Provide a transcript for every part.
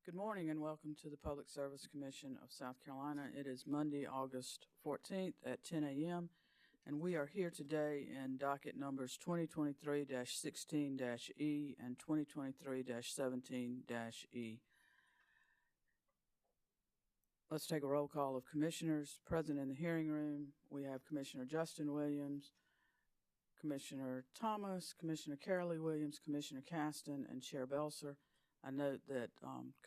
Good morning and welcome to the Public Service Commission of South Carolina. It is Monday, August 14th at 10 a.m. and we are here today in docket numbers 2023-16-E and 2023-17-E. Let's take a roll call of commissioners. Present in the hearing room, we have Commissioner Justin Williams, Commissioner Thomas, Commissioner Carolee Williams, Commissioner Caston, and Chair Belser. I note that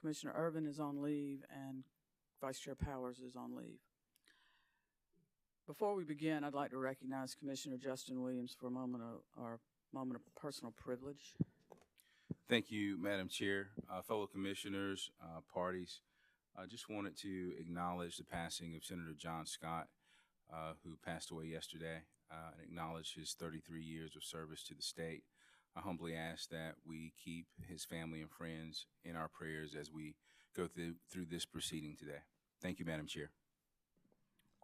Commissioner Irvin is on leave and Vice Chair Powers is on leave. Before we begin, I'd like to recognize Commissioner Justin Williams for a moment of personal privilege. Thank you, Madam Chair. Fellow commissioners, parties, I just wanted to acknowledge the passing of Senator John Scott, who passed away yesterday, and acknowledge his 33 years of service to the state. I humbly ask that we keep his family and friends in our prayers as we go through this proceeding today. Thank you, Madam Chair.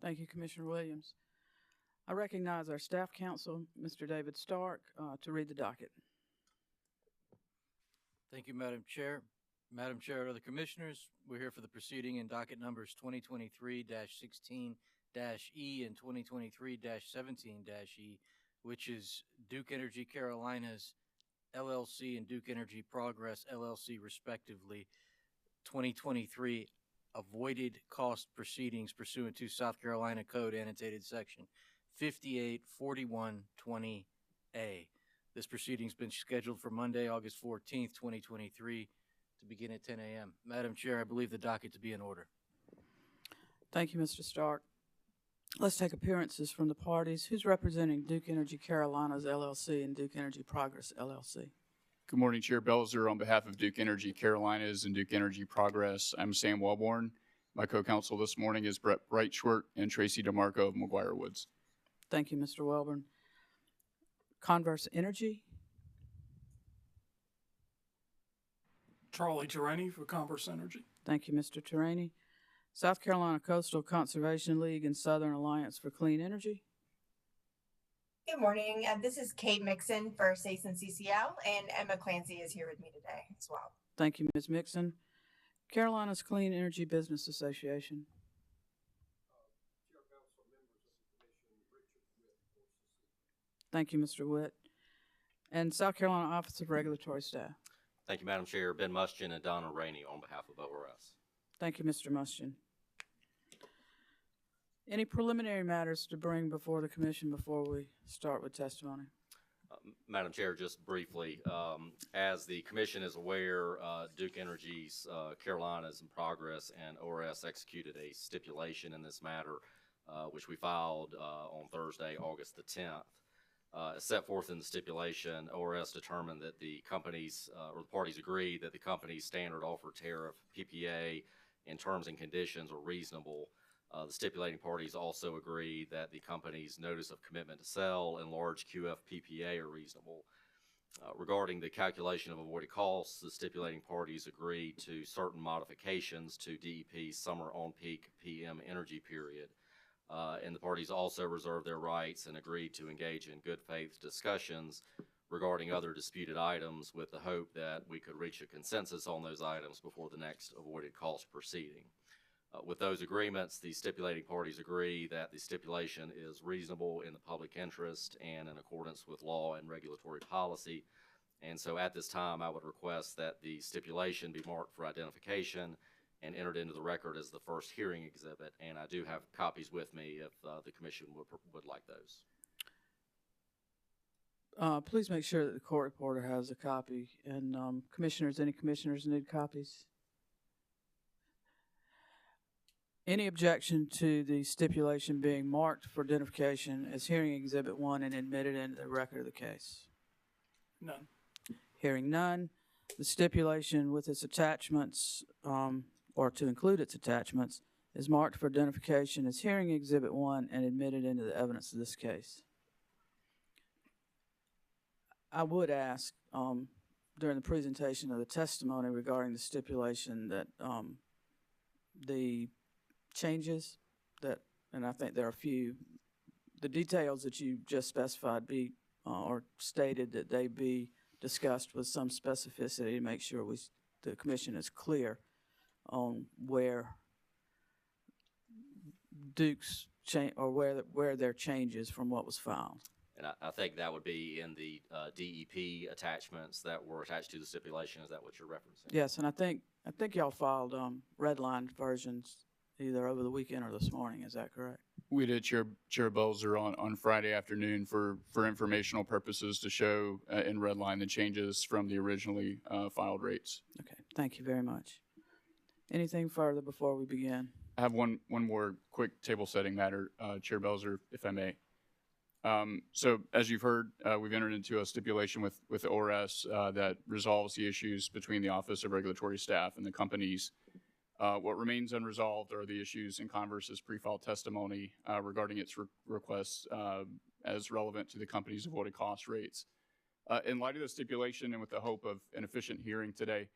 Thank you, Commissioner Williams. I recognize our staff counsel, Mr. David Stark, to read the docket. Thank you, Madam Chair. Madam Chair, other commissioners, we're here for the proceeding in docket numbers 2023-16-E and 2023-17-E, which is Duke Energy Carolinas LLC and Duke Energy Progress LLC, respectively, 2023 avoided cost proceedings pursuant to South Carolina Code annotated section 584120A. This proceeding's been scheduled for Monday, August 14th, 2023, to begin at 10 a.m. Madam Chair, I believe the docket to be in order. Thank you, Mr. Stark. Let's take appearances from the parties. Who's representing Duke Energy Carolinas LLC and Duke Energy Progress LLC? Good morning, Chair Belzer. On behalf of Duke Energy Carolinas and Duke Energy Progress, I'm Sam Wellborn. My co-counsel this morning is Brett Breitschwert and Tracy DeMarco of McGuire Woods. Thank you, Mr. Wellborn. Converse Energy? Charlie Turaney for Converse Energy. Thank you, Mr. Turaney. South Carolina Coastal Conservation League and Southern Alliance for Clean Energy. Good morning. This is Kate Mixon for SACE and CCL, and Emma Clancy is here with me today as well. Thank you, Ms. Mixon. Carolina's Clean Energy Business Association. Thank you, Mr. Witt. And South Carolina Office of Regulatory Staff. Thank you, Madam Chair. Ben Mustian and Donna Rainey on behalf of ORS. Thank you, Mr. Mustian. Any preliminary matters to bring before the commission before we start with testimony? Madam Chair, just briefly, as the commission is aware, Duke Energy's Carolinas in Progress and ORS executed a stipulation in this matter, which we filed on Thursday, August the 10th. As set forth in the stipulation, ORS determined that the companies, or the parties agreed that the company's standard offer tariff, PPA, and terms and conditions are reasonable. The stipulating parties also agree that the company's notice of commitment to sell and large QF PPA are reasonable. Regarding the calculation of avoided costs, the stipulating parties agreed to certain modifications to DEP's summer on-peak PM energy period. And the parties also reserved their rights and agreed to engage in good faith discussions regarding other disputed items with the hope that we could reach a consensus on those items before the next avoided cost proceeding. With those agreements, the stipulating parties agree that the stipulation is reasonable in the public interest and in accordance with law and regulatory policy. And so at this time, I would request that the stipulation be marked for identification and entered into the record as the first hearing exhibit. And I do have copies with me if the commission would like those. Please make sure that the court reporter has a copy. And commissioners, any commissioners need copies? Any objection to the stipulation being marked for identification as hearing exhibit 1 and admitted into the record of the case? None. Hearing none, the stipulation with its attachments, or to include its attachments, is marked for identification as hearing exhibit 1 and admitted into the evidence of this case. I would ask during the presentation of the testimony regarding the stipulation that the changes that, and I think there are a few, the details that you just specified be or stated that they be discussed with some specificity to make sure the commission is clear on where Duke's change, or where their changes from what was filed. And I think that would be in the DEP attachments that were attached to the stipulation. Is that what you're referencing? Yes, and I think y'all filed redlined versions either over the weekend or this morning. Is that correct? We did, Chair Belzer, on Friday afternoon for informational purposes to show in red line the changes from the originally filed rates. Okay, thank you very much. Anything further before we begin? I have one more quick table setting matter, Chair Belzer, if I may. So as you've heard, we've entered into a stipulation with ORS that resolves the issues between the Office of Regulatory Staff and the companies. What remains unresolved are the issues in Converse's pre-filed testimony regarding its requests as relevant to the company's avoided cost rates. In light of the stipulation and with the hope of an efficient hearing today,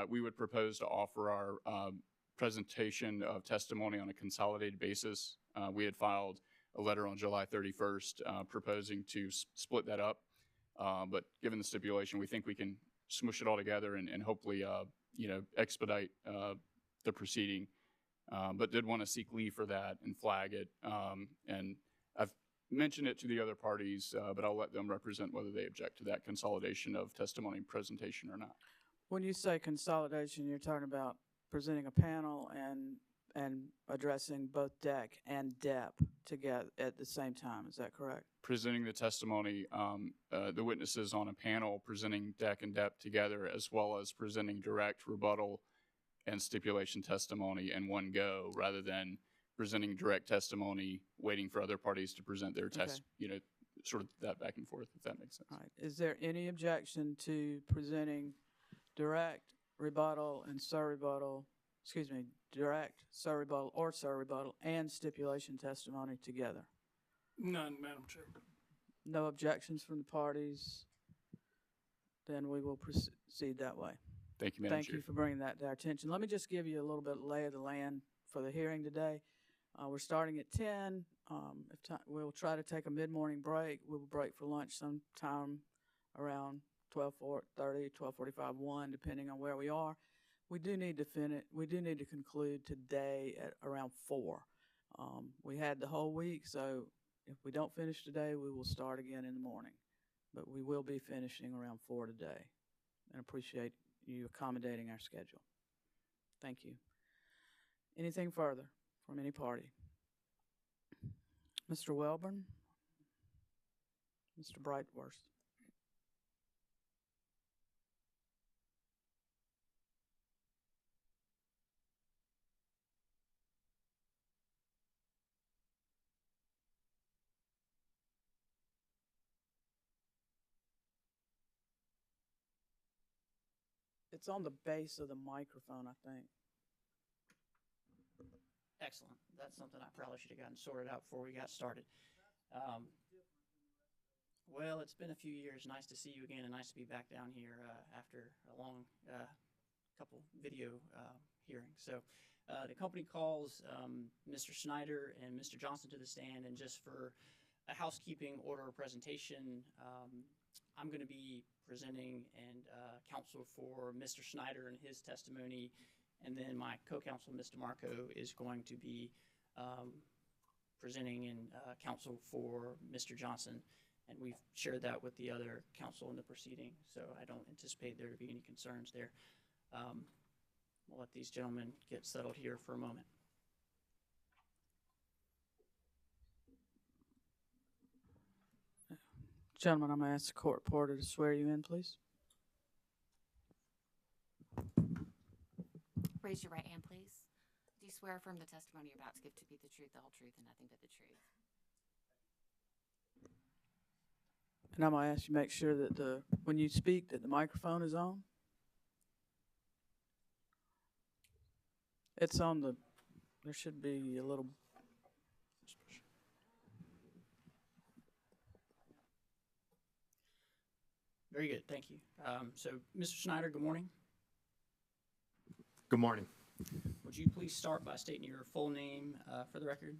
we would propose to offer our presentation of testimony on a consolidated basis. We had filed a letter on July 31st proposing to split that up. But given the stipulation, we think we can smush it all together and hopefully, expedite the proceeding. But did want to seek leave for that and flag it. And I've mentioned it to the other parties, but I'll let them represent whether they object to that consolidation of testimony presentation or not. When you say consolidation, you're talking about presenting a panel and addressing both DEC and DEP together at the same time. Is that correct? Presenting the testimony, the witnesses on a panel presenting DEC and DEP together, as well as presenting direct rebuttal and stipulation testimony in one go, rather than presenting direct testimony, waiting for other parties to present their test, sort of that back and forth, if that makes sense. All right. Is there any objection to presenting direct rebuttal and surrebuttal, direct surrebuttal or surrebuttal and stipulation testimony together? None, Madam Chair. No objections from the parties? Then we will proceed that way. Thank you, Madam Thank Chair. you for bringing that to our attention. Let me just give you a little bit of lay of the land for the hearing today. We're starting at 10. We'll try to take a mid-morning break. We'll break for lunch sometime around 12:30, 12:45, 1, depending on where we are. We do need to finish. We do need to conclude today at around 4. We had the whole week, so if we don't finish today, we will start again in the morning. But we will be finishing around 4 today, and appreciate you accommodating our schedule. Thank you. Anything further from any party? Mr. Welborn? Mr. Brightworth? It's on the base of the microphone, I think. Excellent. That's something I probably should have gotten sorted out before we got started. Well, it's been a few years. Nice to see you again, and nice to be back down here after a long couple video hearings. So the company calls Mr. Snyder and Mr. Johnson to the stand, and just for a housekeeping order of presentation, I'm going to be presenting and counsel for Mr. Snyder and his testimony, and then my co-counsel, Mr. Marco, is going to be presenting and counsel for Mr. Johnson, and we've shared that with the other counsel in the proceeding, so I don't anticipate there to be any concerns there. We'll let these gentlemen get settled here for a moment. Gentlemen, I'm going to ask the court reporter to swear you in, please. Raise your right hand, please. Do you swear affirm the testimony you're about to give to be the truth, the whole truth, and nothing but the truth? And I'm going to ask you to make sure that when you speak that the microphone is on. It's on there should be a little. Very good, thank you. So, Mr. Snyder, good morning. Good morning. Would you please start by stating your full name for the record?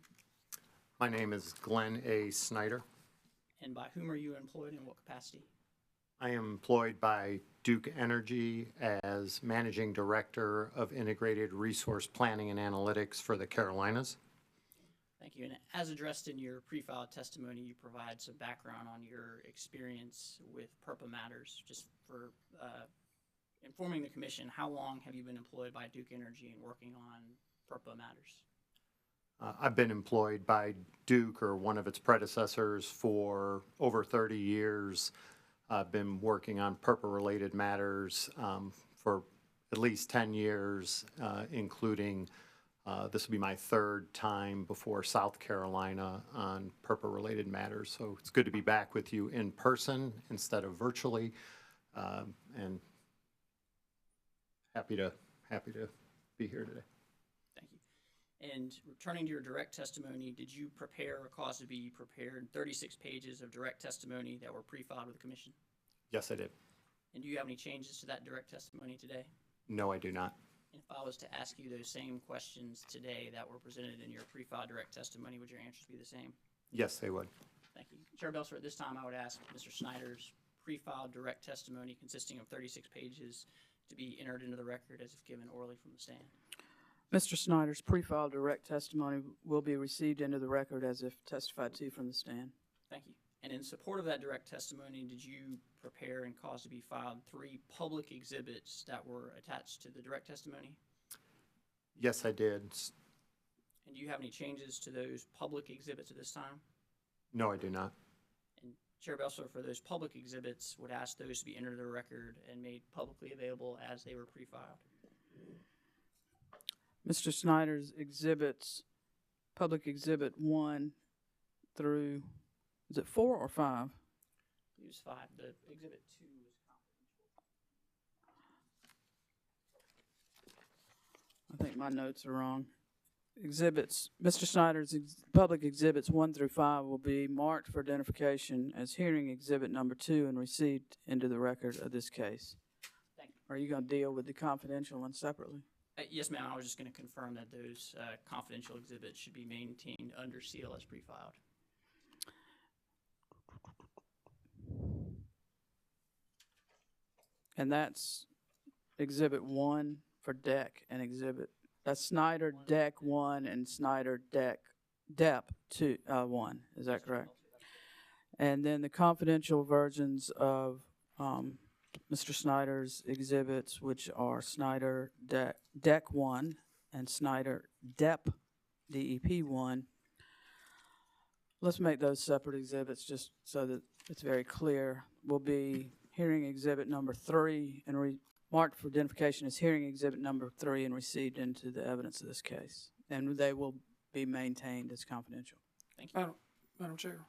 My name is Glenn A. Snyder. And by whom are you employed in what capacity? I am employed by Duke Energy as Managing Director of Integrated Resource Planning and Analytics for the Carolinas. Thank you. And as addressed in your pre-filed testimony, you provide some background on your experience with PURPA matters. Just for informing the commission, how long have you been employed by Duke Energy and working on PURPA matters? I've been employed by Duke or one of its predecessors for over 30 years. I've been working on PURPA-related matters for at least 10 years, including this will be my third time before South Carolina on PURPA-related matters. So it's good to be back with you in person instead of virtually, and happy to be here today. Thank you. And returning to your direct testimony, did you prepare or cause to be prepared 36 pages of direct testimony that were pre-filed with the commission? Yes, I did. And do you have any changes to that direct testimony today? No, I do not. And if I was to ask you those same questions today that were presented in your pre-filed direct testimony, would your answers be the same? Yes, they would. Thank you. Chair Belser, at this time, I would ask Mr. Snyder's pre-filed direct testimony consisting of 36 pages to be entered into the record as if given orally from the stand. Mr. Snyder's pre-filed direct testimony will be received into the record as if testified to from the stand. Thank you. And in support of that direct testimony, did you prepare and cause to be filed 3 public exhibits that were attached to the direct testimony? Yes, I did. And do you have any changes to those public exhibits at this time? No, I do not. And Chair Belser, for those public exhibits, would ask those to be entered into the record and made publicly available as they were pre-filed. Mr. Snyder's exhibits, public exhibit 1 through, is it 4 or 5? It was 5. The exhibit 2 was confidential. I think my notes are wrong. Exhibits, Mr. Snyder's public exhibits 1 through 5 will be marked for identification as hearing exhibit number 2 and received into the record of this case. Thank you. Are you going to deal with the confidential one separately? Yes, ma'am. I was just going to confirm that those confidential exhibits should be maintained under seal as pre-filed. And that's exhibit 1 for deck and exhibit, that's Snyder deck 1 and Snyder dep 1. Is that correct? And then the confidential versions of Mr. Snyder's exhibits, which are Snyder deck 1 and Snyder dep 1. Let's make those separate exhibits just so that it's very clear. Will be hearing exhibit number 3 and marked for identification as hearing exhibit number 3 and received into the evidence of this case. And they will be maintained as confidential. Thank you. Madam Chair,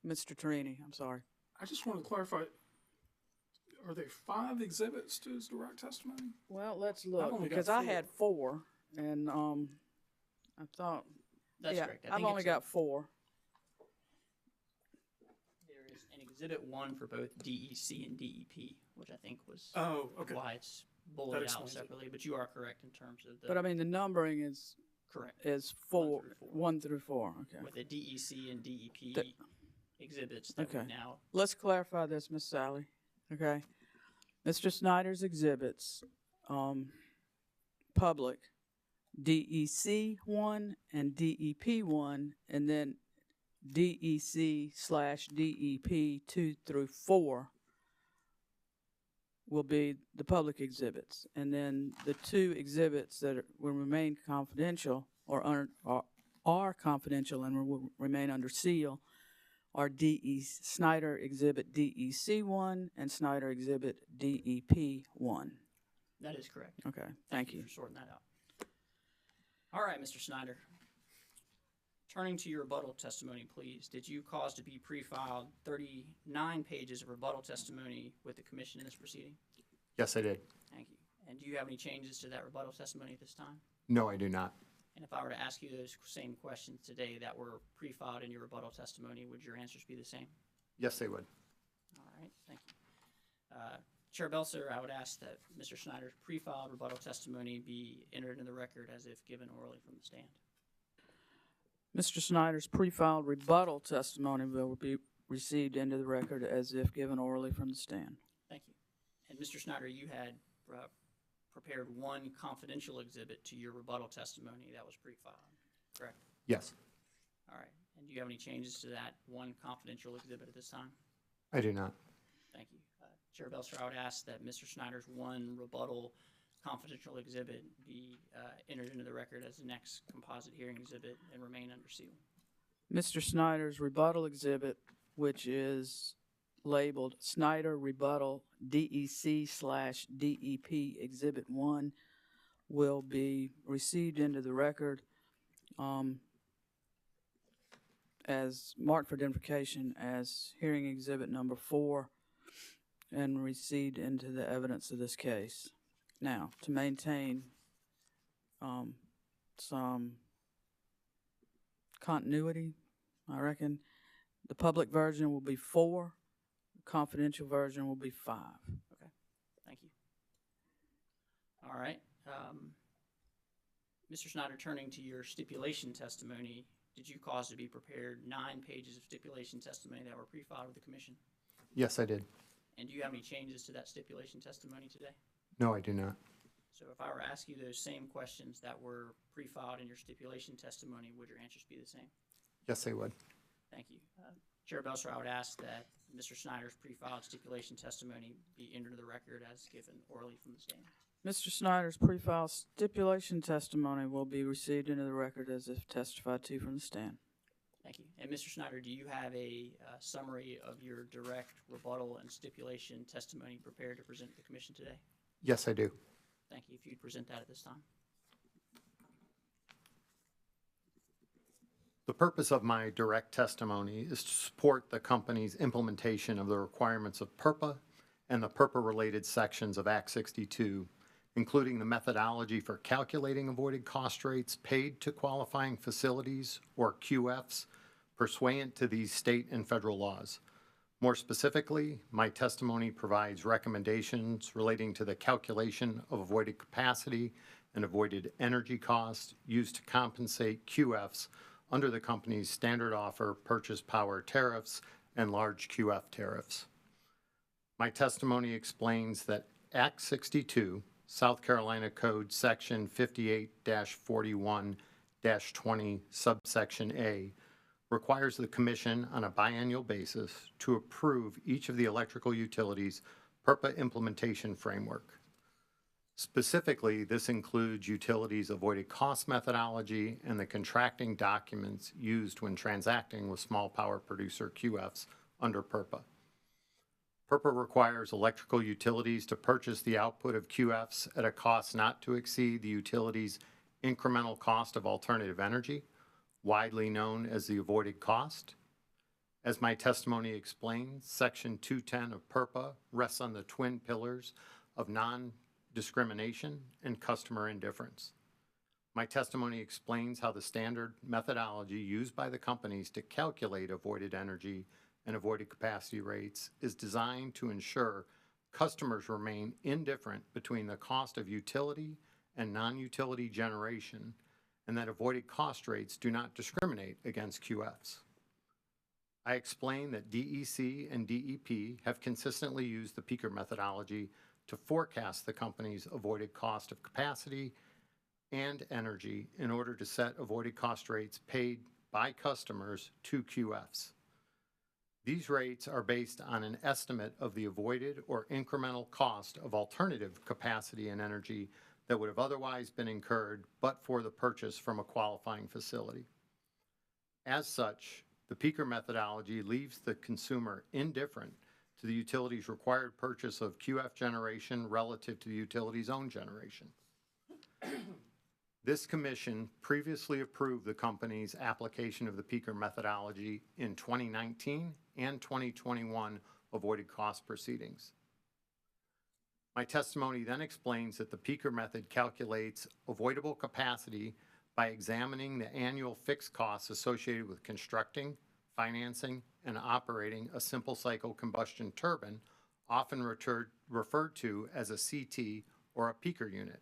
Mr. Torini, I'm sorry. I just want to clarify, are there 5 exhibits to his direct testimony? Well, let's I've look, only got because I 4. had 4, and I thought, That's yeah, correct. I've only got 4. There is an exhibit 1 for both DEC and DEP, which I think was Oh, okay. why it's That bulleted out explains it. separately. But you are correct in terms of the But I mean, the numbering is correct 4, through 4. 1 through 4, okay. with the DEC and DEP The- exhibits that we Okay. now. Let's clarify this, Miss Sally, okay? Mr. Snyder's exhibits, public, DEC 1 and DEP 1, and then DEC/DEP 2 through 4 will be the public exhibits. And then the 2 exhibits that will remain confidential or are confidential and will remain under seal are Snyder Exhibit DEC 1 and Snyder Exhibit DEP 1. That is correct. Okay, thank you. for sorting that out. All right, Mr. Snyder. Turning to your rebuttal testimony, please. Did you cause to be pre-filed 39 pages of rebuttal testimony with the commission in this proceeding? Yes, I did. Thank you. And do you have any changes to that rebuttal testimony at this time? No, I do not. And if I were to ask you those same questions today that were pre-filed in your rebuttal testimony, would your answers be the same? Yes, they would. All right, thank you. Chair Belser, I would ask that Mr. Snyder's pre-filed rebuttal testimony be entered in the record as if given orally from the stand. Mr. Snyder's pre-filed rebuttal testimony will be received into the record as if given orally from the stand. Thank you. And Mr. Snyder, you had prepared one confidential exhibit to your rebuttal testimony that was pre-filed, correct? Yes, All right. And do you have any changes to that one confidential exhibit at this time? I do not. Thank you. Chair Belser, I would ask that Mr. Snyder's one rebuttal confidential exhibit be entered into the record as the next composite hearing exhibit and remain under seal. Mr. Snyder's rebuttal exhibit, which is labeled Snyder Rebuttal DEC/DEP Exhibit 1, will be received into the record as marked for identification as hearing exhibit number 4 and received into the evidence of this case. Now, to maintain some continuity, I reckon the public version will be 4, the confidential version will be 5. Okay. Thank you. All right. Mr. Snyder, turning to your stipulation testimony, did you cause to be prepared 9 pages of stipulation testimony that were pre-filed with the commission? Yes, I did. And do you have any changes to that stipulation testimony today? No, I do not. So if I were to ask you those same questions that were pre-filed in your stipulation testimony, would your answers be the same? Yes, they would. Thank you. Chair Belser, I would ask that Mr. Snyder's pre-filed stipulation testimony be entered into the record as given orally from the stand. Mr. Snyder's pre-filed stipulation testimony will be received into the record as if testified to from the stand. Thank you. And Mr. Snyder, do you have a summary of your direct rebuttal and stipulation testimony prepared to present to the commission today? Yes, I do. Thank you. If you'd present that at this time. The purpose of my direct testimony is to support the company's implementation of the requirements of PURPA and the PURPA-related sections of Act 62, including the methodology for calculating avoided cost rates paid to qualifying facilities, or QFs, pursuant to these state and federal laws. More specifically, my testimony provides recommendations relating to the calculation of avoided capacity and avoided energy costs used to compensate QFs under the company's standard offer purchase power tariffs and large QF tariffs. My testimony explains that Act 62, South Carolina Code Section 58-41-20, subsection A, requires the Commission on a biannual basis to approve each of the electrical utilities' PURPA implementation framework. Specifically, this includes utilities' avoided cost methodology and the contracting documents used when transacting with small power producer QFs under PURPA. PURPA requires electrical utilities to purchase the output of QFs at a cost not to exceed the utility's incremental cost of alternative energy, widely known as the avoided cost. As my testimony explains, Section 210 of PURPA rests on the twin pillars of non-discrimination and customer indifference. My testimony explains how the standard methodology used by the companies to calculate avoided energy and avoided capacity rates is designed to ensure customers remain indifferent between the cost of utility and non-utility generation, and that avoided cost rates do not discriminate against QFs. I explain that DEC and DEP have consistently used the peaker methodology to forecast the company's avoided cost of capacity and energy in order to set avoided cost rates paid by customers to QFs. These rates are based on an estimate of the avoided or incremental cost of alternative capacity and energy that would have otherwise been incurred but for the purchase from a qualifying facility. As such, the peaker methodology leaves the consumer indifferent to the utility's required purchase of QF generation relative to the utility's own generation. This commission previously approved the company's application of the peaker methodology in 2019 and 2021 avoided cost proceedings. My testimony then explains that the peaker method calculates avoidable capacity by examining the annual fixed costs associated with constructing, financing, and operating a simple cycle combustion turbine, often referred to as a CT or a peaker unit.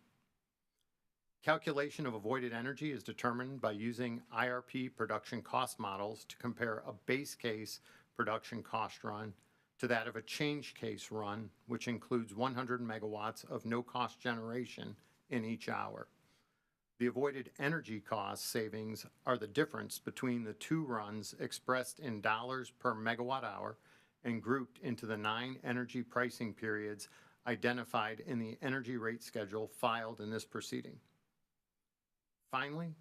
Calculation of avoided energy is determined by using IRP production cost models to compare a base case production cost run to that of a change case run, which includes 100 megawatts of no-cost generation in each hour. The avoided energy cost savings are the difference between the two runs expressed in dollars per megawatt hour and grouped into the 9 energy pricing periods identified in the energy rate schedule filed in this proceeding. Finally,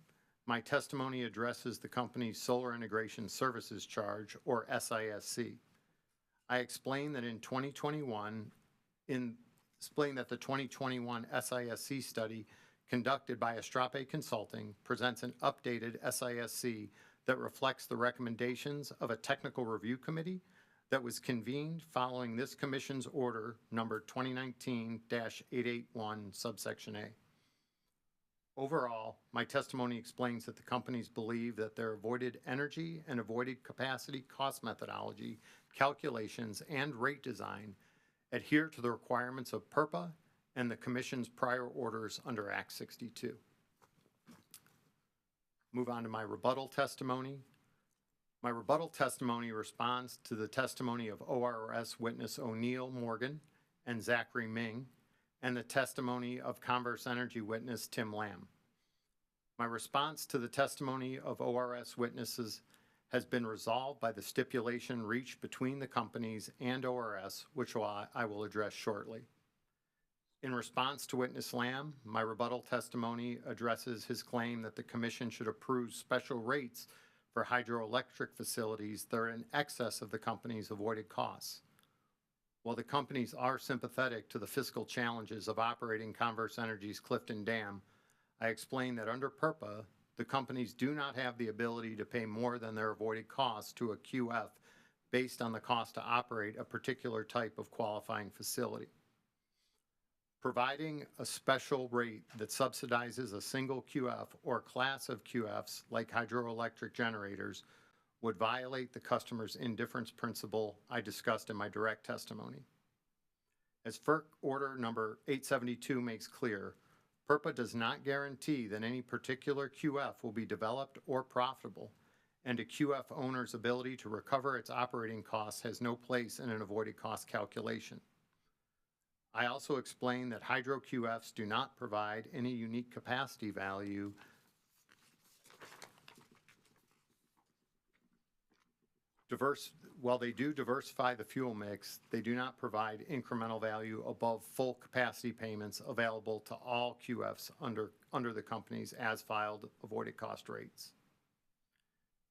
my testimony addresses the company's Solar Integration Services Charge, or SISC. I explained that the 2021 SISC study conducted by Astrape Consulting presents an updated SISC that reflects the recommendations of a technical review committee that was convened following this Commission's order number 2019-881 subsection A. Overall, my testimony explains that the companies believe that their avoided energy and avoided capacity cost methodology, calculations, and rate design adhere to the requirements of PURPA and the Commission's prior orders under Act 62. Move on to my rebuttal testimony. My rebuttal testimony responds to the testimony of ORS witness O'Neill Morgan and Zachary Ming, and the testimony of Converse Energy witness Tim Lamb. My response to the testimony of ORS witnesses has been resolved by the stipulation reached between the companies and ORS, which I will address shortly. In response to witness Lamb, my rebuttal testimony addresses his claim that the Commission should approve special rates for hydroelectric facilities that are in excess of the company's avoided costs. While the companies are sympathetic to the fiscal challenges of operating Converse Energy's Clifton Dam, I explained that under PURPA, the companies do not have the ability to pay more than their avoided costs to a QF based on the cost to operate a particular type of qualifying facility. Providing a special rate that subsidizes a single QF or class of QFs like hydroelectric generators would violate the customer's indifference principle I discussed in my direct testimony. As FERC Order number 872 makes clear, PURPA does not guarantee that any particular QF will be developed or profitable, and a QF owner's ability to recover its operating costs has no place in an avoided cost calculation. I also explained that hydro QFs do not provide any unique capacity value while they do diversify the fuel mix, they do not provide incremental value above full capacity payments available to all QFs under the company's as-filed avoided cost rates.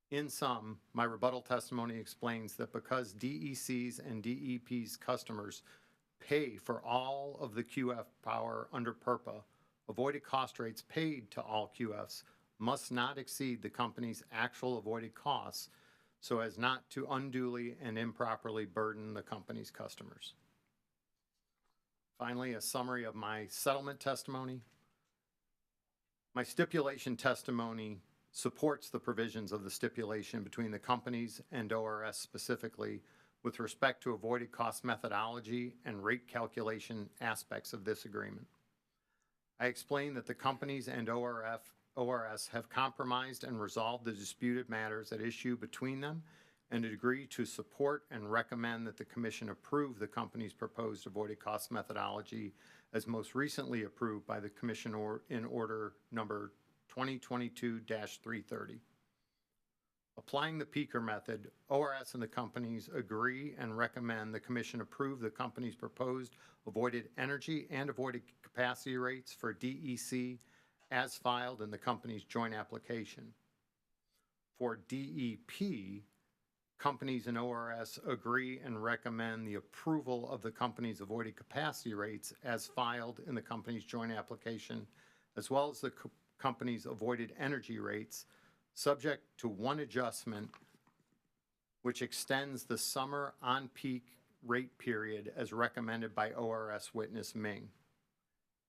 In sum, my rebuttal testimony explains that because DEC's and DEP's customers pay for all of the QF power under PURPA, avoided cost rates paid to all QFs must not exceed the company's actual avoided costs so as not to unduly and improperly burden the company's customers. Finally, a summary of my settlement testimony. My stipulation testimony supports the provisions of the stipulation between the companies and ORS specifically with respect to avoided cost methodology and rate calculation aspects of this agreement. I explained that the companies and ORS have compromised and resolved the disputed matters at issue between them and agreed to support and recommend that the Commission approve the company's proposed avoided cost methodology as most recently approved by the Commission in Order number 2022-330. Applying the Peaker method, ORS and the companies agree and recommend the Commission approve the company's proposed avoided energy and avoided capacity rates for DEC as filed in the company's joint application. For DEP, companies and ORS agree and recommend the approval of the company's avoided capacity rates as filed in the company's joint application, as well as the company's avoided energy rates, subject to one adjustment, which extends the summer on-peak rate period as recommended by ORS witness Ming.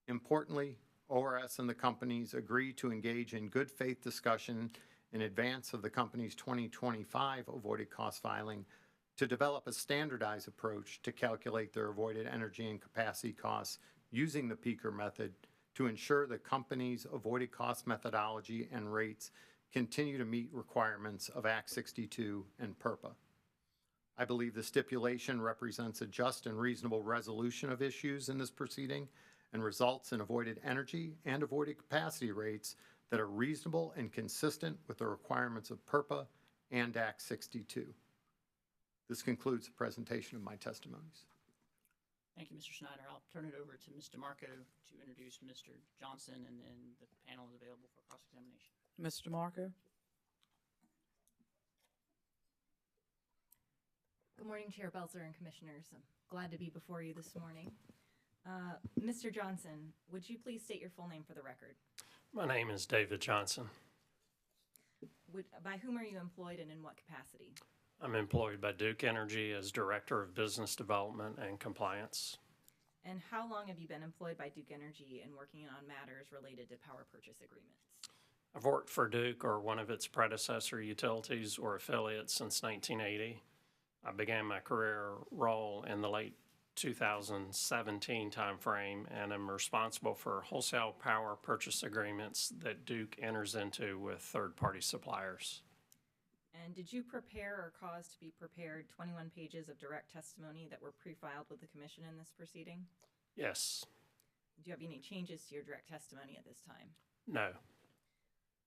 Importantly, ORS and the companies agree to engage in good faith discussion in advance of the company's 2025 avoided cost filing to develop a standardized approach to calculate their avoided energy and capacity costs using the Peaker method to ensure the company's avoided cost methodology and rates continue to meet requirements of Act 62 and PURPA. I believe the stipulation represents a just and reasonable resolution of issues in this proceeding and results in avoided energy and avoided capacity rates that are reasonable and consistent with the requirements of PURPA and Act 62. This concludes the presentation of my testimonies. Thank you, Mr. Snyder. I'll turn it over to Ms. DeMarco to introduce Mr. Johnson, and then the panel is available for cross-examination. Mr. DeMarco? Good morning, Chair Belzer and Commissioners. I'm glad to be before you this morning. Mr. Johnson, would you please state your full name for the record? My name is David Johnson. By whom are you employed and in what capacity? I'm employed by Duke Energy as Director of Business Development and Compliance. And how long have you been employed by Duke Energy and working on matters related to power purchase agreements? I've worked for Duke or one of its predecessor utilities or affiliates since 1980. I began my career role in the late 2017 timeframe and am responsible for wholesale power purchase agreements that Duke enters into with third-party suppliers. And did you prepare or cause to be prepared 21 pages of direct testimony that were pre-filed with the Commission in this proceeding? Yes. Do you have any changes to your direct testimony at this time? No.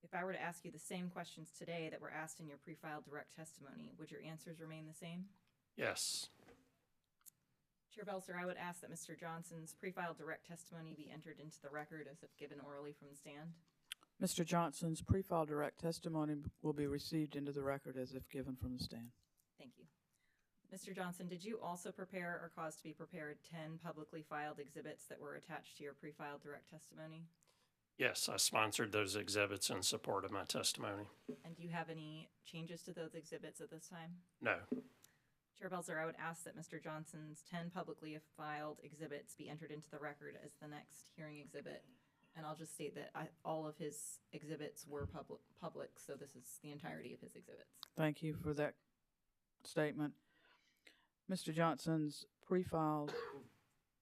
If I were to ask you the same questions today that were asked in your pre-filed direct testimony, would your answers remain the same? Yes. Chair Belzer, I would ask that Mr. Johnson's pre-filed direct testimony be entered into the record as if given orally from the stand. Mr. Johnson's pre-filed direct testimony will be received into the record as if given from the stand. Thank you. Mr. Johnson, did you also prepare or cause to be prepared 10 publicly filed exhibits that were attached to your pre-filed direct testimony? Yes, I sponsored those exhibits in support of my testimony. And do you have any changes to those exhibits at this time? No. Chair Belzer, I would ask that Mr. Johnson's 10 publicly filed exhibits be entered into the record as the next hearing exhibit. And I'll just state that all of his exhibits were public, so this is the entirety of his exhibits. Thank you for that statement. Mr. Johnson's pre-filed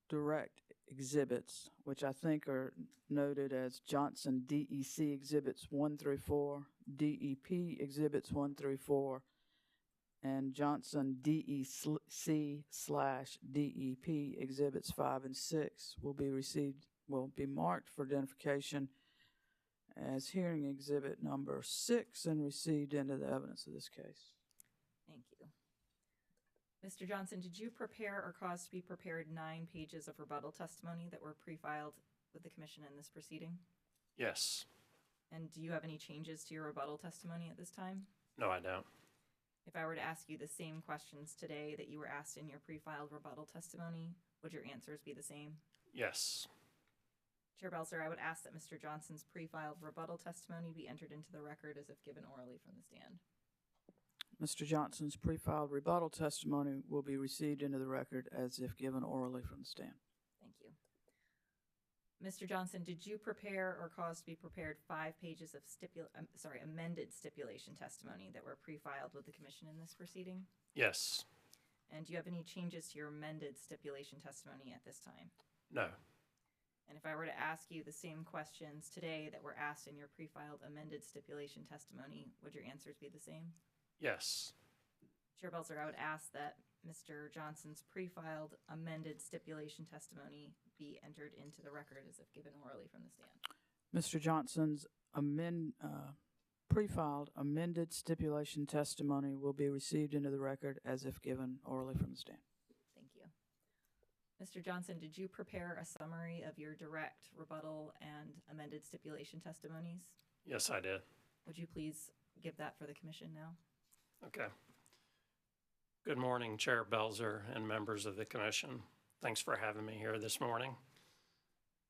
direct exhibits, which I think are noted as Johnson DEC Exhibits 1 through 4, DEP Exhibits 1 through 4, and Johnson DEC/DEP Exhibits 5 and 6 will be marked for identification as hearing exhibit number 6 and received into the evidence of this case. Thank you. Mr. Johnson, did you prepare or cause to be prepared 9 pages of rebuttal testimony that were pre-filed with the Commission in this proceeding? Yes. And do you have any changes to your rebuttal testimony at this time? No, I don't. If I were to ask you the same questions today that you were asked in your pre-filed rebuttal testimony, would your answers be the same? Yes. Chair Belzer, I would ask that Mr. Johnson's pre-filed rebuttal testimony be entered into the record as if given orally from the stand. Mr. Johnson's pre-filed rebuttal testimony will be received into the record as if given orally from the stand. Thank you. Mr. Johnson, did you prepare or cause to be prepared 5 pages of amended stipulation testimony that were pre-filed with the Commission in this proceeding? Yes. And do you have any changes to your amended stipulation testimony at this time? No. And if I were to ask you the same questions today that were asked in your pre-filed amended stipulation testimony, would your answers be the same? Yes. Chair Belzer, I would ask that Mr. Johnson's pre-filed amended stipulation testimony be entered into the record as if given orally from the stand. Mr. Johnson's pre-filed amended stipulation testimony will be received into the record as if given orally from the stand. Thank you. Mr. Johnson, did you prepare a summary of your direct, rebuttal, and amended stipulation testimonies? Yes, I did. Would you please give that for the Commission now? Okay. Good morning, Chair Belzer and members of the Commission. Thanks for having me here this morning.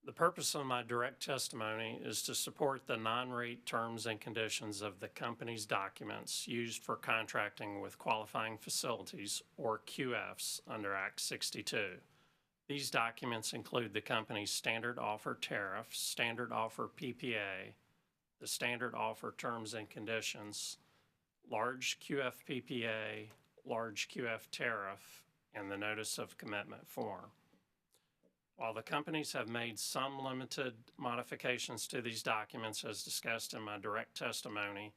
The purpose of my direct testimony is to support the non-rate terms and conditions of the company's documents used for contracting with qualifying facilities, or QFs, under Act 62. These documents include the company's standard offer tariff, standard offer PPA, the standard offer terms and conditions, large QF PPA, large QF tariff, and the notice of commitment form. While the companies have made some limited modifications to these documents as discussed in my direct testimony,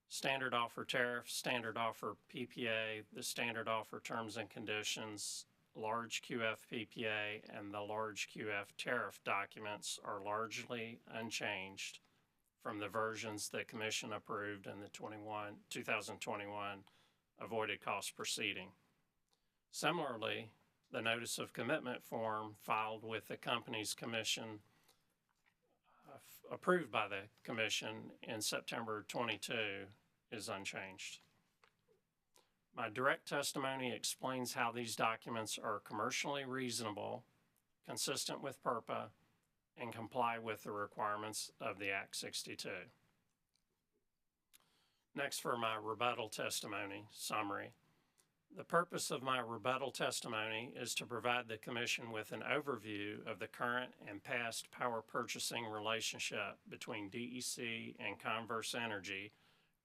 standard offer tariff, standard offer PPA, the standard offer terms and conditions, large QF PPA, and the large QF tariff documents are largely unchanged from the versions the Commission approved in the 2021 avoided cost proceeding. Similarly, the notice of commitment form filed with the company's commission approved by the Commission in September 22 is unchanged. My direct testimony explains how these documents are commercially reasonable, consistent with PURPA, and comply with the requirements of the Act 62. Next, for my rebuttal testimony summary. The purpose of my rebuttal testimony is to provide the Commission with an overview of the current and past power purchasing relationship between DEC and Converse Energy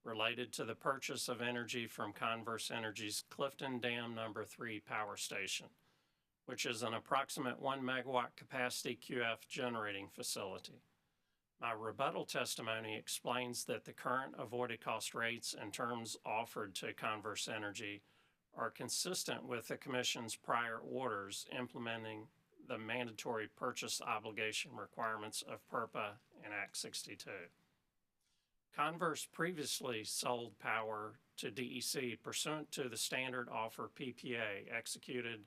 related to the purchase of energy from Converse Energy's Clifton Dam No. 3 power station, which is an approximate 1 megawatt capacity QF generating facility. My rebuttal testimony explains that the current avoided cost rates and terms offered to Converse Energy are consistent with the Commission's prior orders implementing the mandatory purchase obligation requirements of PURPA and Act 62. Converse previously sold power to DEC pursuant to the standard offer PPA executed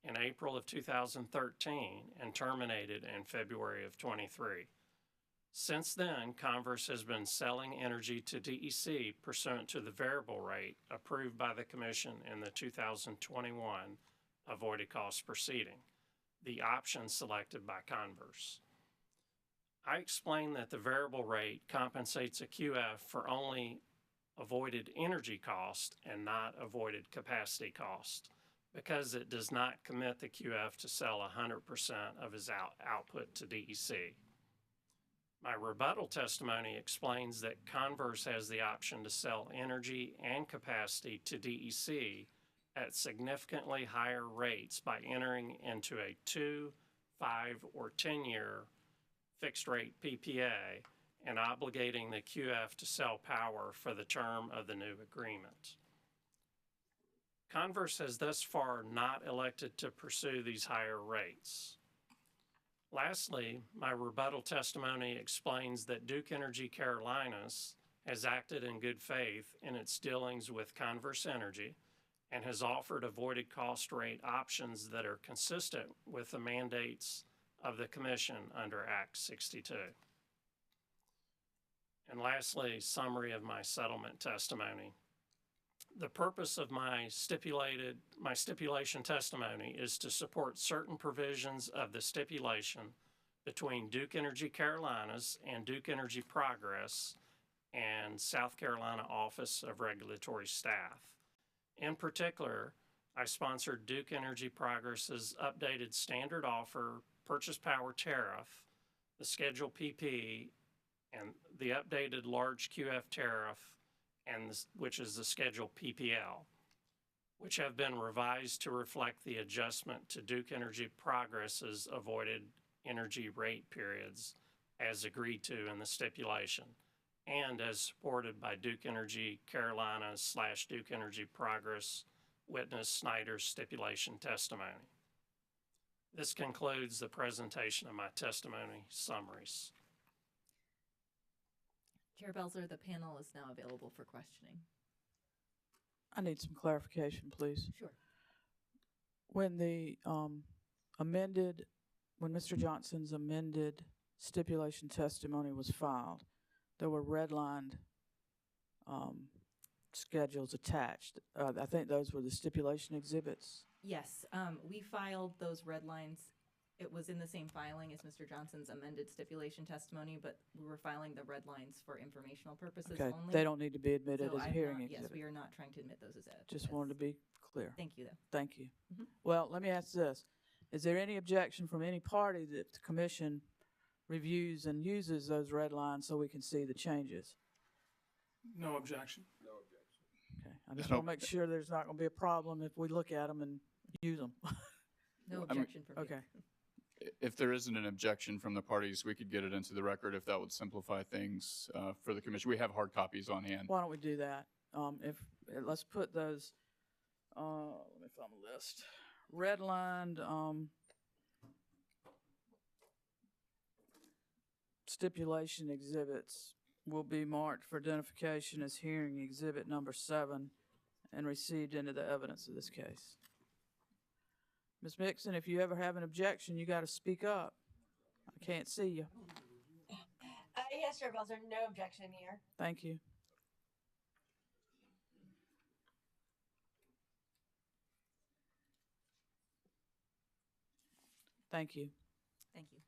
in April of 2013 and terminated in February of 23. Since then, Converse has been selling energy to DEC pursuant to the variable rate approved by the Commission in the 2021 avoided cost proceeding, the option selected by Converse. I explained that the variable rate compensates a QF for only avoided energy cost and not avoided capacity cost, because it does not commit the QF to sell 100% of his output to DEC. My rebuttal testimony explains that Converse has the option to sell energy and capacity to DEC at significantly higher rates by entering into a 2, 5, or 10-year fixed rate PPA and obligating the QF to sell power for the term of the new agreement. Converse has thus far not elected to pursue these higher rates. Lastly, my rebuttal testimony explains that Duke Energy Carolinas has acted in good faith in its dealings with Converse Energy and has offered avoided cost rate options that are consistent with the mandates of the Commission under Act 62. And lastly, summary of my settlement testimony. The purpose of my stipulation testimony is to support certain provisions of the stipulation between Duke Energy Carolinas and Duke Energy Progress and South Carolina Office of Regulatory Staff. In particular, I sponsored Duke Energy Progress's updated standard offer purchase power tariff, the Schedule PP, and the updated large QF tariff, which is the Schedule PPL, which have been revised to reflect the adjustment to Duke Energy Progress's avoided energy rate periods as agreed to in the stipulation, and as supported by Duke Energy Carolina / Duke Energy Progress witness Snyder's stipulation testimony. This concludes the presentation of my testimony summaries. Chair Belzer, the panel is now available for questioning. I need some clarification, please. Sure. When the when Mr. Johnson's amended stipulation testimony was filed, there were redlined schedules attached. I think those were the stipulation exhibits. Yes, we filed those red lines. It was in the same filing as Mr. Johnson's amended stipulation testimony, but we were filing the red lines for informational purposes Okay, only. they don't need to be admitted So as a I'm hearing not- exhibit. Yes, we are not trying to admit those as Just wanted to be clear. Thank you, though. Thank you. Mhm. Well, let me ask this. Is there any objection from any party that the commission reviews and uses those red lines so we can see the changes? No objection. Okay, I just want to make sure there's not going to be a problem if we look at them and use them. No I mean, objection from you. Okay. if there isn't an objection from the parties, we could get it into the record if that would simplify things for the commission. We have hard copies on hand. Why don't we do that? Let's put those, let me find the list. Redlined, stipulation exhibits will be marked for identification as hearing exhibit number 7 and received into the evidence of this case. Ms. Mixon, if you ever have an objection, you got to speak up. I can't see you. Yes, Chair Belzer, no objection here. Thank you. Thank you. Thank you.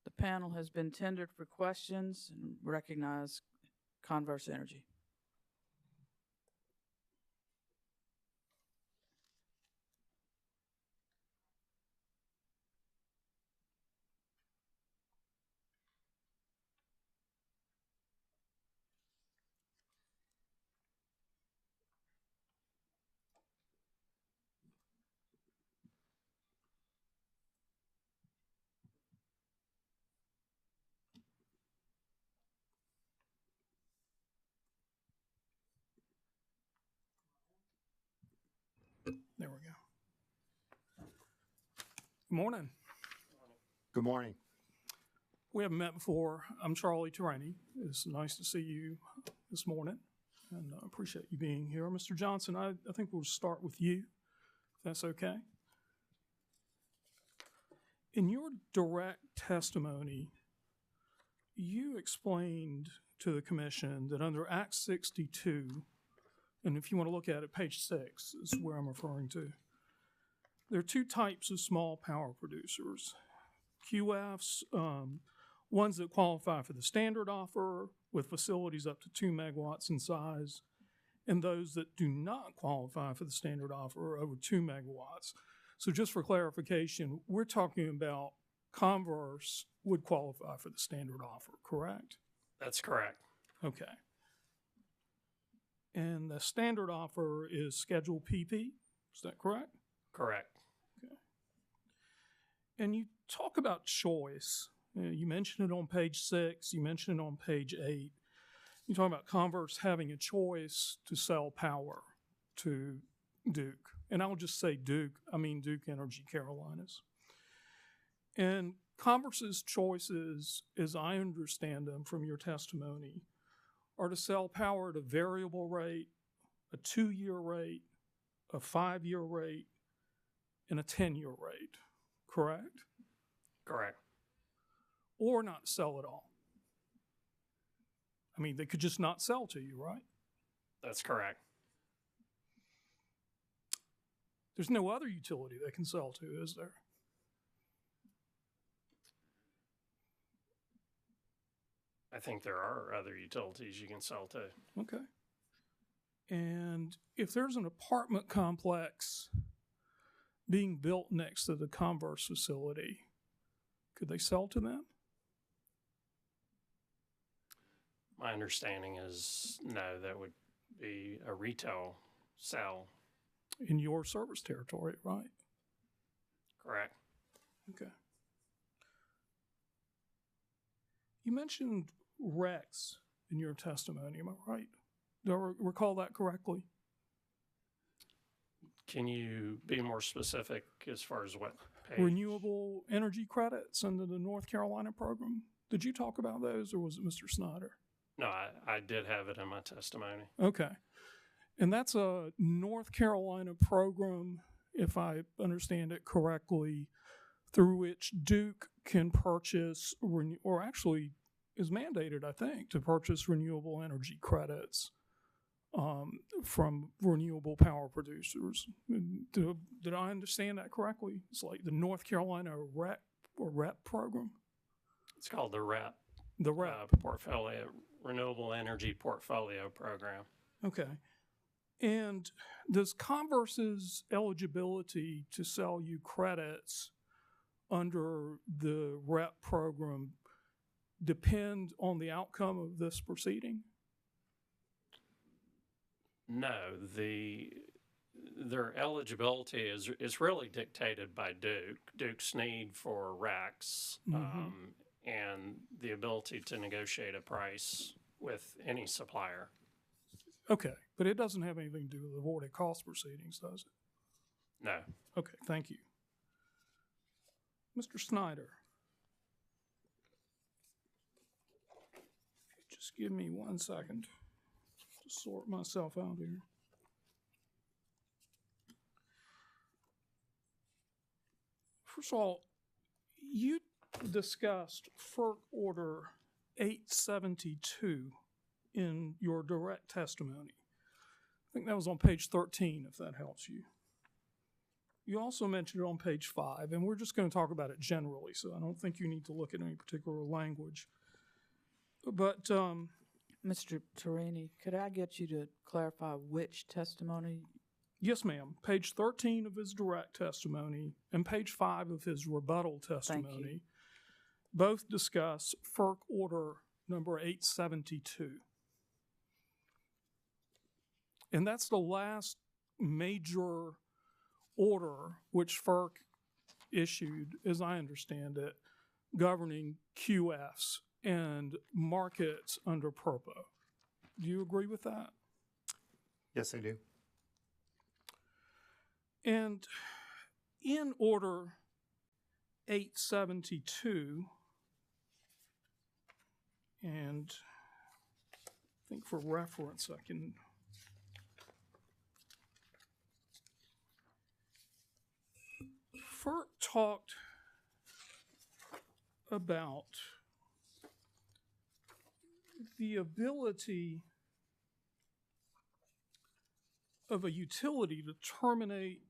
The panel has been tendered for questions and recognize Converse Energy. There we go. Good morning. Good morning. We haven't met before. I'm Charlie Terani. It's nice to see you this morning, and I appreciate you being here. Mr. Johnson, I think we'll start with you, if that's okay. In your direct testimony, you explained to the commission that under Act 62, and if you want to look at it, page 6 is where I'm referring to, there are two types of small power producers. QFs, ones that qualify for the standard offer with facilities up to 2 megawatts in size, and those that do not qualify for the standard offer over 2 megawatts. So just for clarification, we're talking about Converse would qualify for the standard offer, correct? That's correct. Okay. And the standard offer is Schedule PP, is that correct? Correct. Okay. And you talk about choice. You mentioned it on page 6, you mentioned it on page 8. You talk about Converse having a choice to sell power to Duke. And I'll just say Duke, I mean Duke Energy Carolinas. And Converse's choices, as I understand them from your testimony, are to sell power at a variable rate, a 2-year rate, a 5-year rate, and a 10-year rate, correct? Correct. Or not sell at all. I mean, they could just not sell to you, right? That's correct. There's no other utility they can sell to, is there? I think there are other utilities you can sell to. Okay. And if there's an apartment complex being built next to the Converse facility, could they sell to them? My understanding is no, that would be a retail sell. In your service territory, right? Correct. Okay. You mentioned RECs in your testimony, am I right? Do I recall that correctly? Can you be more specific as far as what page? Renewable energy credits under the North Carolina program. Did you talk about those, or was it Mr. Snyder? No, I did have it in my testimony. Okay. And that's a North Carolina program, if I understand it correctly, through which Duke can purchase, or actually is mandated, I think, to purchase renewable energy credits from renewable power producers. Did I understand that correctly? It's like the North Carolina REP program? It's called the REP. The REP. Portfolio, Renewable Energy Portfolio Program. Okay. And does Converse's eligibility to sell you credits under the REP program depend on the outcome of this proceeding? No, their eligibility is really dictated by Duke's need for racks, and the ability to negotiate a price with any supplier. Okay, but it doesn't have anything to do with avoided cost proceedings, does it? No. Okay, thank you. Mr. Snyder. Just give me 1 second to sort myself out here. First of all, you discussed FERC Order 872 in your direct testimony. I think that was on page 13, if that helps you. You also mentioned it on page 5, and we're just going to talk about it generally, so I don't think you need to look at any particular language. But, Mr. Torini, could I get you to clarify which testimony? yes, ma'am. Page 13 of his direct testimony and page 5 of his rebuttal testimony both discuss FERC Order number 872. And that's the last major order which FERC issued, as I understand it, governing QFs and markets under PURPA. Do you agree with that? Yes, I do. And in Order 872, and I think for reference I can FERC talked about the ability of a utility to terminate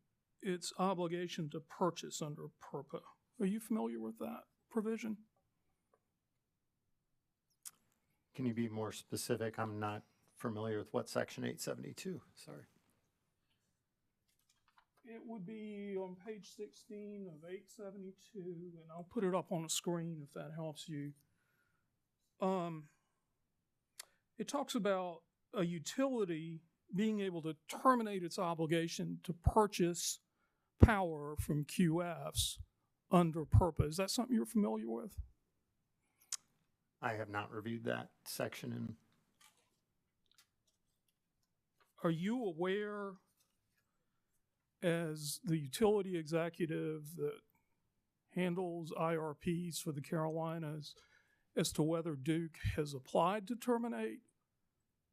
its obligation to purchase under PURPA. Are you familiar with that provision? Can you be more specific? I'm not familiar with what section 872, sorry. It would be on page 16 of 872, and I'll put it up on the screen if that helps you. It talks about a utility being able to terminate its obligation to purchase power from QFs under PURPA. Is that something you're familiar with? I have not reviewed that section. And are you aware, as the utility executive that handles IRPs for the Carolinas, as to whether Duke has applied to terminate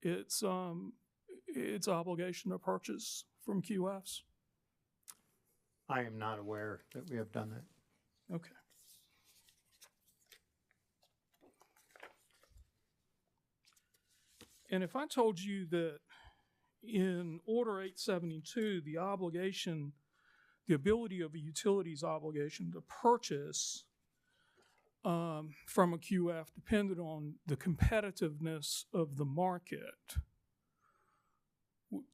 its obligation to purchase from QFs? I am not aware that we have done that. Okay. And if I told you that in Order 872, the ability of a utility's obligation to purchase from a QF depended on the competitiveness of the market,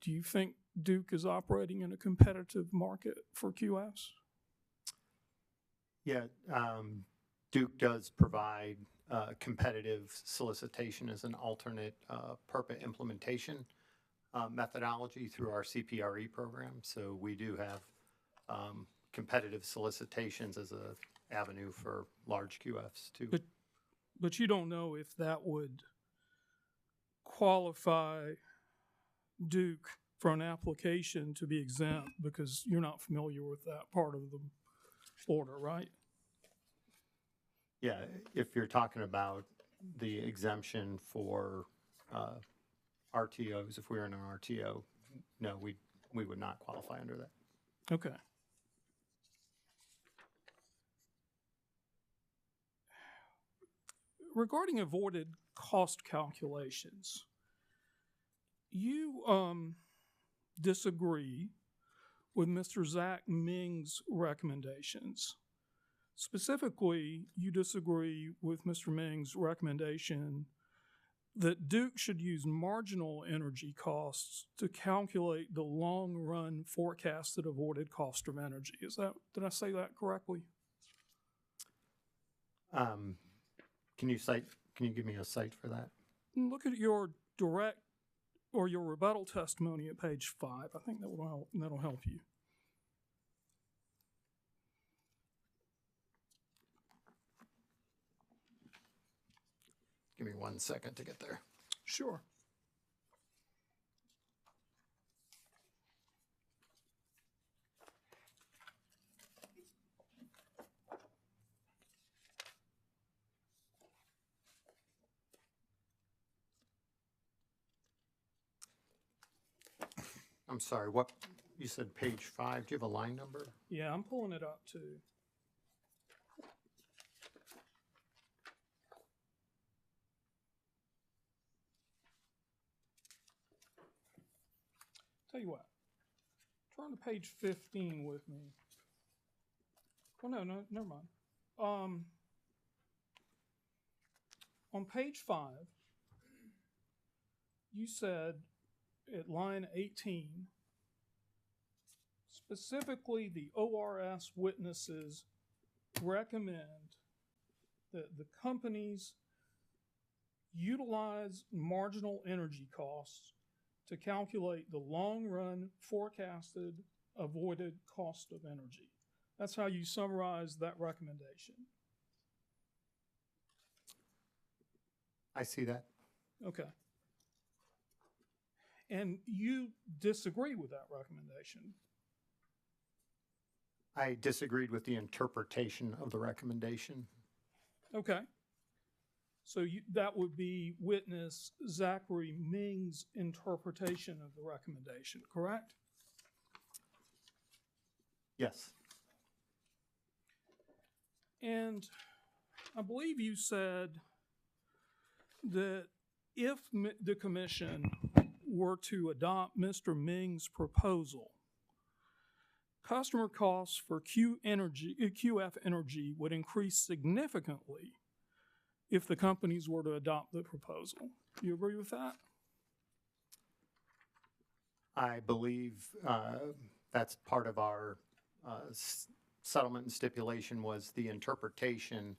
do you think Duke is operating in a competitive market for QFs? Yeah, Duke does provide competitive solicitation as an alternate PURPA implementation methodology through our CPRE program. So we do have competitive solicitations as an avenue for large QFs too. But you don't know if that would qualify Duke for an application to be exempt because you're not familiar with that part of the order, right? Yeah, if you're talking about the exemption for RTOs, if we're in an RTO, no, we would not qualify under that. Okay. Regarding avoided cost calculations, you disagree with Mr. Zach Ming's recommendations. Specifically, you disagree with Mr. Ming's recommendation that Duke should use marginal energy costs to calculate the long-run forecasted avoided cost of energy. Did I say that correctly? Can you give me a cite for that? Look at your direct or your rebuttal testimony at page 5. I think that'll help you. Give me 1 second to get there. Sure. I'm sorry, what, you said page 5, do you have a line number? Yeah, I'm pulling it up too. Tell you what, turn to page 15 with me. Oh, no, never mind. On page 5, you said at line 18, specifically the ORS witnesses recommend that the companies utilize marginal energy costs to calculate the long-run forecasted avoided cost of energy. That's how you summarize that recommendation. I see that. Okay. And you disagree with that recommendation? I disagreed with the interpretation of the recommendation. Okay. So that would be witness Zachary Ming's interpretation of the recommendation, correct? Yes. And I believe you said that if the commission were to adopt Mr. Ming's proposal, customer costs for QF Energy would increase significantly if the companies were to adopt the proposal. Do you agree with that? I believe that's part of our settlement and stipulation was the interpretation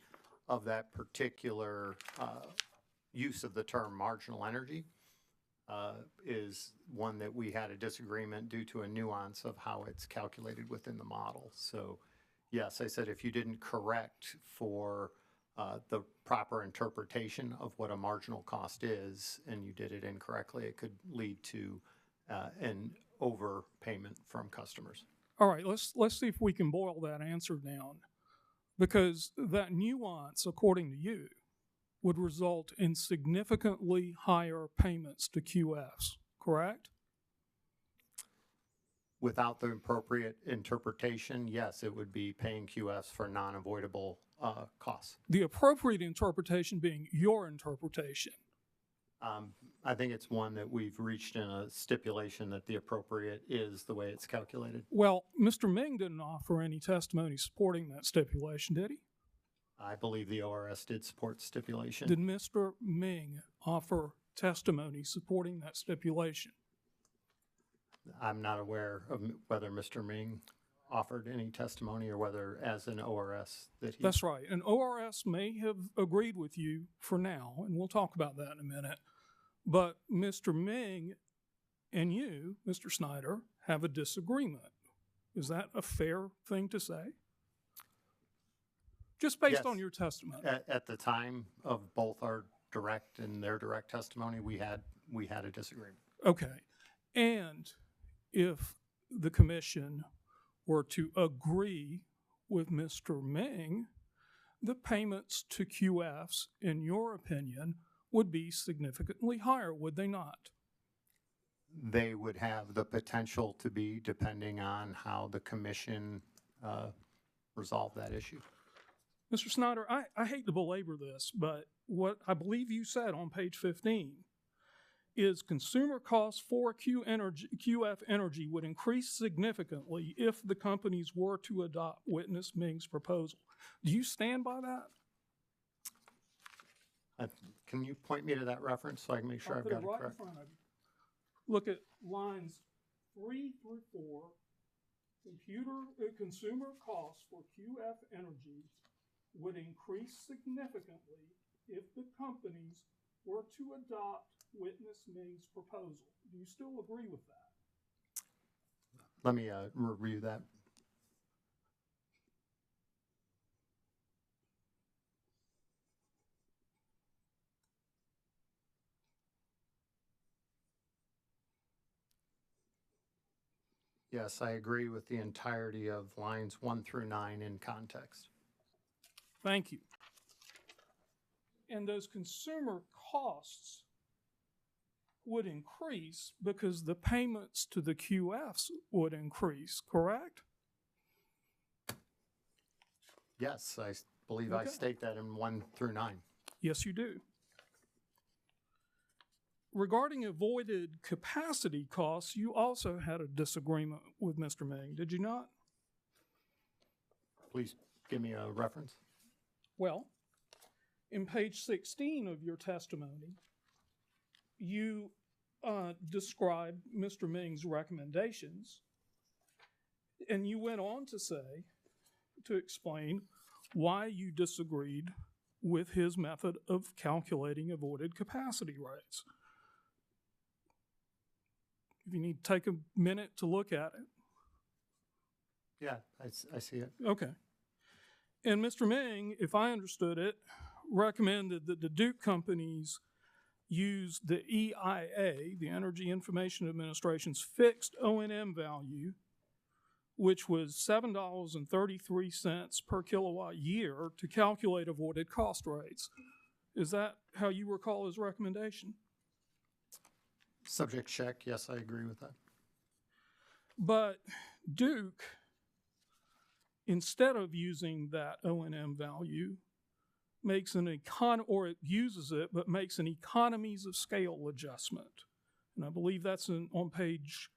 of that particular use of the term marginal energy is one that we had a disagreement due to a nuance of how it's calculated within the model. So yes, I said if you didn't correct for the proper interpretation of what a marginal cost is and you did it incorrectly, it could lead to an overpayment from customers. All right, let's see if we can boil that answer down, because that nuance, according to you, would result in significantly higher payments to QFs, correct? Without the appropriate interpretation, yes, it would be paying QFs for non-avoidable costs. The appropriate interpretation being your interpretation. I think it's one that we've reached in a stipulation that the appropriate is the way it's calculated. Well, Mr. Ming didn't offer any testimony supporting that stipulation, did he? I believe the ORS did support stipulation. Did Mr. Ming offer testimony supporting that stipulation? I'm not aware of whether Mr. Ming offered any testimony or whether as an ORS that he... That's right. And ORS may have agreed with you for now, and we'll talk about that in a minute. But Mr. Ming and you, Mr. Snyder, have a disagreement. Is that a fair thing to say? Just based on your testimony. At the time of both our direct and their direct testimony, we had a disagreement. Okay. And if the commission were to agree with Mr. Ming, the payments to QFs, in your opinion, would be significantly higher, would they not? They would have the potential to be, depending on how the commission resolved that issue. Mr. Snyder, I hate to belabor this, but what I believe you said on page 15 is consumer costs for QF Energy would increase significantly if the companies were to adopt Witness Ming's proposal. Do you stand by that? Can you point me to that reference so I can make sure I've got it right correct? in front of you. Look at lines 3 through 4. Consumer costs for QF Energy would increase significantly if the companies were to adopt Witness Ming's proposal. Do you still agree with that? Let me review that. Yes, I agree with the entirety of lines 1 through 9 in context. Thank you. And those consumer costs would increase because the payments to the QFs would increase, correct? Yes, I believe I Okay. state that in 1 through 9. Yes, you do. Regarding avoided capacity costs, you also had a disagreement with Mr. Ming, did you not? Please give me a reference. Well, in page 16 of your testimony, you described Mr. Ming's recommendations, and you went on to explain why you disagreed with his method of calculating avoided capacity rates. If you need to take a minute to look at it. Yeah, I see it. Okay. And Mr. Ming, if I understood it, recommended that the Duke companies use the EIA, the Energy Information Administration's fixed O&M value, which was $7.33 per kilowatt year to calculate avoided cost rates. Is that how you recall his recommendation? Subject check, yes, I agree with that. But Duke, instead of using that O&M value, makes an or it uses it, but makes an economies of scale adjustment. And I believe that's on page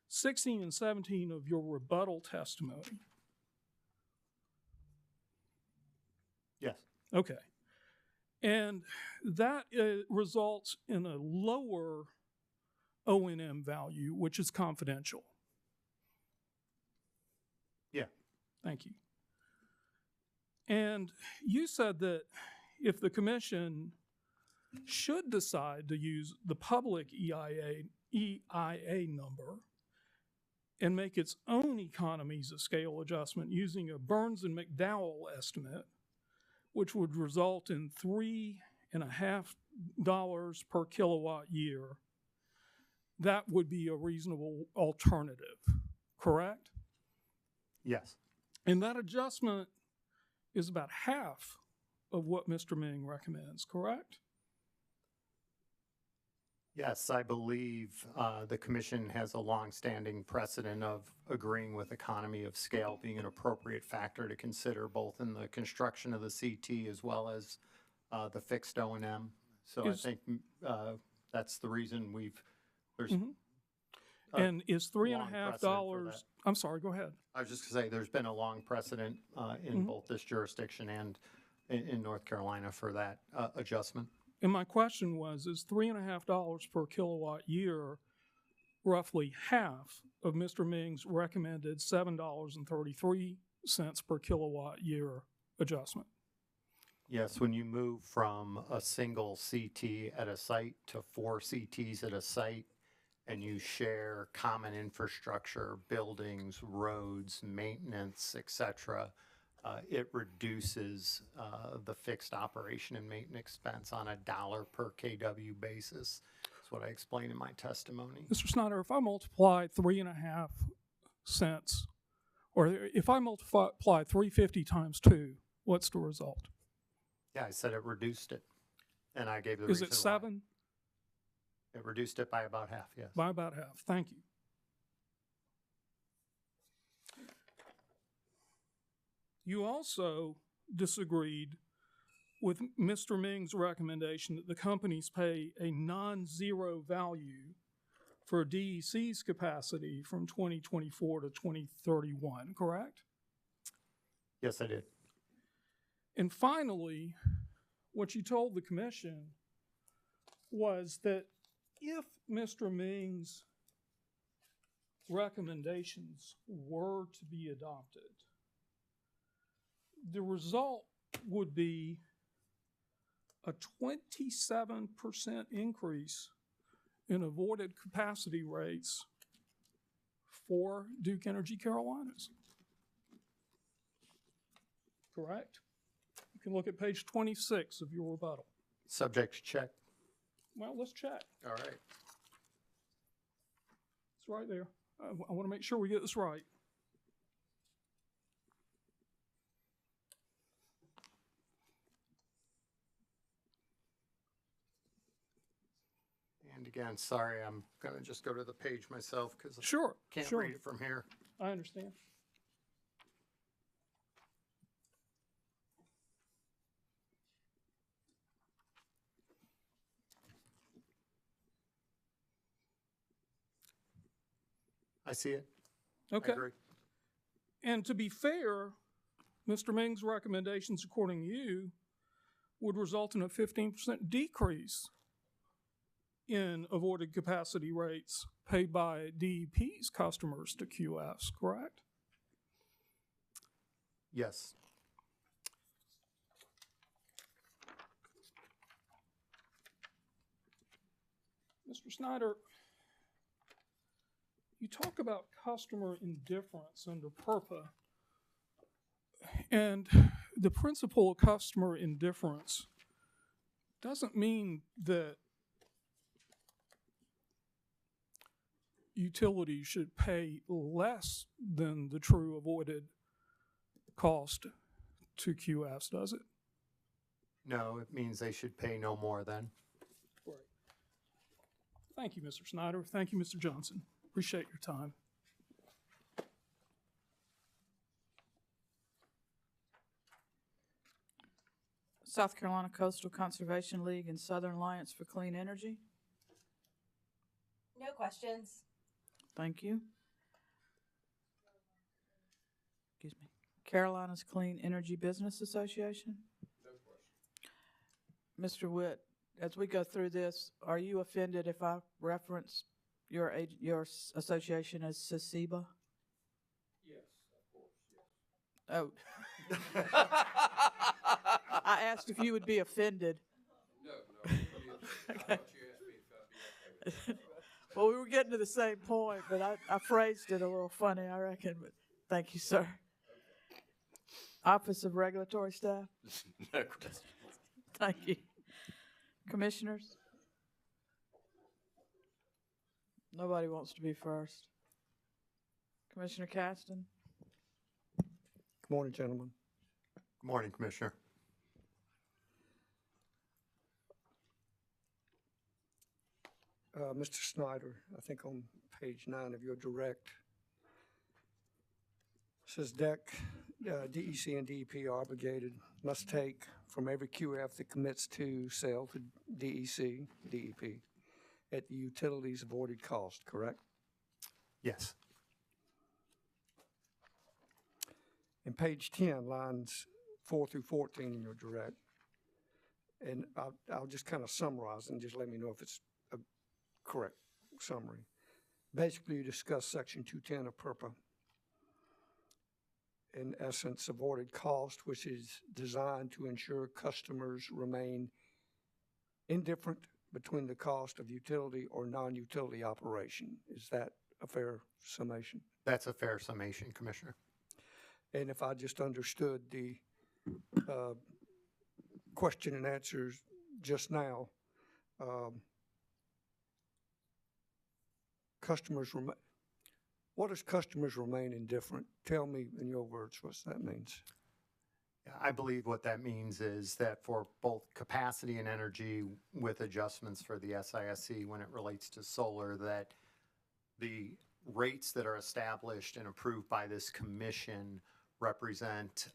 16 and 17 of your rebuttal testimony. Yes. Okay. And that results in a lower O&M value, which is confidential. Yeah. Thank you. And you said that if the commission should decide to use the public EIA number and make its own economies of scale adjustment using a Burns and McDowell estimate, which would result in $3.50 per kilowatt year, that would be a reasonable alternative, correct? Yes. And that adjustment is about half of what Mr. Ming recommends, correct? Yes, I believe the commission has a longstanding precedent of agreeing with economy of scale being an appropriate factor to consider both in the construction of the CT as well as the fixed O&M. So I think that's the reason there's and is long precedent for $3.50, that. I'm sorry, go ahead. I was just going to say, there's been a long precedent in both this jurisdiction and in North Carolina for that adjustment. And my question was, is $3.50 per kilowatt year roughly half of Mr. Ming's recommended $7.33 per kilowatt year adjustment? Yes, when you move from a single CT at a site to 4 CTs at a site, and you share common infrastructure, buildings, roads, maintenance, etc., it reduces the fixed operation and maintenance expense on a $1 per kW basis. That's what I explained in my testimony. Mr. Snyder, if I multiply 3.5 cents, or if I multiply 350 times 2, what's the result? Yeah, I said it reduced it, and I gave the Is reason it why. 7? It reduced it by about half, yes. By about half. Thank you. You also disagreed with Mr. Ming's recommendation that the companies pay a non-zero value for DEC's capacity from 2024 to 2031, correct? Yes, I did. And finally, what you told the commission was that if Mr. Ming's recommendations were to be adopted, the result would be a 27% increase in avoided capacity rates for Duke Energy Carolinas. Correct? You can look at page 26 of your rebuttal. Subject to check. Well, let's check. All right. It's right there. I want to make sure we get this right. And again, sorry, I'm going to just go to the page myself because Sure. I can't sure. read it from here. I understand. I see it. Okay. I agree. And to be fair, Mr. Ming's recommendations, according to you, would result in a 15% decrease in avoided capacity rates paid by DEP's customers to QS, correct? Yes. Mr. Snyder, you talk about customer indifference under PURPA, and the principle of customer indifference doesn't mean that utilities should pay less than the true avoided cost to QS, does it? No, it means they should pay no more than. Right. Thank you, Mr. Snyder. Thank you, Mr. Johnson. Appreciate your time. South Carolina Coastal Conservation League and Southern Alliance for Clean Energy. No questions. Thank you. Excuse me. Carolina's Clean Energy Business Association. No question. Mr. Witt, as we go through this, are you offended if I reference your association as SECIBA? Yes, of course, yes. Oh. I asked if you would be offended. No. Okay. Well, we were getting to the same point, but I phrased it a little funny, I reckon. But thank you, sir. Office of Regulatory Staff. No questions. Thank you. Commissioners? Nobody wants to be first. Commissioner Caston? Good morning, gentlemen. Good morning, Commissioner. Mr. Snyder, I think on page 9 of your direct, says DEC and DEP are obligated, must take from every QF that commits to sell to DEC, DEP, at the utilities avoided cost, correct? Yes. In page 10, lines 4 through 14 in your direct, and I'll just kind of summarize and just let me know if it's a correct summary. Basically, you discuss section 210 of PURPA. In essence, avoided cost, which is designed to ensure customers remain indifferent between the cost of utility or non-utility operation. Is that a fair summation? That's a fair summation, Commissioner. And if I just understood the question and answers just now, what does customers remain indifferent? Tell me in your words what that means. I believe what that means is that for both capacity and energy with adjustments for the SISC when it relates to solar, that the rates that are established and approved by this commission represent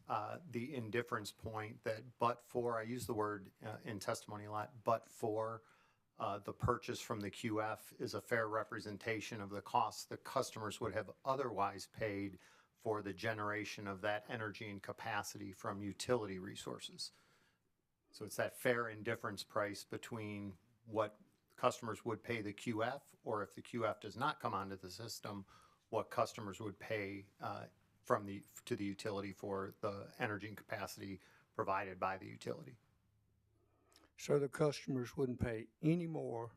the indifference point that but for, I use the word in testimony a lot, but for the purchase from the QF is a fair representation of the costs that customers would have otherwise paid for the generation of that energy and capacity from utility resources. So it's that fair indifference price between what customers would pay the QF, or if the QF does not come onto the system, what customers would pay to the utility for the energy and capacity provided by the utility. So the customers wouldn't pay any more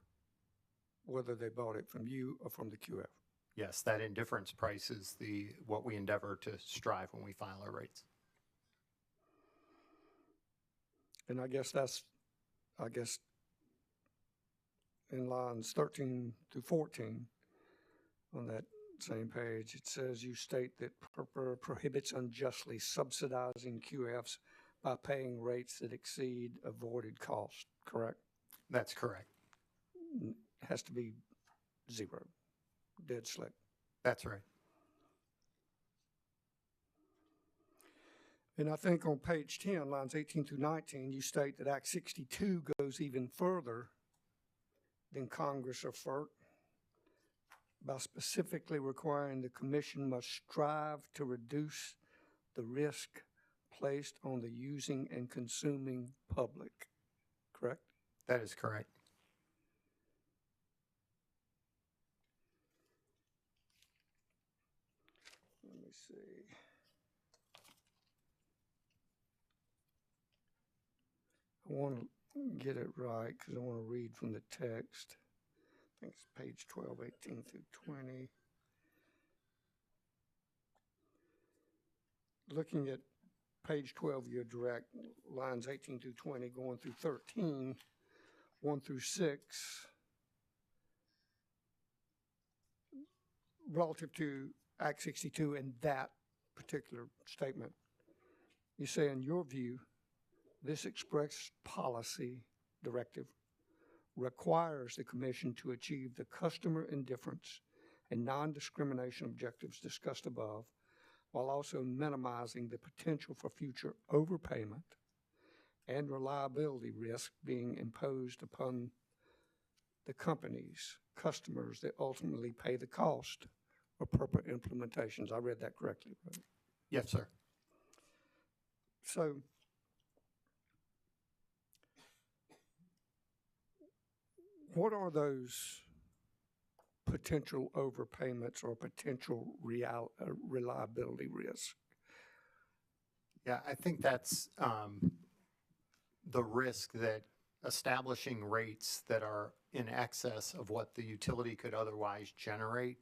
whether they bought it from you or from the QF? Yes, that indifference price is what we endeavor to strive when we file our rates. And I guess in lines 13 through 14 on that same page, it says you state that PURPA prohibits unjustly subsidizing QFs by paying rates that exceed avoided cost, correct? That's correct. It has to be zero, dead slick. That's right. And I think on page 10, lines 18 through 19, you state that Act 62 goes even further than Congress or FERC by specifically requiring the Commission must strive to reduce the risk placed on the using and consuming public, correct? That is correct. Let me see. I want to get it right because I want to read from the text. I think it's page 12, 18 through 20. Looking at page 12 of your direct, lines 18 through 20, going through 13, 1 through 6, relative to Act 62 and that particular statement, you say, in your view, this express policy directive requires the Commission to achieve the customer indifference and non-discrimination objectives discussed above, while also minimizing the potential for future overpayment and reliability risk being imposed upon the companies, customers that ultimately pay the cost of PURPA implementations. I read that correctly, right? Yes, sir. So, what are those potential overpayments or potential reliability risks? Yeah, I think that's the risk that establishing rates that are in excess of what the utility could otherwise generate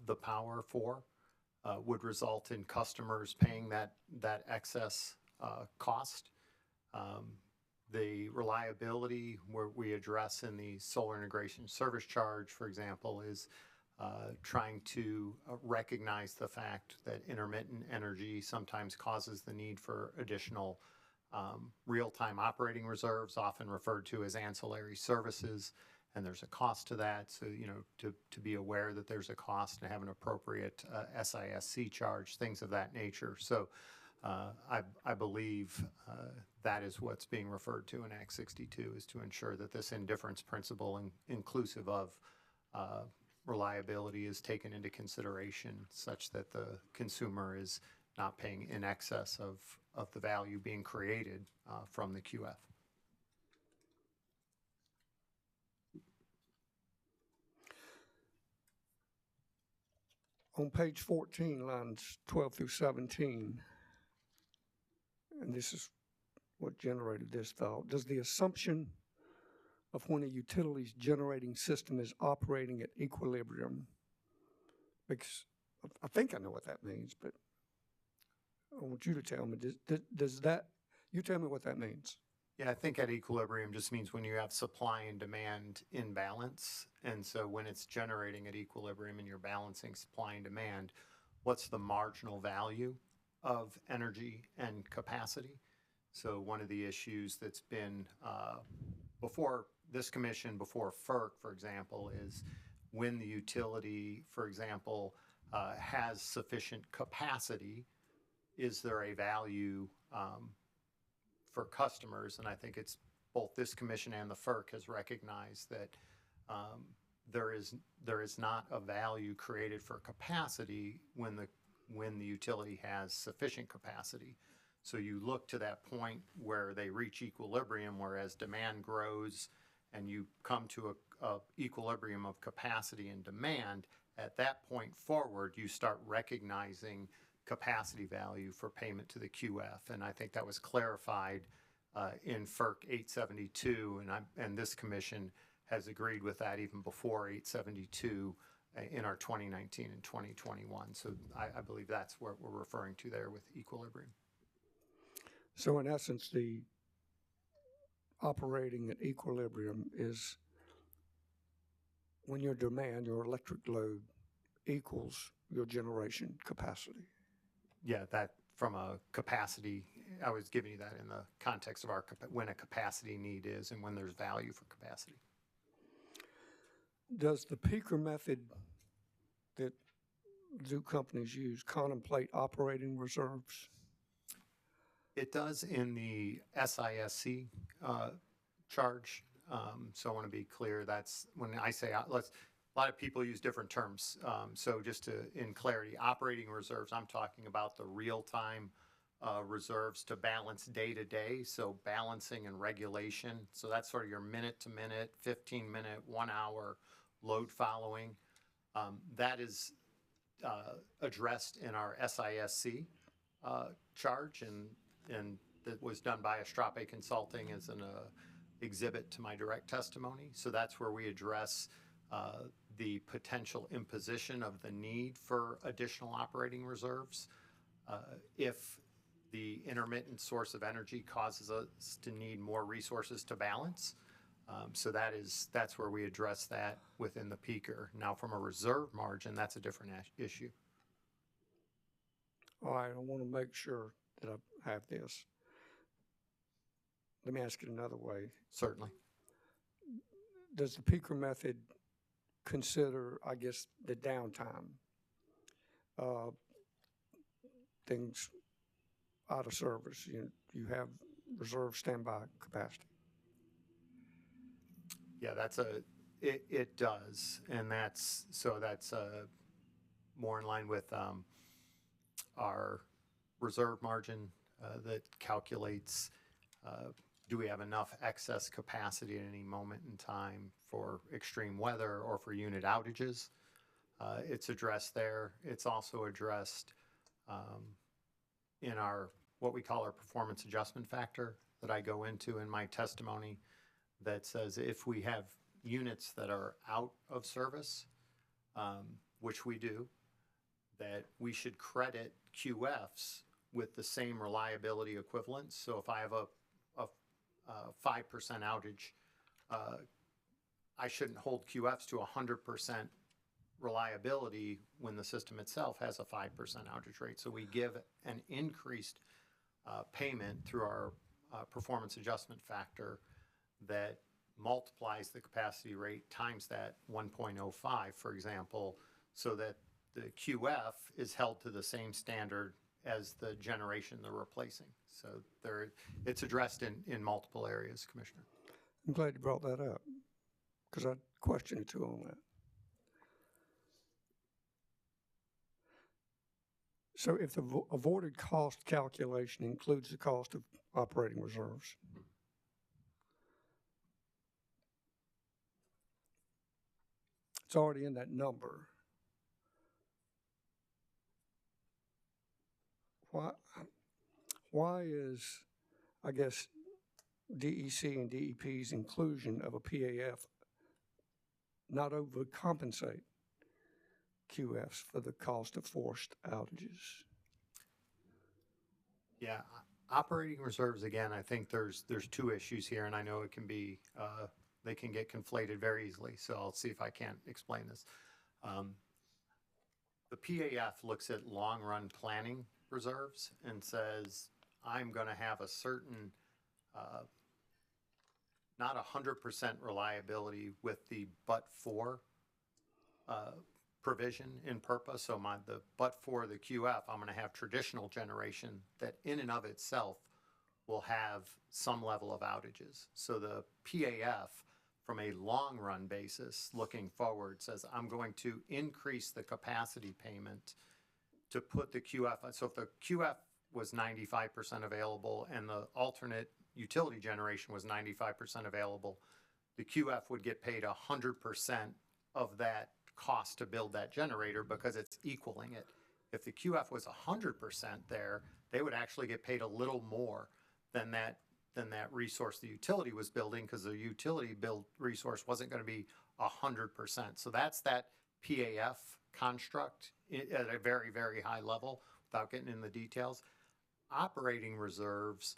the power for would result in customers paying that excess cost. The reliability where we address in the solar integration service charge, for example, is trying to recognize the fact that intermittent energy sometimes causes the need for additional real-time operating reserves, often referred to as ancillary services, and there's a cost to that. So, to be aware that there's a cost and have an appropriate SISC charge, things of that nature. So, I believe that is what's being referred to in Act 62, is to ensure that this indifference principle, inclusive of reliability, is taken into consideration such that the consumer is not paying in excess of the value being created from the QF. On page 14, lines 12 through 17, and this is what generated this thought, does the assumption of when a utility's generating system is operating at equilibrium, because I think I know what that means, but I want you to tell me, does that, you tell me what that means. Yeah, I think at equilibrium just means when you have supply and demand in balance. And so when it's generating at equilibrium and you're balancing supply and demand, what's the marginal value of energy and capacity? So one of the issues that's been before this commission, before FERC, for example, is when the utility, for example, has sufficient capacity, is there a value for customers? And I think it's both this commission and the FERC has recognized that there is not a value created for capacity when the utility has sufficient capacity. So you look to that point where they reach equilibrium, whereas demand grows and you come to a equilibrium of capacity and demand. At that point forward, you start recognizing capacity value for payment to the QF. And I think that was clarified in FERC 872, and this commission has agreed with that even before 872 in our 2019 and 2021. So I believe that's what we're referring to there with equilibrium. So in essence, the operating at equilibrium is when your demand, your electric load equals your generation capacity. Yeah, that from a capacity, I was giving you that in the context of our when a capacity need is and when there's value for capacity. Does the peaker method that Duke companies use contemplate operating reserves? It does in the SISC charge. So I want to be clear. That's when I say a lot of people use different terms. So just in clarity, operating reserves, I'm talking about the real-time reserves to balance day to day. So balancing and regulation. So that's sort of your minute to minute, 15-minute, 1 hour load following. That is addressed in our SISC charge, and that was done by Astrape Consulting as an exhibit to my direct testimony. So that's where we address the potential imposition of the need for additional operating reserves if the intermittent source of energy causes us to need more resources to balance. So that's where we address that within the peaker. Now, from a reserve margin, that's a different issue. All right, I want to make sure that I have this. Let me ask it another way. Certainly. Does the peaker method consider, I guess, the downtime? Things out of service. You have reserve standby capacity. Yeah, it does, and that's more in line with our reserve margin that calculates do we have enough excess capacity at any moment in time for extreme weather or for unit outages. It's addressed there. It's also addressed in our what we call our performance adjustment factor that I go into in my testimony, that says if we have units that are out of service, which we do, that we should credit QFs with the same reliability equivalence. So if I have a 5% outage, I shouldn't hold QFs to 100% reliability when the system itself has a 5% outage rate. So we give an increased payment through our performance adjustment factor that multiplies the capacity rate times that 1.05, for example, so that the QF is held to the same standard as the generation they're replacing. So it's addressed in multiple areas, Commissioner. I'm glad you brought that up because I questioned you too on that. So if the avoided cost calculation includes the cost of operating reserves, it's already in that number. Why is, I guess, DEC and DEP's inclusion of a PAF not overcompensate QFs for the cost of forced outages? Yeah, operating reserves, again, I think there's two issues here, and I know it can be, they can get conflated very easily, so I'll see if I can't explain this. The PAF looks at long-run planning reserves and says, I'm going to have a certain, not 100% reliability with the but-for provision in PURPA. So the but-for the QF, I'm going to have traditional generation that in and of itself will have some level of outages. So the PAF, from a long-run basis, looking forward, says I'm going to increase the capacity payment to put the QF. So if the QF was 95% available and the alternate utility generation was 95% available, the QF would get paid 100% of that cost to build that generator because it's equaling it If the QF was 100% there, they would actually get paid a little more than that resource the utility was building, because the utility build resource wasn't going to be 100%. So that's that PAF construct at a very, very high level without getting in the details. Operating reserves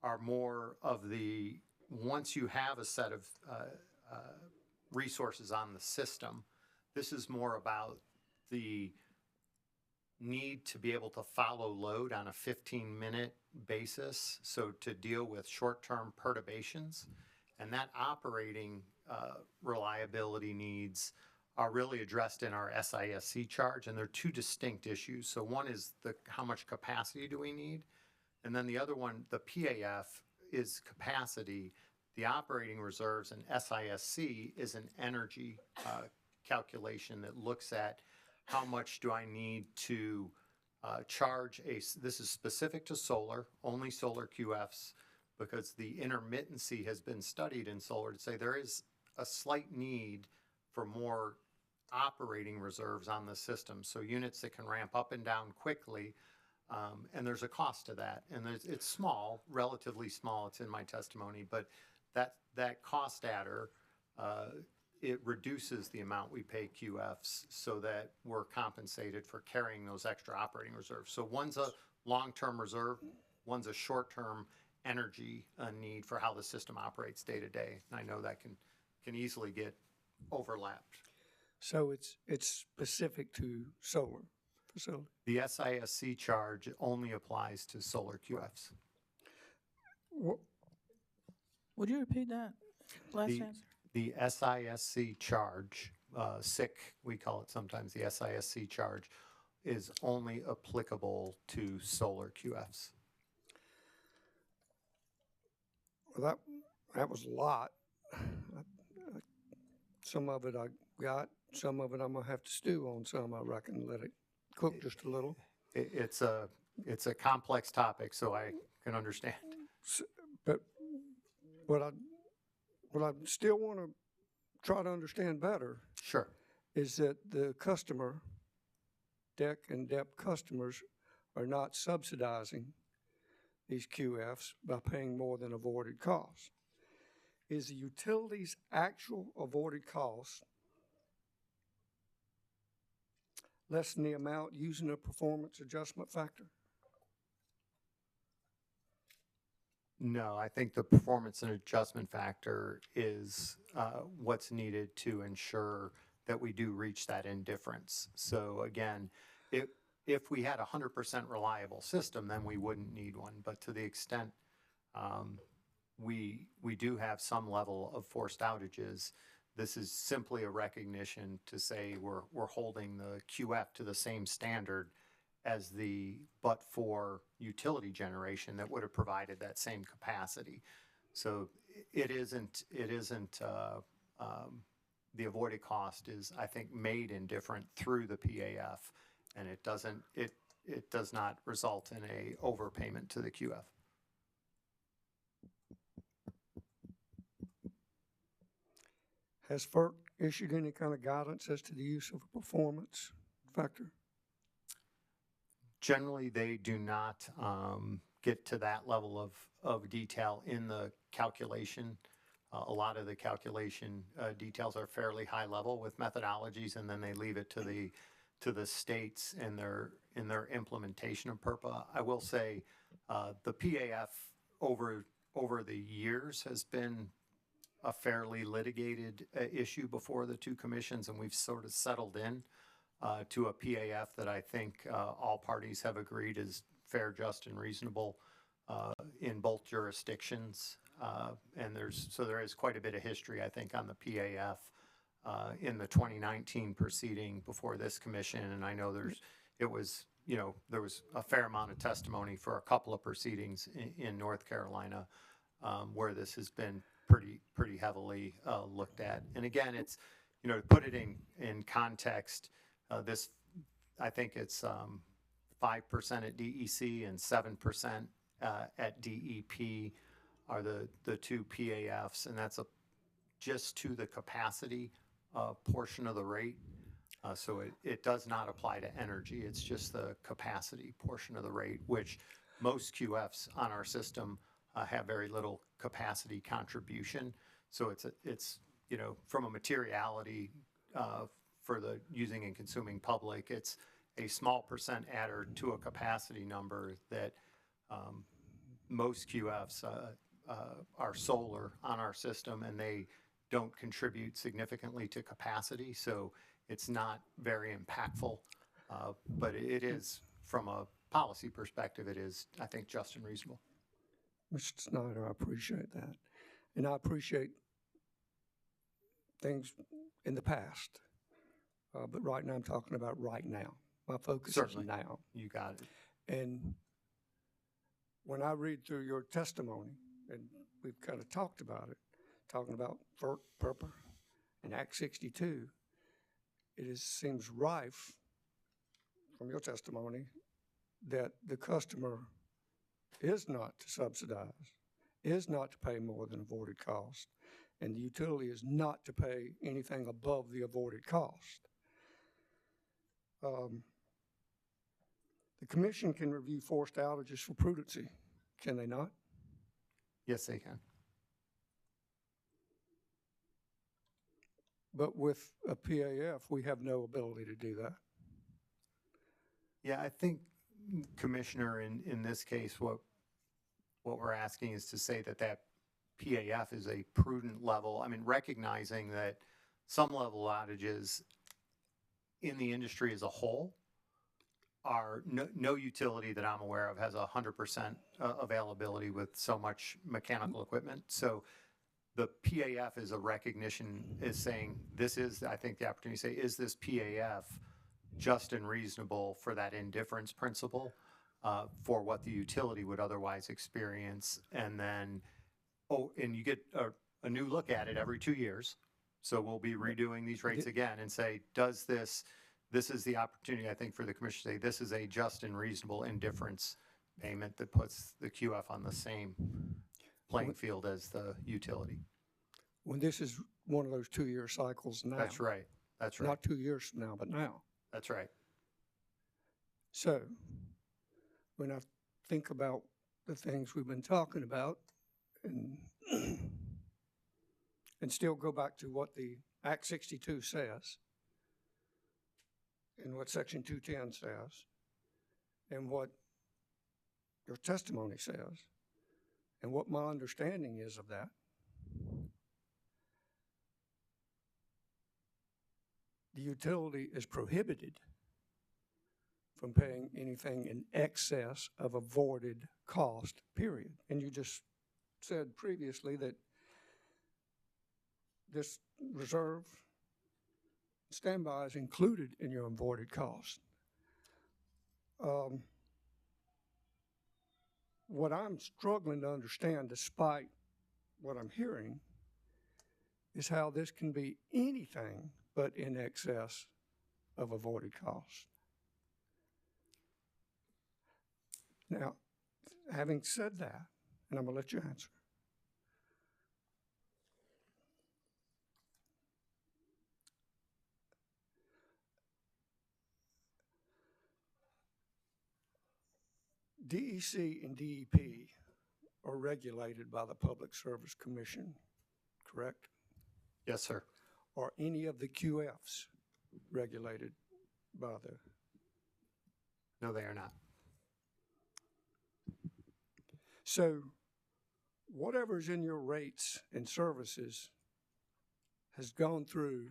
are more of the, once you have a set of resources on the system, this is more about the need to be able to follow load on a 15-minute basis, so to deal with short-term perturbations. And that operating reliability needs are really addressed in our SISC charge, and they're two distinct issues. So one is how much capacity do we need? And then the other one, the PAF, is capacity. The operating reserves and SISC is an energy calculation that looks at how much do I need to charge this is specific to solar, only solar QFs, because the intermittency has been studied in solar to say there is a slight need for more operating reserves on the system. So units that can ramp up and down quickly, and there's a cost to that. And it's small, relatively small, it's in my testimony, but that cost adder, it reduces the amount we pay QFs so that we're compensated for carrying those extra operating reserves. So one's a long-term reserve, one's a short-term energy need for how the system operates day to day. And I know that can easily get overlapped. So it's specific to solar facility? The SISC charge only applies to solar QFs. Would you repeat that last answer? The SISC charge, SIC, we call it sometimes, the SISC charge, is only applicable to solar QFs. Well, that was a lot. Some of it I got, some of it I'm gonna have to stew on some, I reckon, let it cook just a little. It's a complex topic, so I can understand. But what I still want to try to understand better. Sure. Is that the customer, DEC and DEP customers, are not subsidizing these QFs by paying more than avoided costs. Is the utility's actual avoided cost less than the amount using a performance adjustment factor? No, I think the performance and adjustment factor is what's needed to ensure that we do reach that indifference. So again, if we had a 100% reliable system, then we wouldn't need one. But to the extent we do have some level of forced outages, this is simply a recognition to say we're holding the QF to the same standard as the but-for utility generation that would have provided that same capacity. So it isn't the avoided cost is, I think, made indifferent through the PAF, and it does not result in a overpayment to the QF. Has FERC issued any kind of guidance as to the use of a performance factor? Generally, they do not get to that level of detail in the calculation. A lot of the calculation details are fairly high level with methodologies, and then they leave it to the states in their implementation of PURPA. I will say the PAF over the years has been a fairly litigated issue before the two commissions, and we've sort of settled in to a PAF that I think all parties have agreed is fair, just, and reasonable in both jurisdictions. And there is quite a bit of history, I think, on the PAF in the 2019 proceeding before this commission. And I know there was a fair amount of testimony for a couple of proceedings in North Carolina where this has been pretty heavily looked at. And again, it's, to put it in context, this, I think it's 5% at DEC and 7% at DEP are the two PAFs, and that's just to the capacity portion of the rate. So it does not apply to energy. It's just the capacity portion of the rate, which most QFs on our system have very little capacity contribution. So it's you know, from a materiality for the using and consuming public, it's a small percent adder to a capacity number that most QFs are solar on our system, and they don't contribute significantly to capacity. So it's not very impactful, but it is, from a policy perspective, it is, I think, just and reasonable. Mr. Snyder, I appreciate that. And I appreciate things in the past. But right now, I'm talking about right now. My focus Certainly. is now. You got it. And when I read through your testimony, and we've kind of talked about it, talking about FERC, PURPA, and Act 62, seems rife from your testimony that the customer is not to subsidize, is not to pay more than avoided cost, and the utility is not to pay anything above the avoided cost. The commission can review forced outages for prudency, can they not? Yes, they can. But with a PAF, we have no ability to do that. Yeah, I think, Commissioner, in this case, what we're asking is to say that PAF is a prudent level. I mean, recognizing that some level outages in the industry as a whole are no utility that I'm aware of has 100% availability with so much mechanical equipment. So the PAF is a recognition, is saying this is, I think the opportunity to say, is this PAF just and reasonable for that indifference principle for what the utility would otherwise experience? And then, and you get a new look at it every 2 years. So we'll be redoing these rates again and say, does this is the opportunity, I think, for the commission to say, this is a just and reasonable indifference payment that puts the QF on the same playing field as the utility. When this is one of those 2-year cycles now. That's right. That's right. Not 2 years from now, but now. That's right. So when I think about the things we've been talking about and still go back to what the Act 62 says and what Section 210 says and what your testimony says and what my understanding is of that, the utility is prohibited from paying anything in excess of avoided cost, period. And you just said previously that this reserve standby is included in your avoided cost. What I'm struggling to understand, despite what I'm hearing, is how this can be anything but in excess of avoided costs. Now, having said that, and I'm going to let you answer, DEC and DEP are regulated by the Public Service Commission, correct? Yes, sir. Are any of the QFs regulated by the? No, they are not. So whatever's in your rates and services has gone through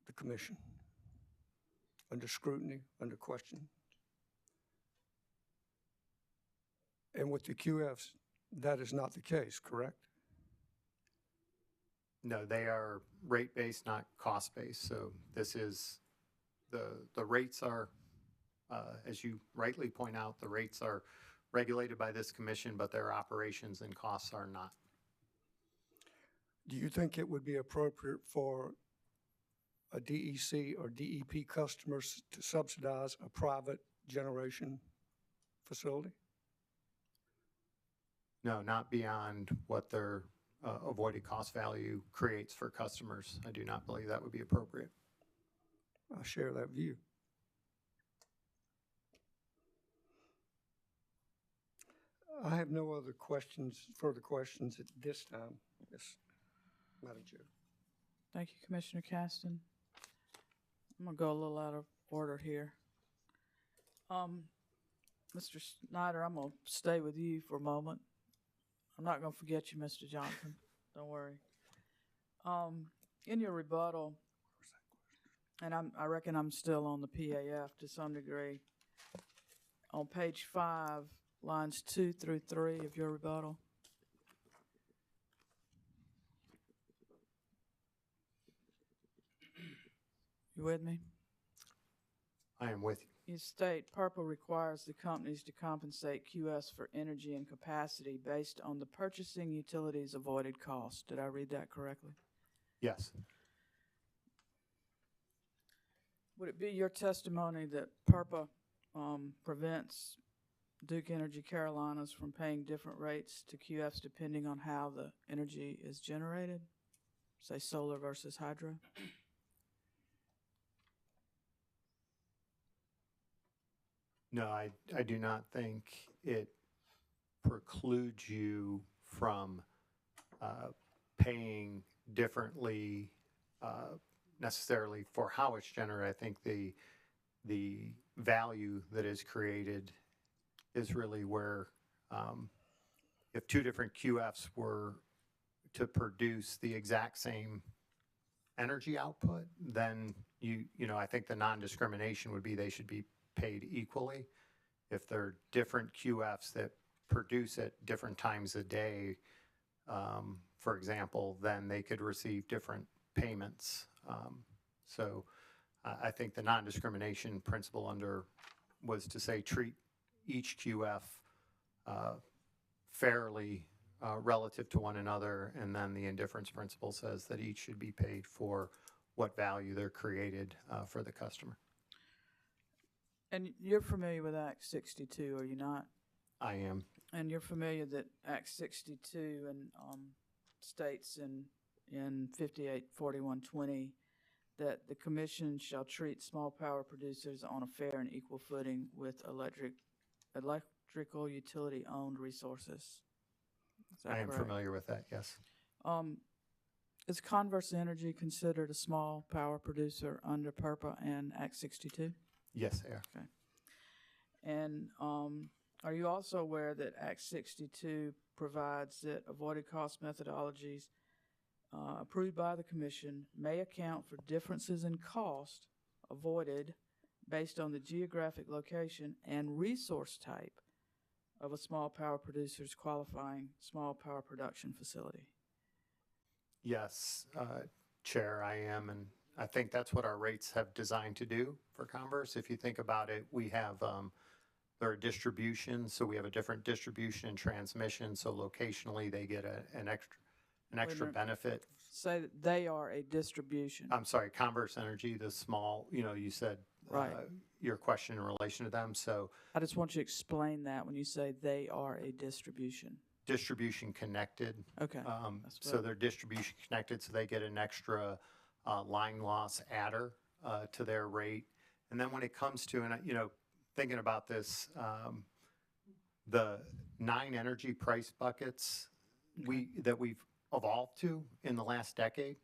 the commission under scrutiny, under question. And with the QFs, that is not the case, correct? No, they are rate-based, not cost-based. So this is, the rates are, as you rightly point out, the rates are regulated by this commission, but their operations and costs are not. Do you think it would be appropriate for a DEC or DEP customers to subsidize a private generation facility? No, not beyond what their avoided cost value creates for customers. I do not believe that would be appropriate. I share that view. I have no other further questions at this time. Yes, Madam Chair. Thank you, Commissioner Caston. I'm gonna go a little out of order here. Mr. Snyder, I'm gonna stay with you for a moment. I'm not gonna forget you, Mr. Johnson. Don't worry. In your rebuttal, and I reckon I'm still on the PAF to some degree. On page 5, lines 2 through 3 of your rebuttal. You with me? I am with you. You state PURPA requires the companies to compensate QS for energy and capacity based on the purchasing utilities avoided cost. Did I read that correctly? Yes. Would it be your testimony that PURPA prevents Duke Energy Carolinas from paying different rates to QFs depending on how the energy is generated? Say solar versus hydro? No, I do not think it precludes you from paying differently necessarily for how it's generated. I think the value that is created is really where if two different QFs were to produce the exact same energy output, then you know I think the non-discrimination would be they should be paid equally. If they're different QFs that produce at different times a day, for example, then they could receive different payments. So I think the non-discrimination principle was to say treat each QF fairly relative to one another, and then the indifference principle says that each should be paid for what value they're created for the customer. And you're familiar with Act 62, are you not? I am. And you're familiar that Act 62 and states in 584120 that the commission shall treat small power producers on a fair and equal footing with electrical utility owned resources. Is that I am correct? familiar with that, yes. Is Converse Energy considered a small power producer under PURPA and Act 62? Yes, they are. Okay. And are you also aware that Act 62 provides that avoided cost methodologies approved by the Commission may account for differences in cost avoided based on the geographic location and resource type of a small power producer's qualifying small power production facility? Yes, Chair, I am, and I think that's what our rates have designed to do for Converse. If you think about it, we have there are distributions, so we have a different distribution and transmission. So locationally, they get an extra benefit. Say that they are a distribution. I'm sorry, Converse Energy, the small. You know, you said Right. Your question in relation to them. So I just want you to explain that when you say they are a distribution. distribution connected. Okay. So they're distribution connected, so they get an extra line loss adder to their rate. And then when it comes to, and you know, thinking about this, the 9 energy price buckets that we've evolved to in the last decade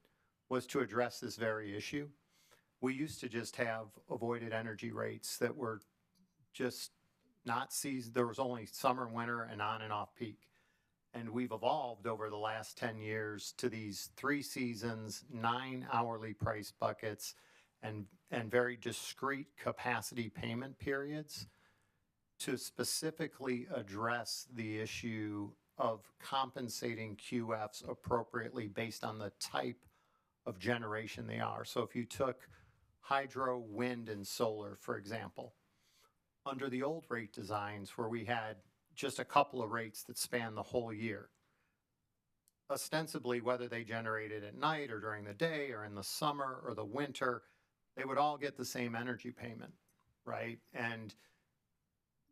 was to address this very issue. We used to just have avoided energy rates that were just not seasoned. There was only summer, winter, and on and off peak. And we've evolved over the last 10 years to these 3 seasons, 9 hourly price buckets, and very discrete capacity payment periods to specifically address the issue of compensating QFs appropriately based on the type of generation they are. So if you took hydro, wind, and solar, for example, under the old rate designs where we had just a couple of rates that span the whole year, ostensibly whether they generated at night or during the day or in the summer or the winter, they would all get the same energy payment, right? And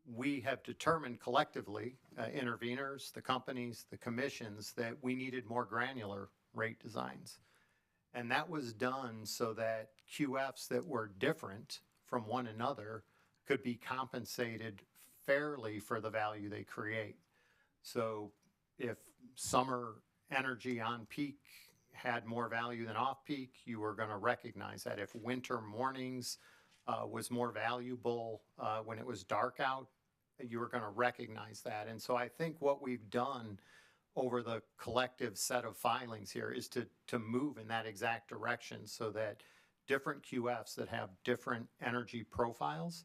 we have determined collectively, interveners, the companies, the commissions, that we needed more granular rate designs. And that was done so that QFs that were different from one another could be compensated fairly for the value they create. So if summer energy on peak had more value than off peak, you were going to recognize that. If winter mornings was more valuable when it was dark out, you were going to recognize that. And so I think what we've done over the collective set of filings here is to move in that exact direction so that different QFs that have different energy profiles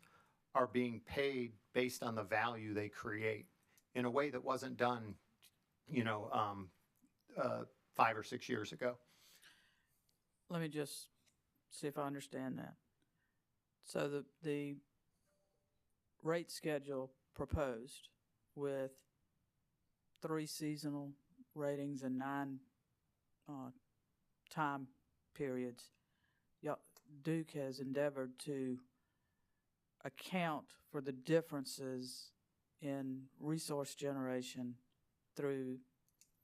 are being paid based on the value they create in a way that wasn't done, 5 or 6 years ago. Let me just see if I understand that. So the rate schedule proposed with 3 seasonal ratings and 9 time periods, Duke has endeavored to account for the differences in resource generation through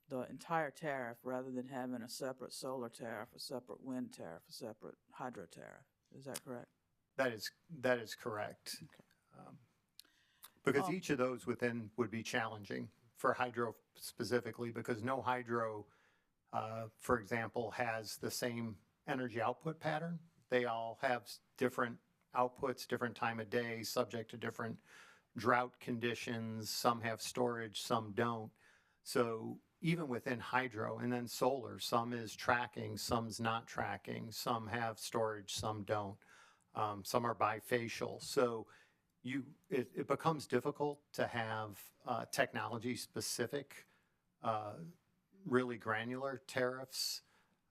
the entire tariff rather than having a separate solar tariff, a separate wind tariff, a separate hydro tariff. Is that correct? That is correct. Okay. Because each of those within would be challenging for hydro specifically, because no hydro, for example, has the same energy output pattern. They all have different outputs, different time of day, subject to different drought conditions. Some have storage, some don't. So even within hydro, and then solar, some is tracking, some's not tracking, some have storage, some don't. Some are bifacial. So it becomes difficult to have technology specific, really granular tariffs.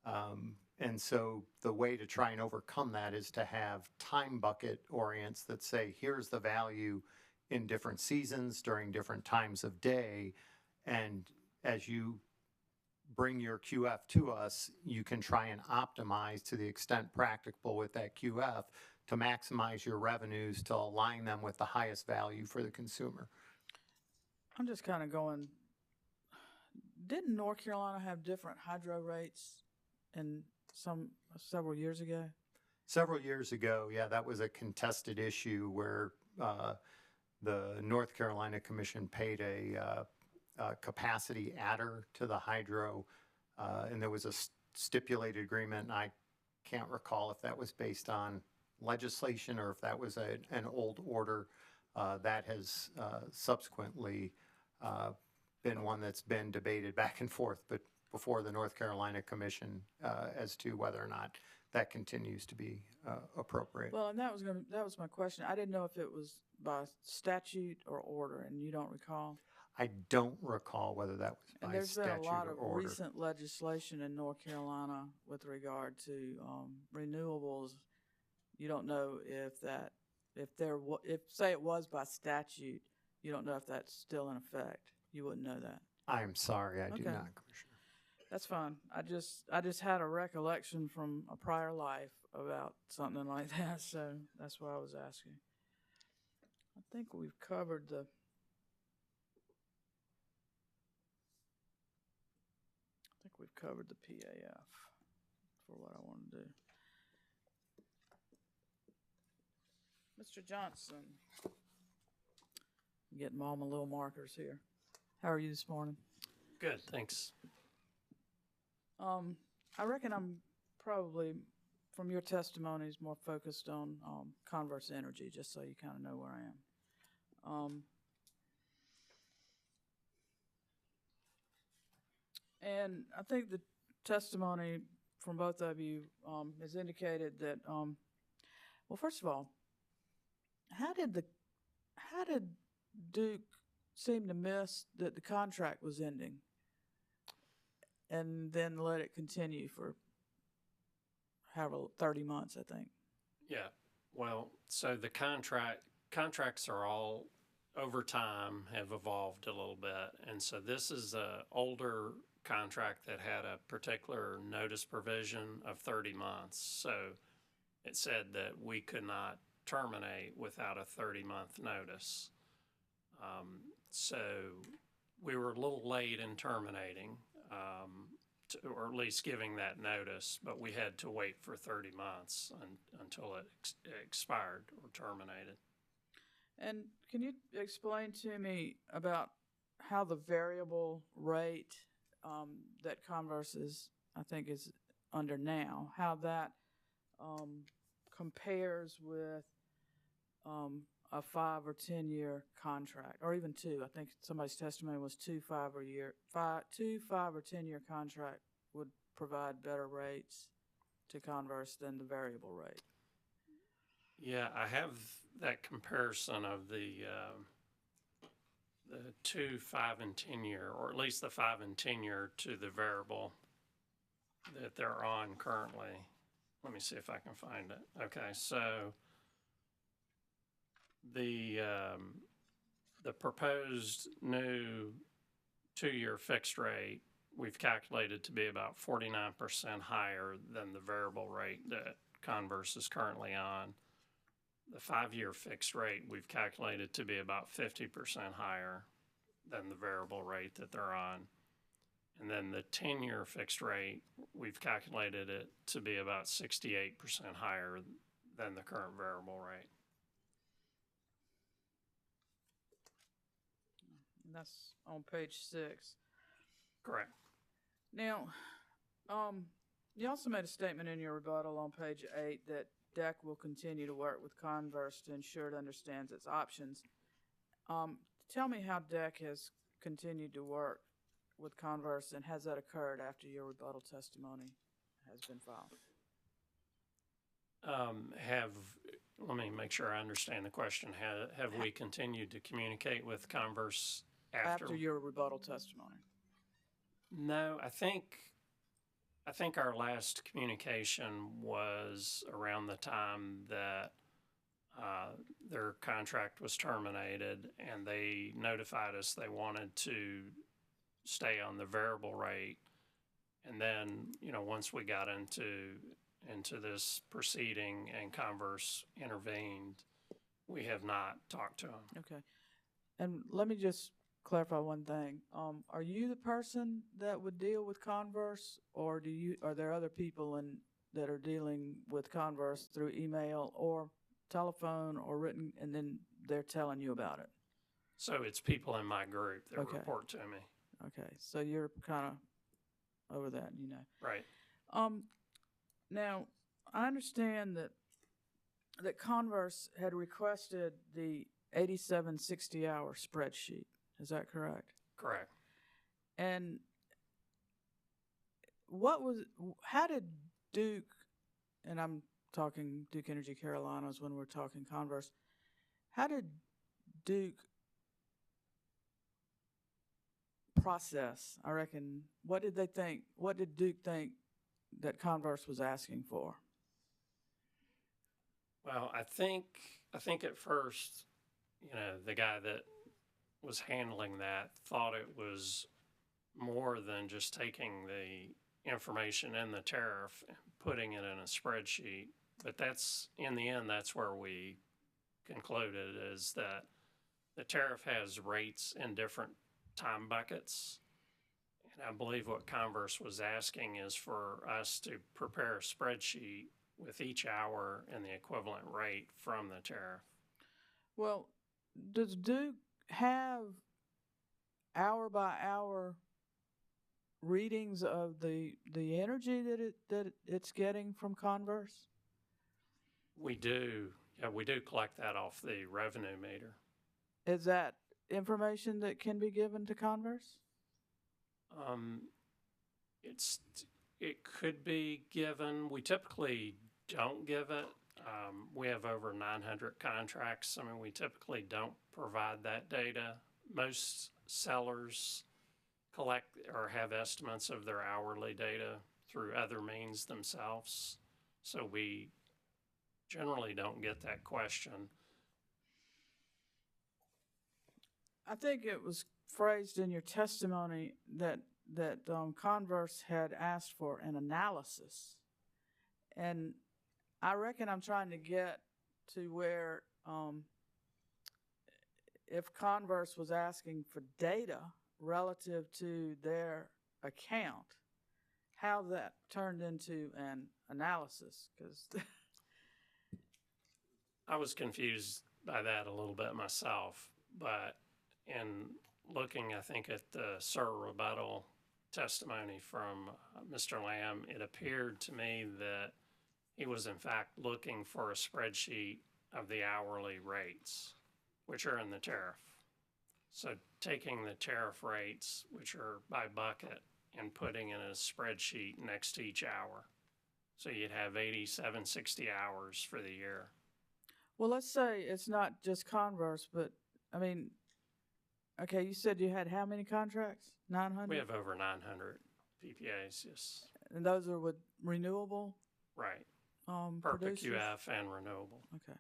And so the way to try and overcome that is to have time bucket orients that say, here's the value in different seasons during different times of day. And as you bring your QF to us, you can try and optimize to the extent practicable with that QF to maximize your revenues, to align them with the highest value for the consumer. I'm just kind of going, didn't North Carolina have different hydro rates several years ago? Several years ago, yeah, that was a contested issue where the North Carolina Commission paid a capacity adder to the hydro, and there was a stipulated agreement, and I can't recall if that was based on legislation or if that was an old order. That has subsequently been one that's been debated back and forth, but before the North Carolina Commission as to whether or not that continues to be appropriate. Well, and that was my question. I didn't know if it was by statute or order, and you don't recall? I don't recall whether that was by And there's been statute a lot or of order. recent legislation in North Carolina with regard to renewables. You don't know if say it was by statute, you don't know if that's still in effect. You wouldn't know that. I'm sorry, I do Okay. not, Commissioner. That's fine. I just had a recollection from a prior life about something like that, so that's why I was asking. I think we've covered the PAF for what I want to do. Mr. Johnson, I'm getting all my little markers here. How are you this morning? Good, thanks. I reckon I'm probably, from your testimonies, more focused on Converse Energy, just so you kind of know where I am. And I think the testimony from both of you has indicated that, well, first of all, how did Duke seem to miss that the contract was ending and then let it continue for however 30 months, I think? Yeah, well, so the contracts are all over time have evolved a little bit. And so this is a older contract that had a particular notice provision of 30 months. So it said that we could not terminate without a 30-month notice. So we were a little late in terminating, or at least giving that notice, but we had to wait for 30 months until it expired or terminated. And can you explain to me about how the variable rate that Converse is, I think, is under now, how that compares with a 5 or 10 year contract, or even two? I think somebody's testimony was 2 5 or 10 year contract would provide better rates to Converse than the variable rate. Yeah, I have that comparison of the 2, 5, and 10 year, or at least the 5 and 10 year to the variable that they're on currently. Let me see if I can find it. Okay, so the proposed new 2-year fixed rate we've calculated to be about 49% higher than the variable rate that Converse is currently on. The 5-year fixed rate we've calculated to be about 50% higher than the variable rate that they're on. And then the 10-year fixed rate, we've calculated it to be about 68% higher than the current variable rate. And that's on page 6. Correct. Now, you also made a statement in your rebuttal on page 8 that DEC will continue to work with Converse to ensure it understands its options. Tell me how DEC has continued to work with Converse, and has that occurred after your rebuttal testimony has been filed? Let me make sure I understand the question. Have we continued to communicate with Converse after your rebuttal testimony? No, I think our last communication was around the time that their contract was terminated, and they notified us they wanted to stay on the variable rate. And then, once we got into this proceeding and Converse intervened, we have not talked to them. Okay. And let me just clarify one thing. Are you the person that would deal with Converse, or are there other people that are dealing with Converse through email or telephone or written, and then they're telling you about it? So it's people in my group that report to me. Okay, so you're kind of over that, Right. Now, I understand that Converse had requested the 87 60-hour spreadsheet. Is that correct? Correct. And how did Duke, and I'm talking Duke Energy Carolinas when we're talking Converse, how did Duke process, I reckon, what did Duke think that Converse was asking for? Well, I think at first, the guy that was handling that thought it was more than just taking the information in the tariff and putting it in a spreadsheet. But in the end, that's where we concluded, is that the tariff has rates in different time buckets. And I believe what Converse was asking is for us to prepare a spreadsheet with each hour and the equivalent rate from the tariff. Well, does Duke have hour by hour readings of the energy that it's getting from Converse? We do. Yeah, we do collect that off the revenue meter. Is that information that can be given to Converse? It could be given. We typically don't give it. We have over 900 contracts. I mean, we typically don't provide that data. Most sellers collect or have estimates of their hourly data through other means themselves. So we generally don't get that question. I think it was phrased in your testimony that Converse had asked for an analysis. And I reckon I'm trying to get to where if Converse was asking for data relative to their account, how that turned into an analysis, because I was confused by that a little bit myself, but in looking, I think, at the SIR rebuttal testimony from Mr. Lamb, it appeared to me that he was in fact looking for a spreadsheet of the hourly rates, which are in the tariff. So taking the tariff rates, which are by bucket, and putting in a spreadsheet next to each hour. So you'd have 87, 60 hours for the year. well, let's say it's not just Converse, but I mean, okay, you said you had how many contracts? 900? We have over 900 PPAs, yes. And those are with renewable Right. producers? QF and renewable. Okay.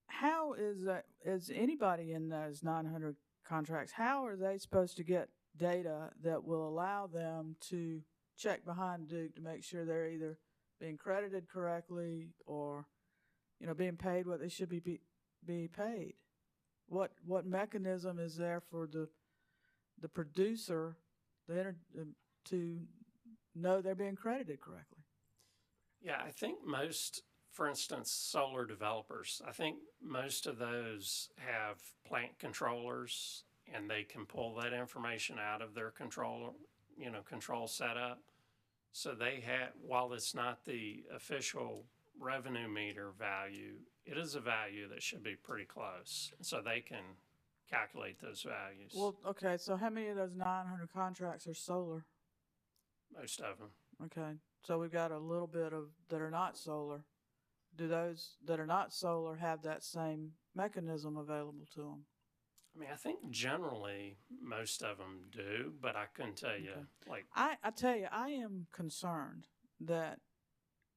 How is anybody in those 900 contracts, how are they supposed to get data that will allow them to check behind Duke to make sure they're either being credited correctly or, you know, being paid what they should be paid? What mechanism is there for the producer to know they're being credited correctly? Yeah, I think most, for instance, solar developers, I think most of those have plant controllers and they can pull that information out of their control setup. So they have, while it's not the official revenue meter value, it is a value that should be pretty close. So they can calculate those values. Well, okay, so how many of those 900 contracts are solar? Most of them. Okay, so we've got a little bit of that are not solar. Do those that are not solar have that same mechanism available to them? I mean, I think generally most of them do, but I couldn't tell you. Like, I tell you, I am concerned that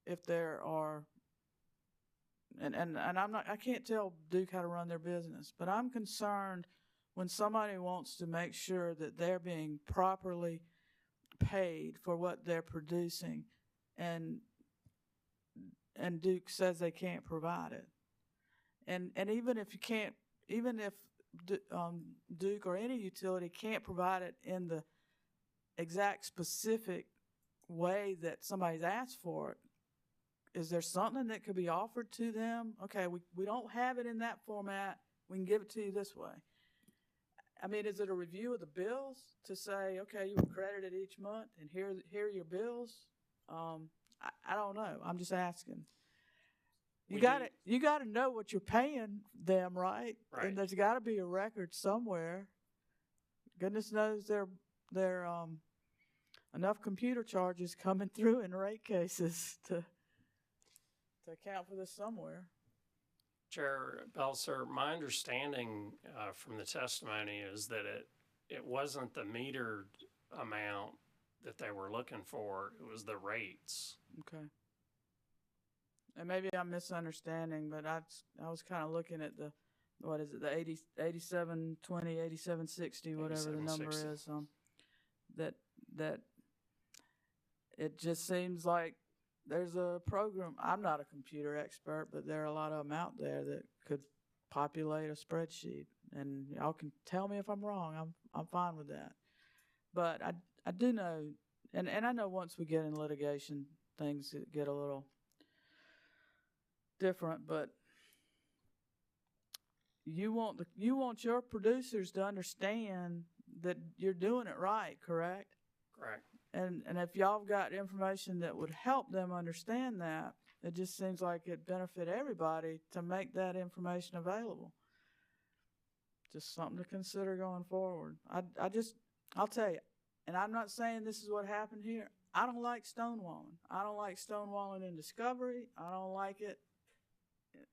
if there are, and I'm not, I can't tell Duke how to run their business, but I'm concerned when somebody wants to make sure that they're being properly paid for what they're producing, and Duke says they can't provide it, and even if you can't, even if Duke or any utility can't provide it in the exact specific way that somebody's asked for it, is there something that could be offered to them? Okay, we don't have it in that format. We can give it to you this way. I mean, is it a review of the bills to say, okay, you were credited each month and here are your bills? I don't know. I'm just asking. You got to know what you're paying them, right? Right. And there's got to be a record somewhere. Goodness knows there enough computer charges coming through in rate cases to account for this somewhere. Chair Belser, my understanding from the testimony is that it wasn't the metered amount that they were looking for, it was the rates. Okay. And maybe I'm misunderstanding, but I was kind of looking at the, what is it, the 8720, 8760, whatever the number is. That it just seems like there's a program. I'm not a computer expert, but there are a lot of them out there that could populate a spreadsheet, and y'all can tell me if I'm wrong. I'm fine with that. But I do know, and I know once we get in litigation, things get a little different, but you want your producers to understand that you're doing it right, correct? Correct. And if y'all got information that would help them understand that, it just seems like it'd benefit everybody to make that information available. Just something to consider going forward. I'll tell you, and I'm not saying this is what happened here. I don't like stonewalling. I don't like stonewalling in Discovery. I don't like it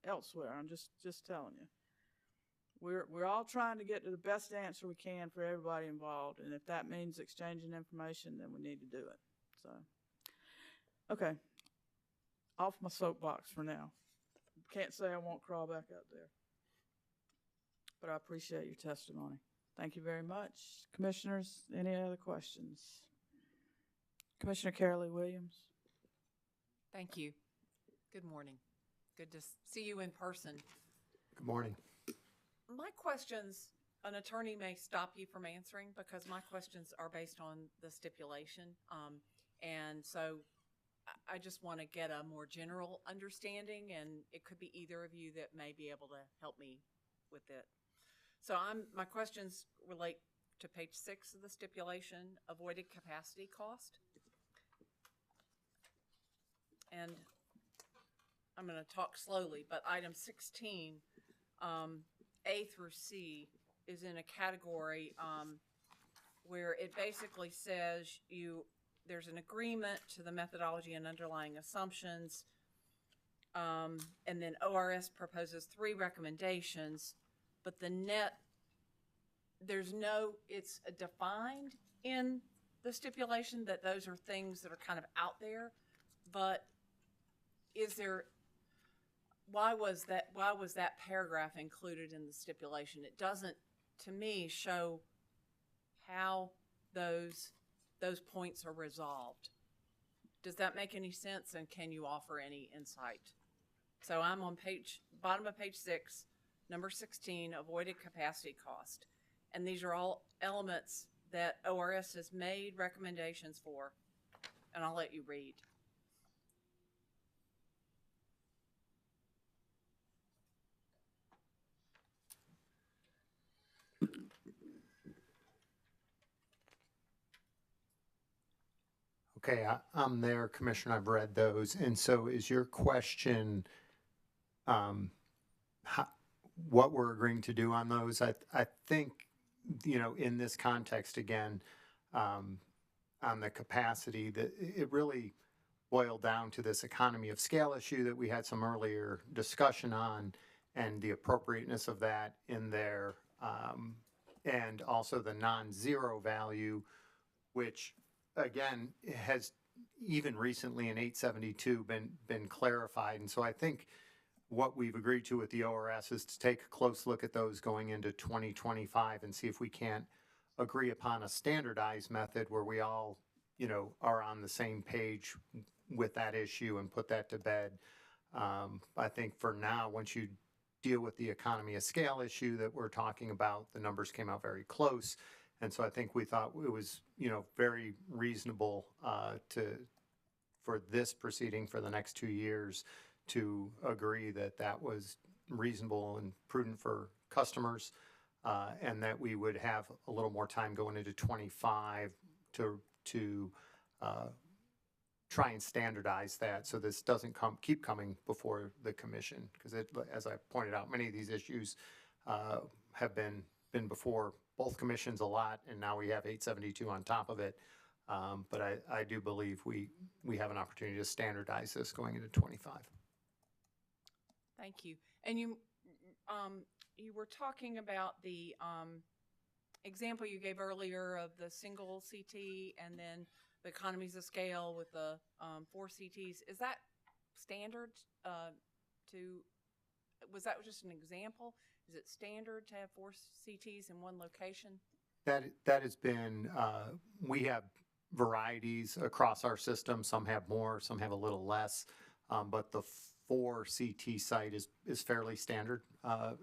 elsewhere. I'm just telling you. We're all trying to get to the best answer we can for everybody involved, and if that means exchanging information, then we need to do it. So, okay, off my soapbox for now. Can't say I won't crawl back up there, but I appreciate your testimony. Thank you very much. Commissioners, any other questions? Commissioner Carolee Williams. Thank you. Good morning. Good to see you in person. Good morning. My questions, an attorney may stop you from answering because my questions are based on the stipulation. And so I just want to get a more general understanding, and it could be either of you that may be able to help me with it. So my questions relate to page 6 of the stipulation, avoided capacity cost. And I'm going to talk slowly, but item 16, A through C, is in a category where it basically says there's an agreement to the methodology and underlying assumptions, and then ORS proposes 3 recommendations, but the net, it's defined in the stipulation that those are things that are kind of out there, but why was that paragraph included in the stipulation? It doesn't, to me, show how those points are resolved. Does that make any sense, and can you offer any insight? So I'm on bottom of page 6, number 16, avoided capacity cost. And these are all elements that ORS has made recommendations for, and I'll let you read. Okay, I'm there, Commissioner. I've read those. And so is your question what we're agreeing to do on those? I think, in this context, again, on the capacity, that it really boiled down to this economy of scale issue that we had some earlier discussion on, and the appropriateness of that in there, and also the non-zero value, which again has even recently in 872 been clarified. And so I think what we've agreed to with the ORS is to take a close look at those going into 2025 and see if we can't agree upon a standardized method where we all, are on the same page with that issue and put that to bed. I think for now, once you deal with the economy of scale issue that we're talking about, the numbers came out very close. And so I think we thought it was, very reasonable for this proceeding for the next 2 years to agree that that was reasonable and prudent for customers, and that we would have a little more time going into 25 to try and standardize that, so this doesn't keep coming before the commission, because as I pointed out, many of these issues have been before both commissions a lot, and now we have 872 on top of it. But I do believe we have an opportunity to standardize this going into 25. Thank you. And you were talking about the example you gave earlier of the single CT and then the economies of scale with the 4 CTs. Is that standard was that just an example? Is it standard to have 4 CTs in one location? That has been, we have varieties across our system. Some have more, some have a little less, but the 4 CT site is fairly standard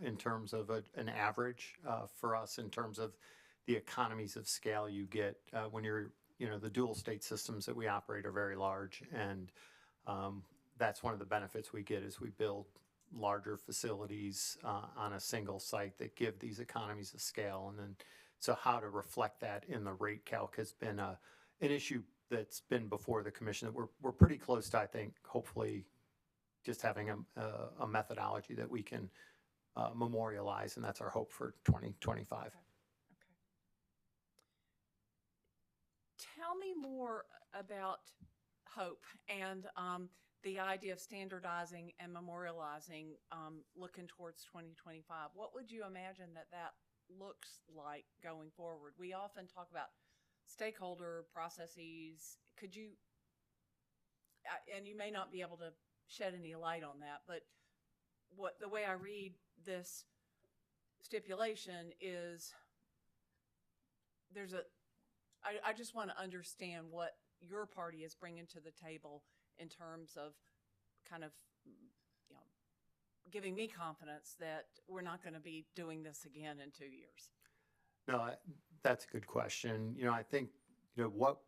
in terms of an average for us, in terms of the economies of scale you get when you're, the dual state systems that we operate are very large, and that's one of the benefits we get as we build larger facilities on a single site that give these economies of scale. And then, so how to reflect that in the rate calc has been an issue that's been before the commission that we're pretty close to, I think, hopefully just having a methodology that we can memorialize, and that's our hope for 2025. Okay. Tell me more about hope and the idea of standardizing and memorializing looking towards 2025. What would you imagine that looks like going forward? We often talk about stakeholder processes. Could you, and you may not be able to shed any light on that, but the way I read this stipulation is I just want to understand what your party is bringing to the table in terms of kind of, giving me confidence that we're not going to be doing this again in 2 years. No, that's a good question. I think, what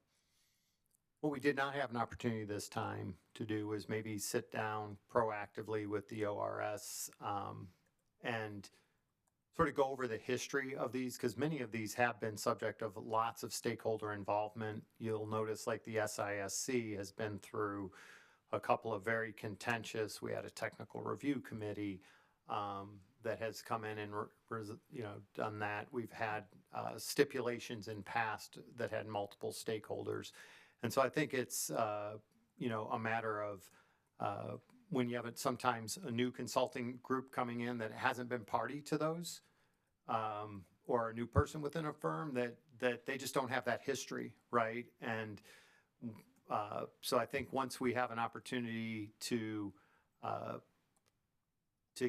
we did not have an opportunity this time to do was maybe sit down proactively with the ORS and sort of go over the history of these, because many of these have been subject of lots of stakeholder involvement. You'll notice like the SISC has been through a couple of very contentious, we had a technical review committee that has come in and done that. We've had stipulations in past that had multiple stakeholders. And so I think it's, a matter of when you have sometimes a new consulting group coming in that hasn't been party to those, or a new person within a firm that they just don't have that history, right? And so I think once we have an opportunity to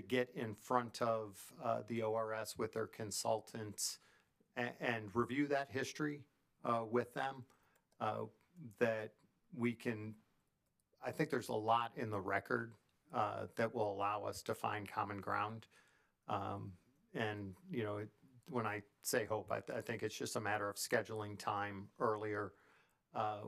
get in front of the ORS with their consultants and review that history with them, that we can, I think there's a lot in the record that will allow us to find common ground. And, when I say hope, I think it's just a matter of scheduling time earlier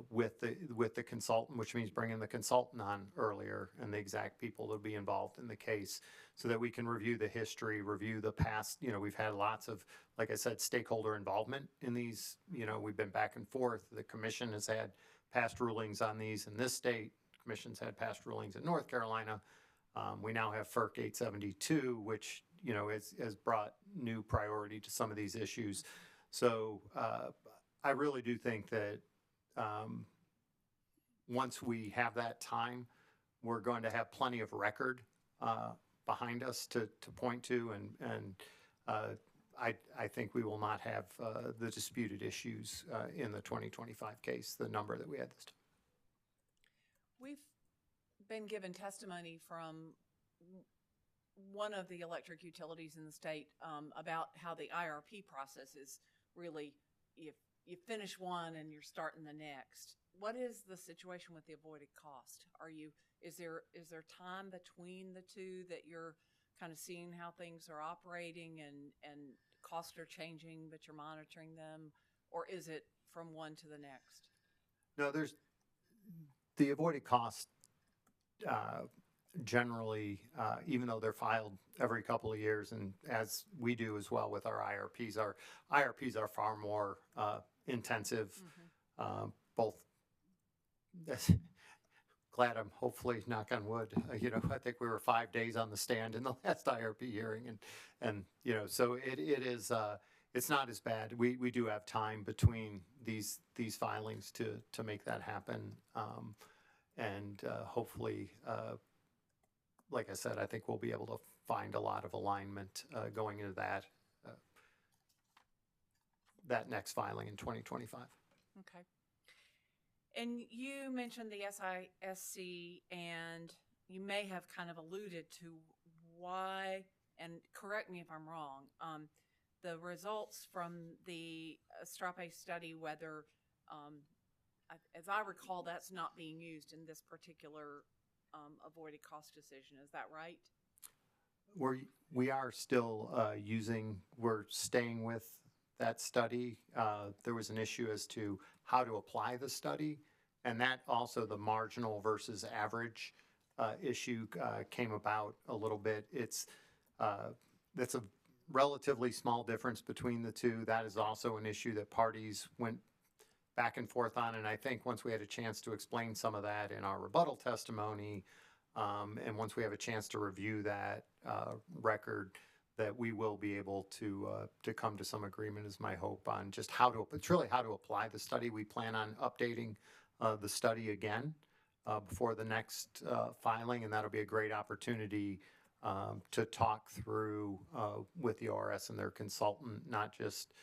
with the consultant, which means bringing the consultant on earlier and the exact people to be involved in the case, so that we can review the history, review the past. We've had lots of, like I said, stakeholder involvement in these. We've been back and forth. The commission has had past rulings on these in this state. The commission's had past rulings in North Carolina. We now have FERC 872, which, has brought new priority to some of these issues. So I really do think that once we have that time, we're going to have plenty of record behind us to point to, and I think we will not have the disputed issues in the 2025 case, the number that we had this time. We've been given testimony from one of the electric utilities in the state about how the IRP process is really, you finish one and you're starting the next. What is the situation with the avoided cost? Is there time between the two that you're kind of seeing how things are operating and costs are changing, but you're monitoring them, or is it from one to the next? No, there's the avoided cost. Generally, even though they're filed every couple of years, and as we do as well with our IRPs are far more intensive. Both, glad I'm hopefully, knock on wood, I think we were 5 days on the stand in the last IRP hearing, and so it is, it's not as bad. We do have time between these filings to make that happen, and hopefully, like I said, I think we'll be able to find a lot of alignment going into that next filing in 2025. Okay. And you mentioned the SISC, and you may have kind of alluded to why, and correct me if I'm wrong, the results from the Strape study, whether, as I recall, that's not being used in this particular avoided cost decision. Is that right? We are still we're staying with that study. There was an issue as to how to apply the study, and that also the marginal versus average issue came about a little bit. That's a relatively small difference between the two. That is also an issue that parties went back and forth on, and I think once we had a chance to explain some of that in our rebuttal testimony, and once we have a chance to review that record, that we will be able to come to some agreement, is my hope, on just it's really how to apply the study. We plan on updating the study again before the next filing, and that'll be a great opportunity to talk through with the ORS and their consultant, not just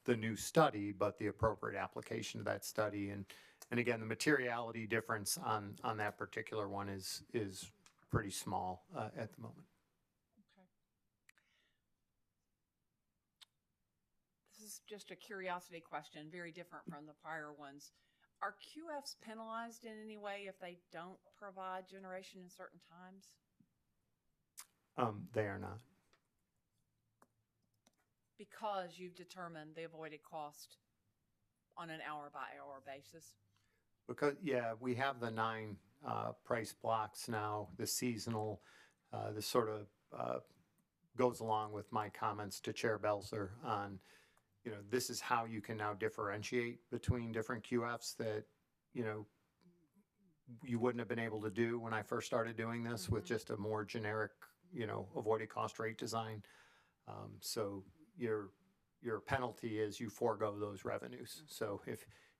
the new study, but the appropriate application of that study. And again, the materiality difference on that particular one is pretty small at the moment. Okay. This is just a curiosity question, very different from the prior ones. Are QFs penalized in any way if they don't provide generation in certain times? They are not. Because you've determined the avoided cost on an hour-by-hour basis? Because, yeah, we have the 9 price blocks now, the seasonal. This sort of goes along with my comments to Chair Belzer on, this is how you can now differentiate between different QFs that, you wouldn't have been able to do when I first started doing this with just a more generic, avoided cost rate design. So your penalty is you forego those revenues. So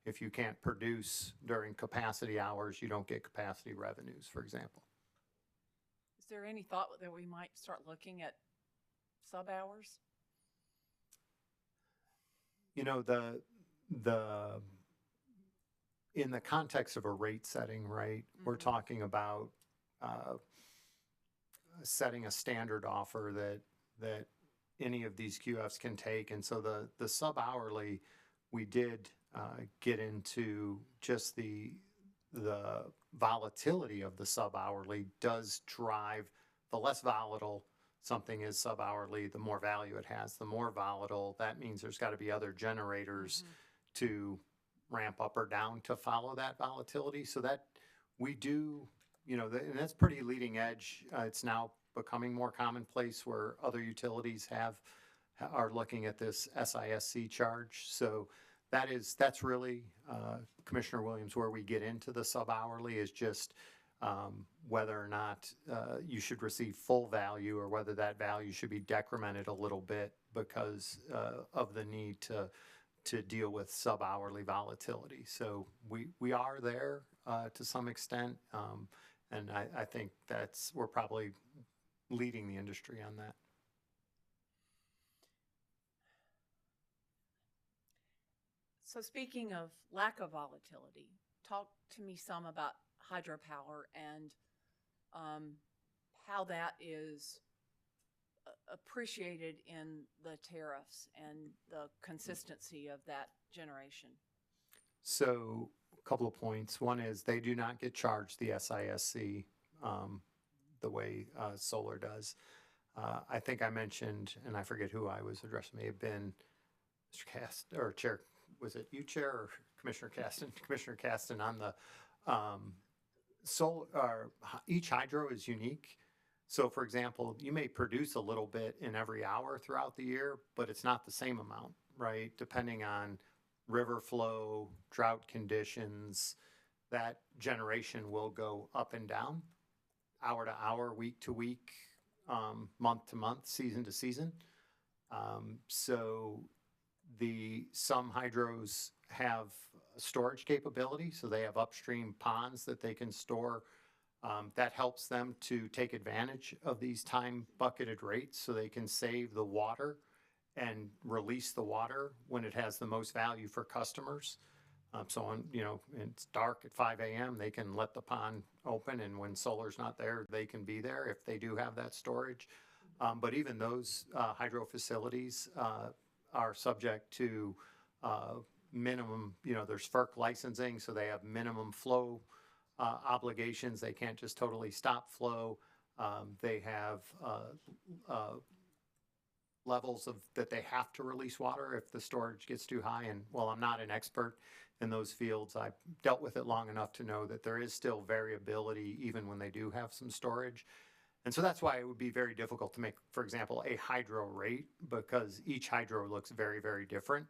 if you can't produce during capacity hours, you don't get capacity revenues, for example. Is there any thought that we might start looking at sub-hours? In the context of a rate setting, right, we're talking about setting a standard offer that any of these QFs can take. And so the sub-hourly, we did get into just the volatility of the sub-hourly does drive, the less volatile something is sub-hourly, the more value it has. The more volatile, that means there's got to be other generators to ramp up or down to follow that volatility. So that we do, and that's pretty leading edge. It's now becoming more commonplace where other utilities are looking at this SISC charge. So that's really, Commissioner Williams, where we get into the sub-hourly is just whether or not you should receive full value or whether that value should be decremented a little bit because of the need to deal with sub-hourly volatility. So we are there to some extent, and I think we're probably leading the industry on that. So speaking of lack of volatility, talk to me some about hydropower and how that is appreciated in the tariffs and the consistency of that generation. So a couple of points. One is they do not get charged the SISC the way solar does. I think I mentioned, and I forget who I was addressing, may have been Mr. Cast or Chair. Was it you, Chair, or Commissioner Caston? Commissioner Caston on the solar. Each hydro is unique. So, for example, you may produce a little bit in every hour throughout the year, but it's not the same amount, right? Depending on river flow, drought conditions, that generation will go up and down, hour to hour, week to week, month to month, season to season. So some hydros have storage capability, so they have upstream ponds that they can store. That helps them to take advantage of these time bucketed rates so they can save the water and release the water when it has the most value for customers. So on, it's dark at 5 a.m., they can let the pond open, and when solar's not there, they can be there if they do have that storage. But even those hydro facilities are subject to minimum, there's FERC licensing, so they have minimum flow obligations. They can't just totally stop flow. They have levels that they have to release water if the storage gets too high. And while I'm not an expert in those fields, I've dealt with it long enough to know that there is still variability even when they do have some storage. And so that's why it would be very difficult to make, for example, a hydro rate, because each hydro looks very, very different.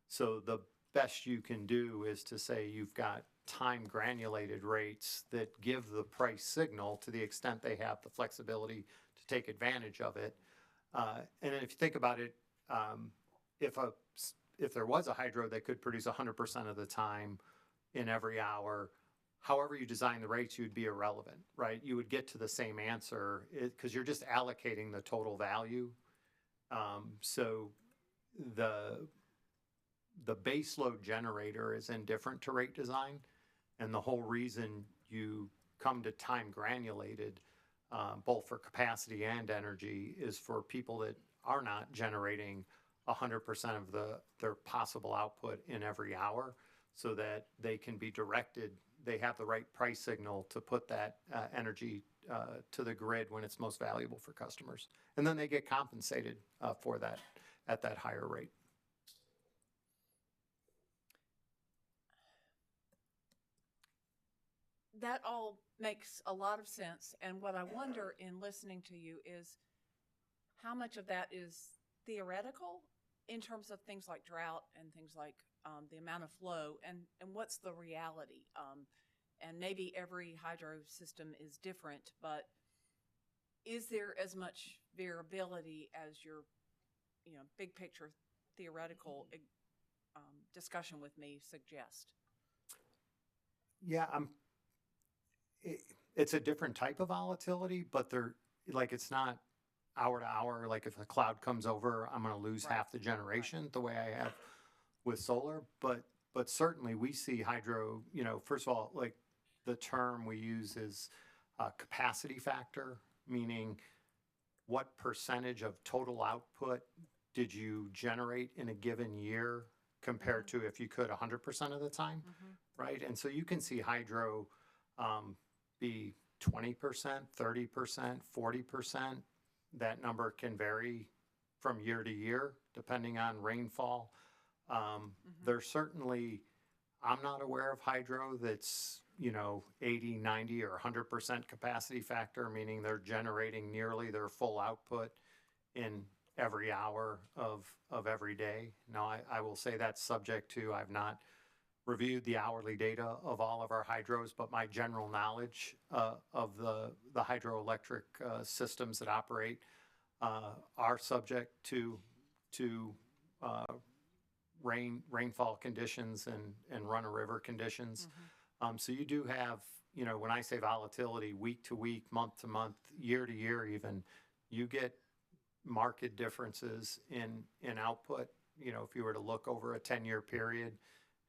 So the best you can do is to say you've got time granulated rates that give the price signal to the extent they have the flexibility to take advantage of it. And then if you think about it, if there was a hydro that could produce 100% of the time in every hour, however you design the rates, you'd be irrelevant, right? You would get to the same answer because you're just allocating the total value. So the base load generator is indifferent to rate design. And the whole reason you come to time granulated, both for capacity and energy, is for people that are not generating 100% of their possible output in every hour, so that they can be directed. They have the right price signal to put that energy to the grid when it's most valuable for customers. And then they get compensated for that at that higher rate. That all makes a lot of sense. And what I wonder in listening to you is how much of that is theoretical in terms of things like drought and things like the amount of flow, and what's the reality? And maybe every hydro system is different, but is there as much variability as your, big picture theoretical discussion with me suggest? Yeah, it's a different type of volatility, but it's not hour to hour. Like if a cloud comes over, I'm going to lose half the generation the way I have with solar. But certainly we see hydro, first of all, like the term we use is capacity factor, meaning what percentage of total output did you generate in a given year compared to if you could 100% of the time, right? And so you can see hydro be 20%, 30%, 40%. That number can vary from year to year depending on rainfall. There's certainly, I'm not aware of hydro that's, 80, 90, or 100% capacity factor, meaning they're generating nearly their full output in every hour of every day. Now, I will say that's subject to, I've not reviewed the hourly data of all of our hydros, but my general knowledge of the hydroelectric systems that operate are subject to rainfall conditions and run-of-river conditions. So you do have, when I say volatility, week to week, month to month, year to year even, you get market differences in output. If you were to look over a 10-year period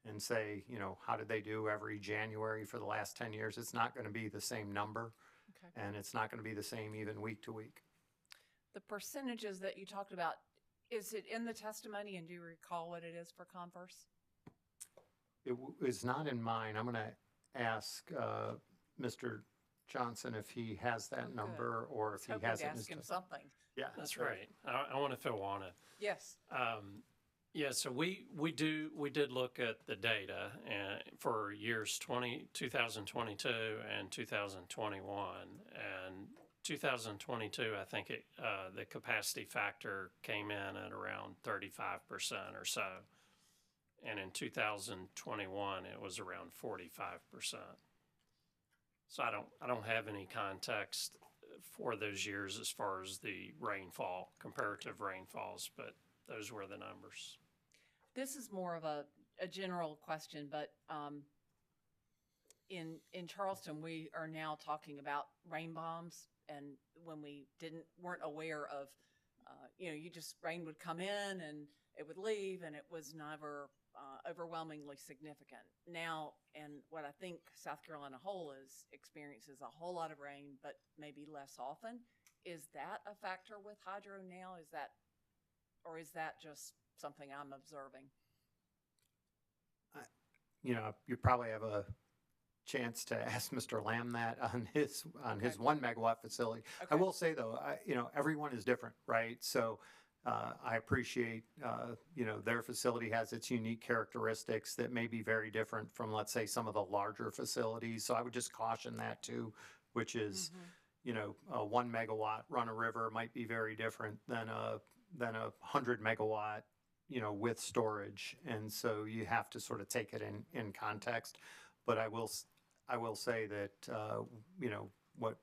and say, how did they do every January for the last 10 years? It's not going to be the same number, and it's not going to be the same even week to week. The percentages that you talked about, is it in the testimony, and do you recall what it is for Converse? It is not in mine. I'm going to ask Mr. Johnson if he has that number or if he has it in his ask him something. Yeah, That's right. I want to fill on it. Yes. Yeah, so we did look at the data for years 2022 and 2021, and 2022, I think the capacity factor came in at around 35% or so, and in 2021 it was around 45%. So I don't have any context for those years as far as the rainfall, comparative rainfalls, but those were the numbers. This is more of a general question, but in Charleston, we are now talking about rain bombs, and when we weren't aware of, rain would come in and it would leave, and it was never overwhelmingly significant. Now, and what I think South Carolina whole experiences a whole lot of rain, but maybe less often. Is that a factor with hydro now? Is that just something I'm observing? You probably have a chance to ask Mr. Lamb that on his 1 megawatt facility. I will say though, everyone is different, right? So I appreciate, their facility has its unique characteristics that may be very different from, let's say, some of the larger facilities. So I would just caution that too, which is, a 1 megawatt run-of-river might be very different than a 100 megawatt, with storage. And so you have to sort of take it in context. But I will say that, what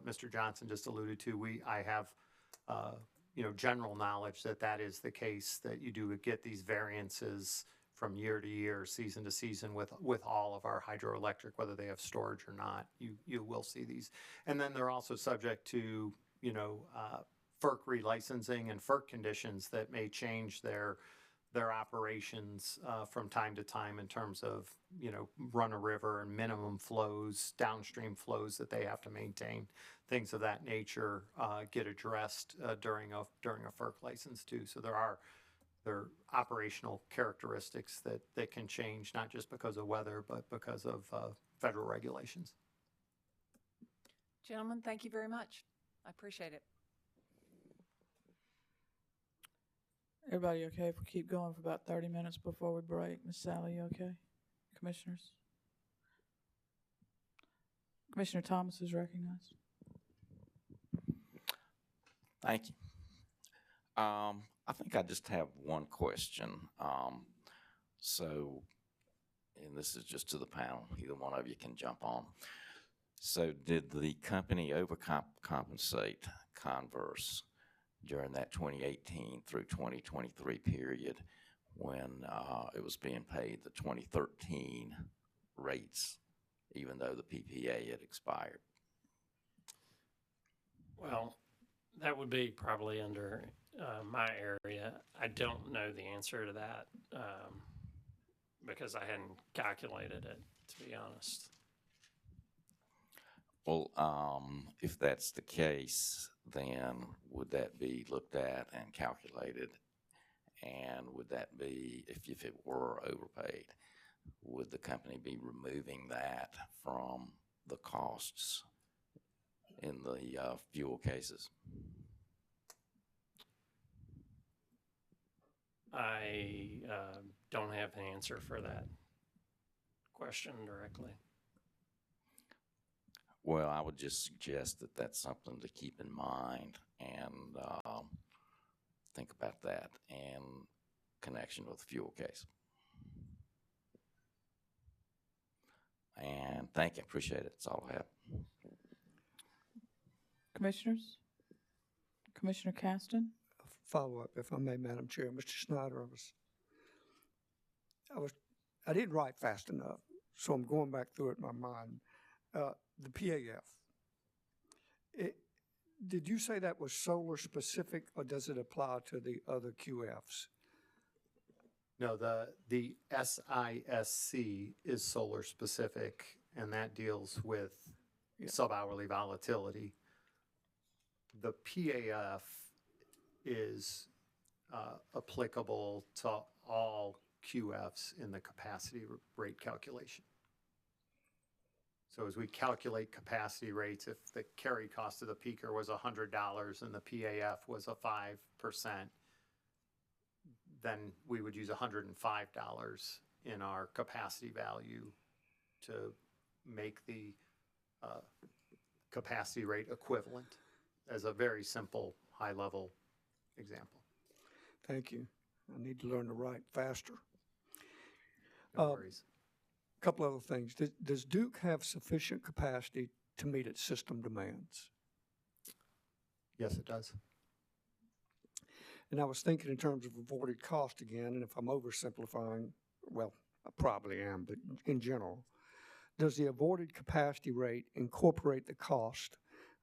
Mr. Johnson just alluded to, I have, general knowledge that is the case, that you do get these variances from year to year, season to season with all of our hydroelectric, whether they have storage or not. You will see these. And then they're also subject to, FERC relicensing and FERC conditions that may change their operations from time to time in terms of, run-of-river and minimum flows, downstream flows that they have to maintain. Things of that nature get addressed during a FERC license too. So there are operational characteristics that can change, not just because of weather, but because of federal regulations. Gentlemen, thank you very much. I appreciate it. Everybody okay if we keep going for about 30 minutes before we break? Miss Sally, you okay? Commissioners? Commissioner Thomas is recognized. Thank you. I think I just have one question. And this is just to the panel, either one of you can jump on. So did the company overcompensate Converse during that 2018 through 2023 period when it was being paid the 2013 rates, even though the PPA had expired? Well, that would be probably under my area. I don't know the answer to that because I hadn't calculated it, to be honest. Well, if that's the case, then would that be looked at and calculated? And would that be, if it were overpaid, would the company be removing that from the costs in the fuel cases? I don't have an answer for that question directly. Well, I would just suggest that that's something to keep in mind and think about that in connection with the fuel case. And thank you. Appreciate it. That's all I have. Commissioners? Commissioner Caston? Follow-up, if I may, Madam Chair. Mr. Snyder, I didn't write fast enough, so I'm going back through it in my mind. The PAF, did you say that was solar specific, or does it apply to the other QFs? No, the SISC is solar specific, and that deals with sub-hourly volatility. The PAF is applicable to all QFs in the capacity rate calculation. So as we calculate capacity rates, if the carry cost of the peaker was $100 and the PAF was a 5%, then we would use $105 in our capacity value to make the capacity rate equivalent, as a very simple, high-level example. Thank you. I need to learn to write faster. No worries. Couple other things. Does Duke have sufficient capacity to meet its system demands? Yes, it does. And I was thinking in terms of avoided cost again, and if I'm oversimplifying, well, I probably am, but in general, does the avoided capacity rate incorporate the cost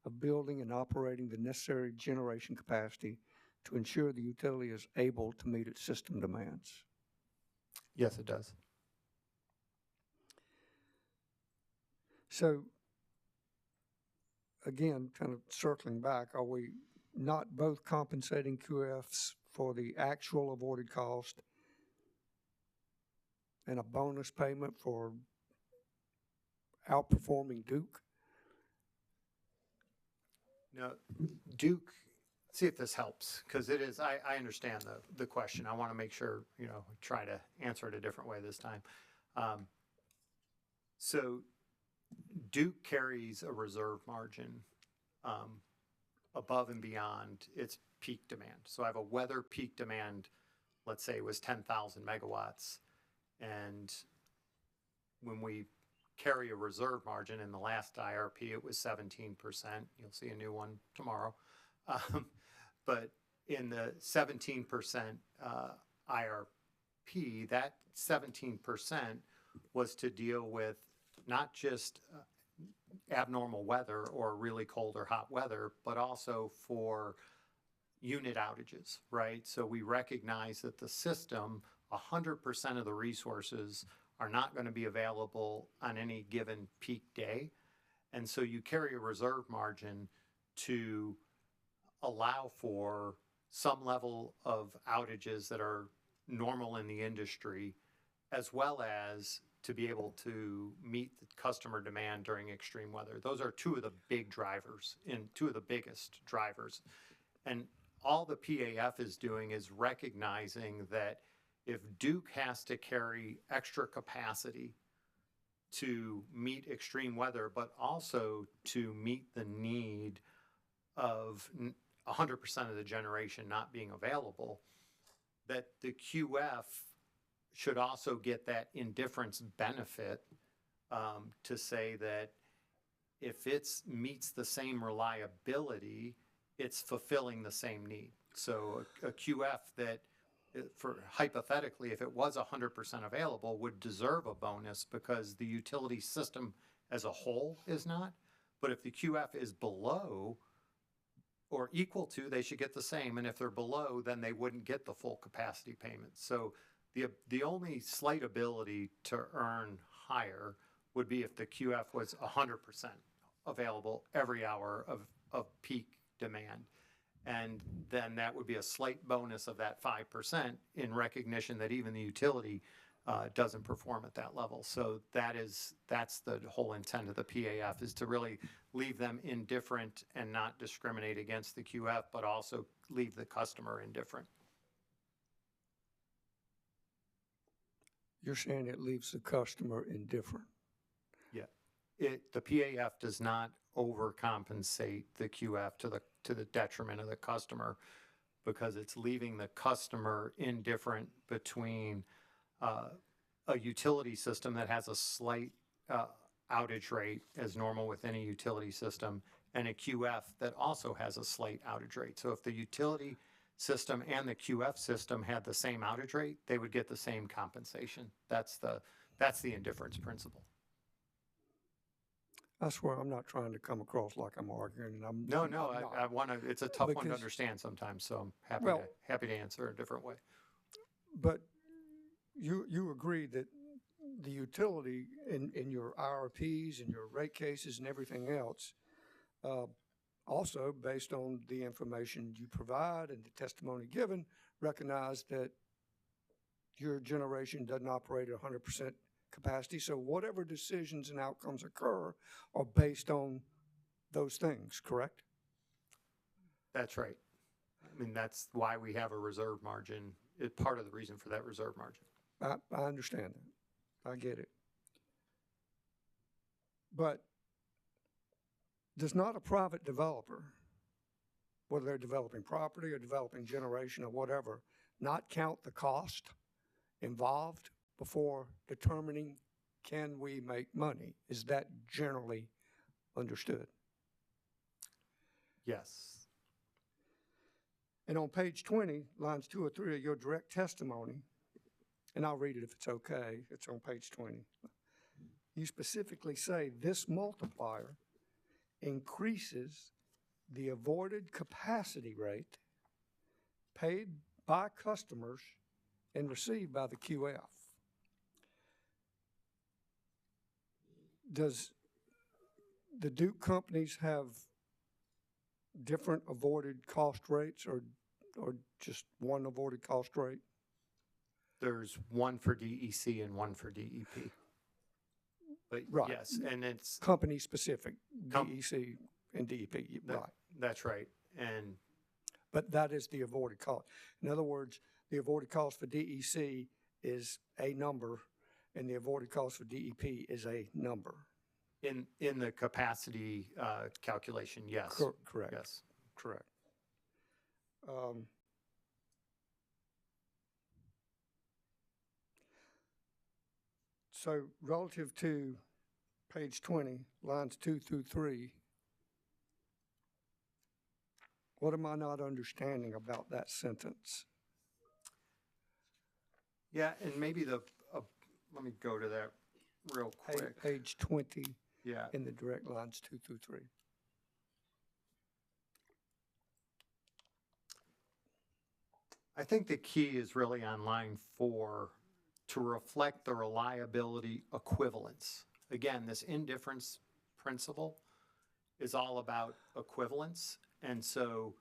of building and operating the necessary generation capacity to ensure the utility is able to meet its system demands? Yes, it does. So, again, kind of circling back, are we not both compensating QFs for the actual avoided cost and a bonus payment for outperforming Duke? No, Duke, see if this helps, because it is, I understand the question. I want to make sure, try to answer it a different way this time. So Duke carries a reserve margin above and beyond its peak demand. So I have a weather peak demand, let's say it was 10,000 megawatts. And when we carry a reserve margin, in the last IRP, it was 17%. You'll see a new one tomorrow. But in the 17% IRP, that 17% was to deal with not just abnormal weather or really cold or hot weather, but also for unit outages, right? So we recognize that the system, 100% of the resources are not going to be available on any given peak day. And so you carry a reserve margin to allow for some level of outages that are normal in the industry, as well as to be able to meet the customer demand during extreme weather. Those are two of the big drivers, and two of the biggest drivers. And all the PAF is doing is recognizing that if Duke has to carry extra capacity to meet extreme weather, but also to meet the need of 100% of the generation not being available, that the QF should also get that indifference benefit to say that if it meets the same reliability, it's fulfilling the same need. So a QF that, for hypothetically, if it was 100% available, would deserve a bonus because the utility system as a whole is not. But if the QF is below or equal to, they should get the same. And if they're below, then they wouldn't get the full capacity payment. So the only slight ability to earn higher would be if the QF was 100% available every hour of peak demand. And then that would be a slight bonus of that 5% in recognition that even the utility doesn't perform at that level. So that's the whole intent of the PAF, is to really leave them indifferent and not discriminate against the QF, but also leave the customer indifferent. You're saying it leaves the customer indifferent? Yeah. The PAF does not overcompensate the QF to the detriment of the customer, because it's leaving the customer indifferent between a utility system that has a slight outage rate as normal with any utility system, and a QF that also has a slight outage rate. So if the utility system and the QF system had the same outage rate, they would get the same compensation. That's the indifference principle. I swear I'm not trying to come across like I'm arguing, and I'm No, I'm I want to. It's a tough one to Because- understand sometimes, so I'm happy to answer a different way. But you agree that the utility in your IRPs and your rate cases and everything else, also based on the information you provide and the testimony given, recognize that your generation doesn't operate at 100% capacity. So whatever decisions and outcomes occur are based on those things, correct? That's right. I mean, that's why we have a reserve margin. It's part of the reason for that reserve margin. I understand that. I get it. But does not a private developer, whether they're developing property or developing generation or whatever, not count the cost involved before determining, can we make money? Is that generally understood? Yes. And on page 20, lines 2 or 3 of your direct testimony, and I'll read it if it's okay, it's on page 20. You specifically say this multiplier increases the avoided capacity rate paid by customers and received by the QF. Does the Duke companies have different avoided cost rates, or just one avoided cost rate? There's one for DEC and one for DEP. But Right. yes, and it's Company specific, DEC and DEP, right. That's right. And But that is the avoided cost. In other words, the avoided cost for DEC is a number, and the avoided cost for DEP is a number. in the capacity calculation, yes. Correct. Yes. Correct. So relative to page 20, lines 2 through 3, what am I not understanding about that sentence? Yeah, and maybe let me go to that real quick. Page 20 Yeah. in the direct lines 2 through 3. I think the key is really on line 4 to reflect the reliability equivalence. Again, this indifference principle is all about equivalence. And so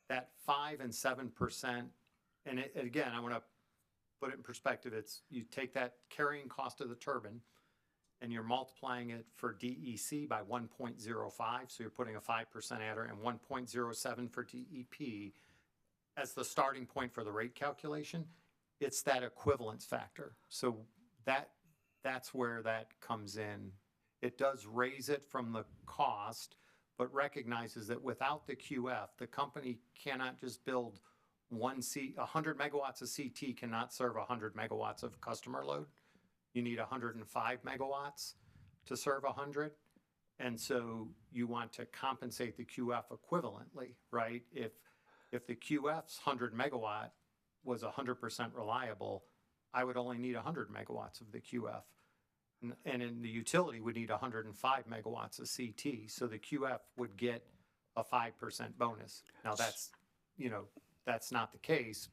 that 5 and 7%, and again, I want to put it in perspective. It's you take that carrying cost of the turbine, and you're multiplying it for DEC by 1.05, so you're putting a 5% adder, and 1.07 for DEP as the starting point for the rate calculation, it's that equivalence factor. So that's where that comes in. It does raise it from the cost, but recognizes that without the QF, the company cannot just build 100 megawatts of CT cannot serve 100 megawatts of customer load. You need 105 megawatts to serve 100. And so you want to compensate the QF equivalently, right? If the QF's 100 megawatt was 100% reliable, I would only need 100 megawatts of the QF. And in the utility would need 105 megawatts of CT. So the QF would get a 5% bonus. Now that's not the case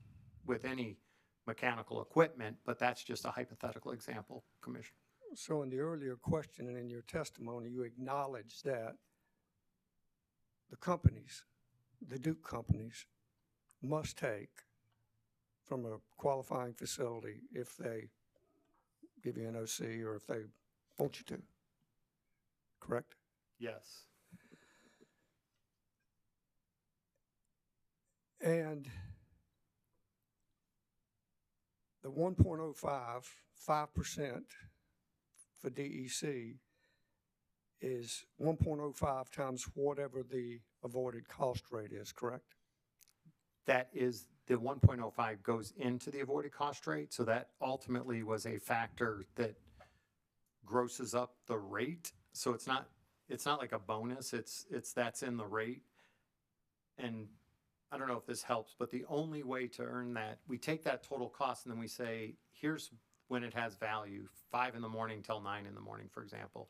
with any mechanical equipment, but that's just a hypothetical example, Commissioner. So in the earlier question and in your testimony, you acknowledged that the companies, the Duke companies, must take from a qualifying facility if they give you an OC or if they want you to, correct? Yes. And the 1.05, 5% for DEC is 1.05 times whatever the avoided cost rate is, correct? That is, the 1.05 goes into the avoided cost rate, so that ultimately was a factor that grosses up the rate. So it's not like a bonus, it's that's in the rate. And I don't know if this helps, but the only way to earn that, we take that total cost and then we say, here's when it has value, 5 in the morning till 9 in the morning, for example.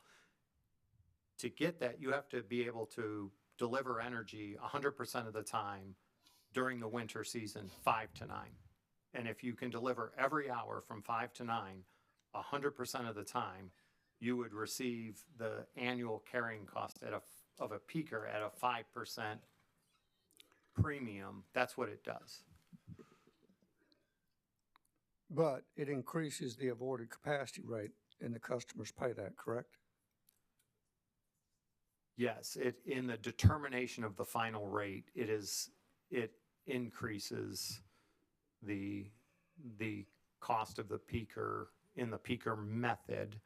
To get that, you have to be able to deliver energy 100% of the time during the winter season, 5 to 9. And if you can deliver every hour from 5 to 9, 100% of the time, you would receive the annual carrying cost of a peaker at a 5% premium. That's what it does. But it increases the avoided capacity rate and the customers pay that, correct? Yes, in the determination of the final rate, it increases the cost of the peaker in the peaker method.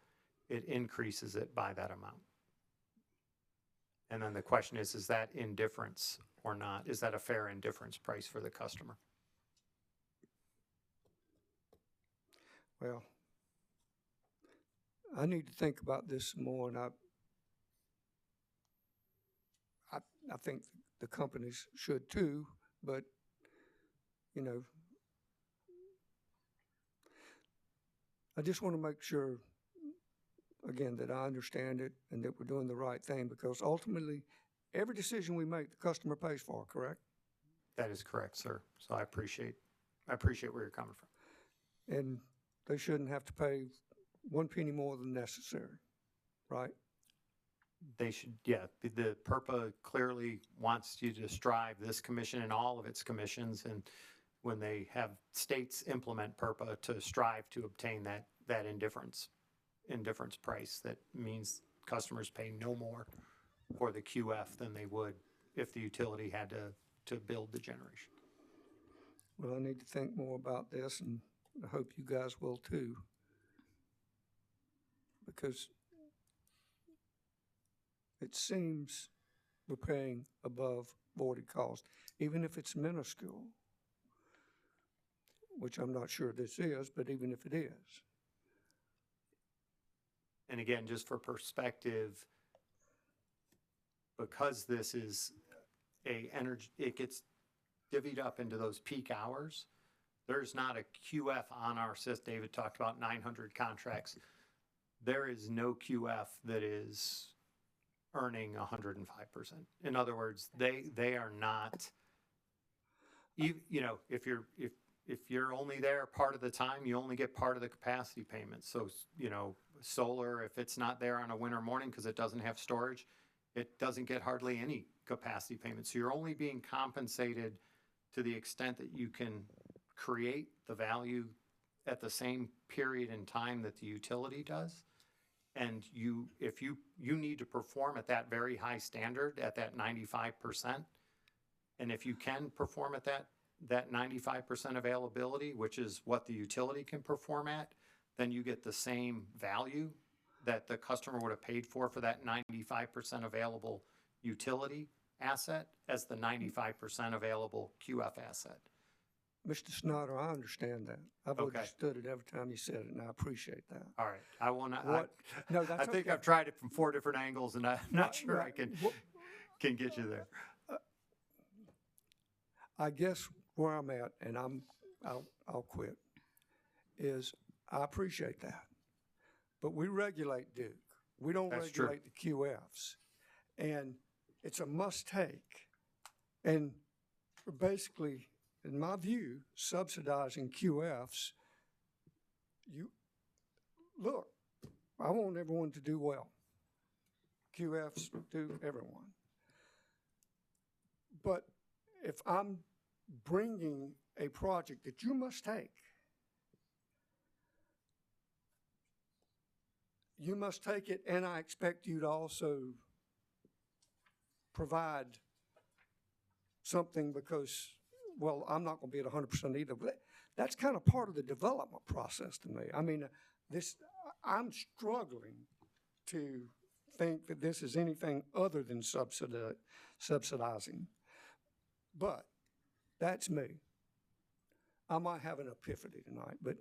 It increases it by that amount. And then the question is that indifference or not? Is that a fair indifference price for the customer? Well, I need to think about this more, and I think the companies should too, but, you know, I just want to make sure, again, that I understand it and that we're doing the right thing, because ultimately, every decision we make, the customer pays for, correct? That is correct, sir. So I appreciate where you're coming from. And they shouldn't have to pay 1 penny more than necessary, right? They should, yeah. The PURPA clearly wants you to strive, this commission and all of its commissions, and when they have states implement PURPA, to strive to obtain that indifference price. That means customers pay no more for the QF than they would if the utility had to build the generation. Well, I need to think more about this, and I hope you guys will too, because it seems we're paying above voided cost, even if it's minuscule, which I'm not sure this is, but even if it is. And again, just for perspective, because this is it gets divvied up into those peak hours. There's not a QF on our system. David talked about 900 contracts. There is no QF that is earning 105%. In other words, they are not, if you're only there part of the time, you only get part of the capacity payment. So, solar, if it's not there on a winter morning because it doesn't have storage, it doesn't get hardly any capacity payment. So you're only being compensated to the extent that you can create the value at the same period in time that the utility does. and if you need to perform at that very high standard, at that 95%, and if you can perform at that 95% availability, which is what the utility can perform at, then you get the same value that the customer would have paid for that 95% available utility asset as the 95% available QF asset. Mr. Snyder, I understand that. I've Okay. understood it every time you said it, and I appreciate that. All right, I want to, No, I that's think okay. I've tried it from 4 different angles, and I'm not sure I Right. can get you there. I guess where I'm at, and I'll quit, is I appreciate that. But we regulate Duke. We don't That's true. regulate the QFs. And it's a must-take. And we're basically, in my view, subsidizing QFs. Look, I want everyone to do well. QFs do everyone. But if I'm bringing a project that you must take, you must take it, and I expect you to also provide something because, well, I'm not going to be at 100% either. But that's kind of part of the development process to me. I mean, I'm struggling to think that this is anything other than subsidizing. But that's me. I might have an epiphany tonight, but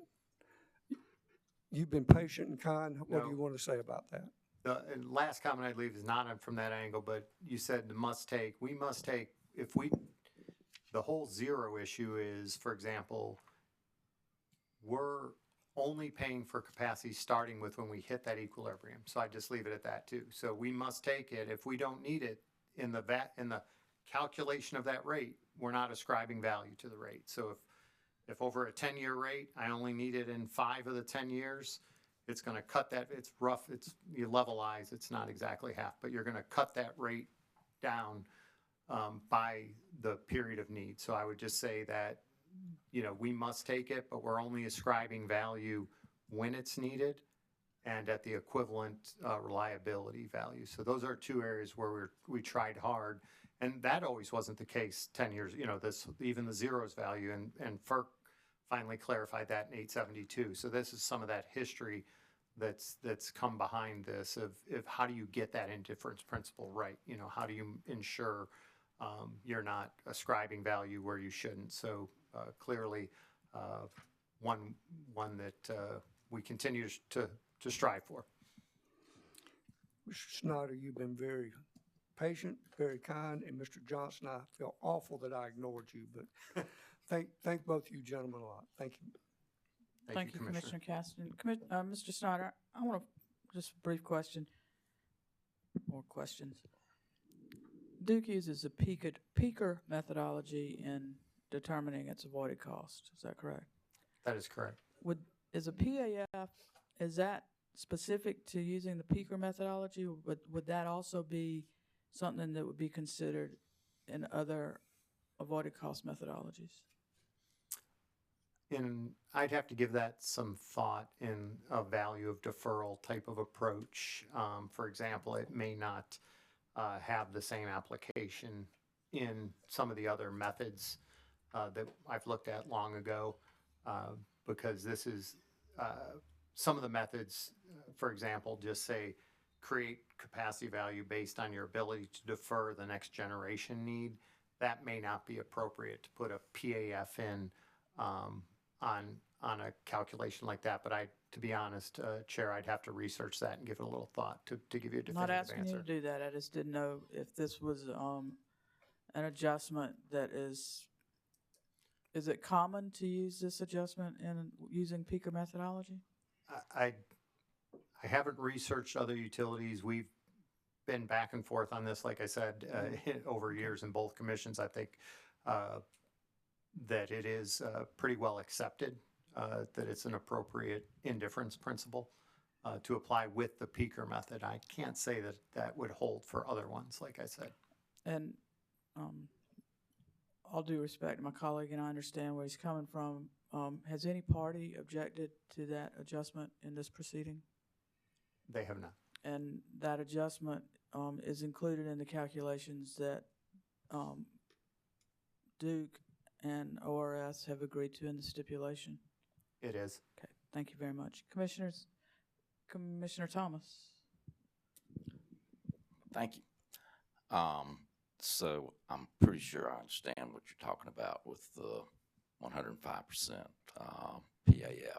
you've been patient and kind. What do you want to say about that? The last comment I'd leave is not from that angle, but you said the must take. We must take, the whole zero issue is, for example, we're only paying for capacity starting with when we hit that equilibrium. So I just leave it at that too. So we must take it. If we don't need it in the calculation of that rate, we're not ascribing value to the rate. So if over a 10-year rate, I only need it in 5 of the 10 years, it's going to cut that. It's rough. You levelize. It's not exactly half, but you're going to cut that rate down by the period of need. So I would just say that, we must take it, but we're only ascribing value when it's needed and at the equivalent reliability value. So those are 2 areas where we tried hard. And that always wasn't the case 10 years, even the zeros value, and FERC finally clarified that in 872. So this is some of that history that's come behind this of how do you get that indifference principle right? How do you ensure you're not ascribing value where you shouldn't? So clearly one that we continue to strive for. Mr. Snyder, you've been very patient, very kind, and Mr. Johnson, I feel awful that I ignored you, but thank both of you gentlemen a lot. Thank you. Thank you, Commissioner Caston. Mr. Snyder, I want to, just a brief question, more questions. Duke uses a peaker methodology in determining its avoided cost. Is that correct? That is correct. Is a PAF, is that specific to using the peaker methodology? Would that also be something that would be considered in other avoided cost methodologies? I'd have to give that some thought in a value of deferral type of approach. For example, it may not have the same application in some of the other methods that I've looked at long ago, because this is some of the methods, for example, just say create capacity value based on your ability to defer the next generation need. That may not be appropriate to put a PAF in on a calculation like that. But to be honest, Chair, I'd have to research that and give it a little thought to give you a definitive Not asking answer. you to do that. I just didn't know if this was an adjustment that is it common to use this adjustment in using peaker methodology? I haven't researched other utilities. We've been back and forth on this, like I said, over years in both commissions. I think that it is pretty well accepted that it's an appropriate indifference principle to apply with the peaker method. I can't say that would hold for other ones, like I said. And all due respect, my colleague and I understand where he's coming from. Has any party objected to that adjustment in this proceeding? They have not. And that adjustment is included in the calculations that Duke and ORS have agreed to in the stipulation? It is. Okay, thank you very much. Commissioners, Commissioner Thomas. Thank you. So I'm pretty sure I understand what you're talking about with the 105% PAF.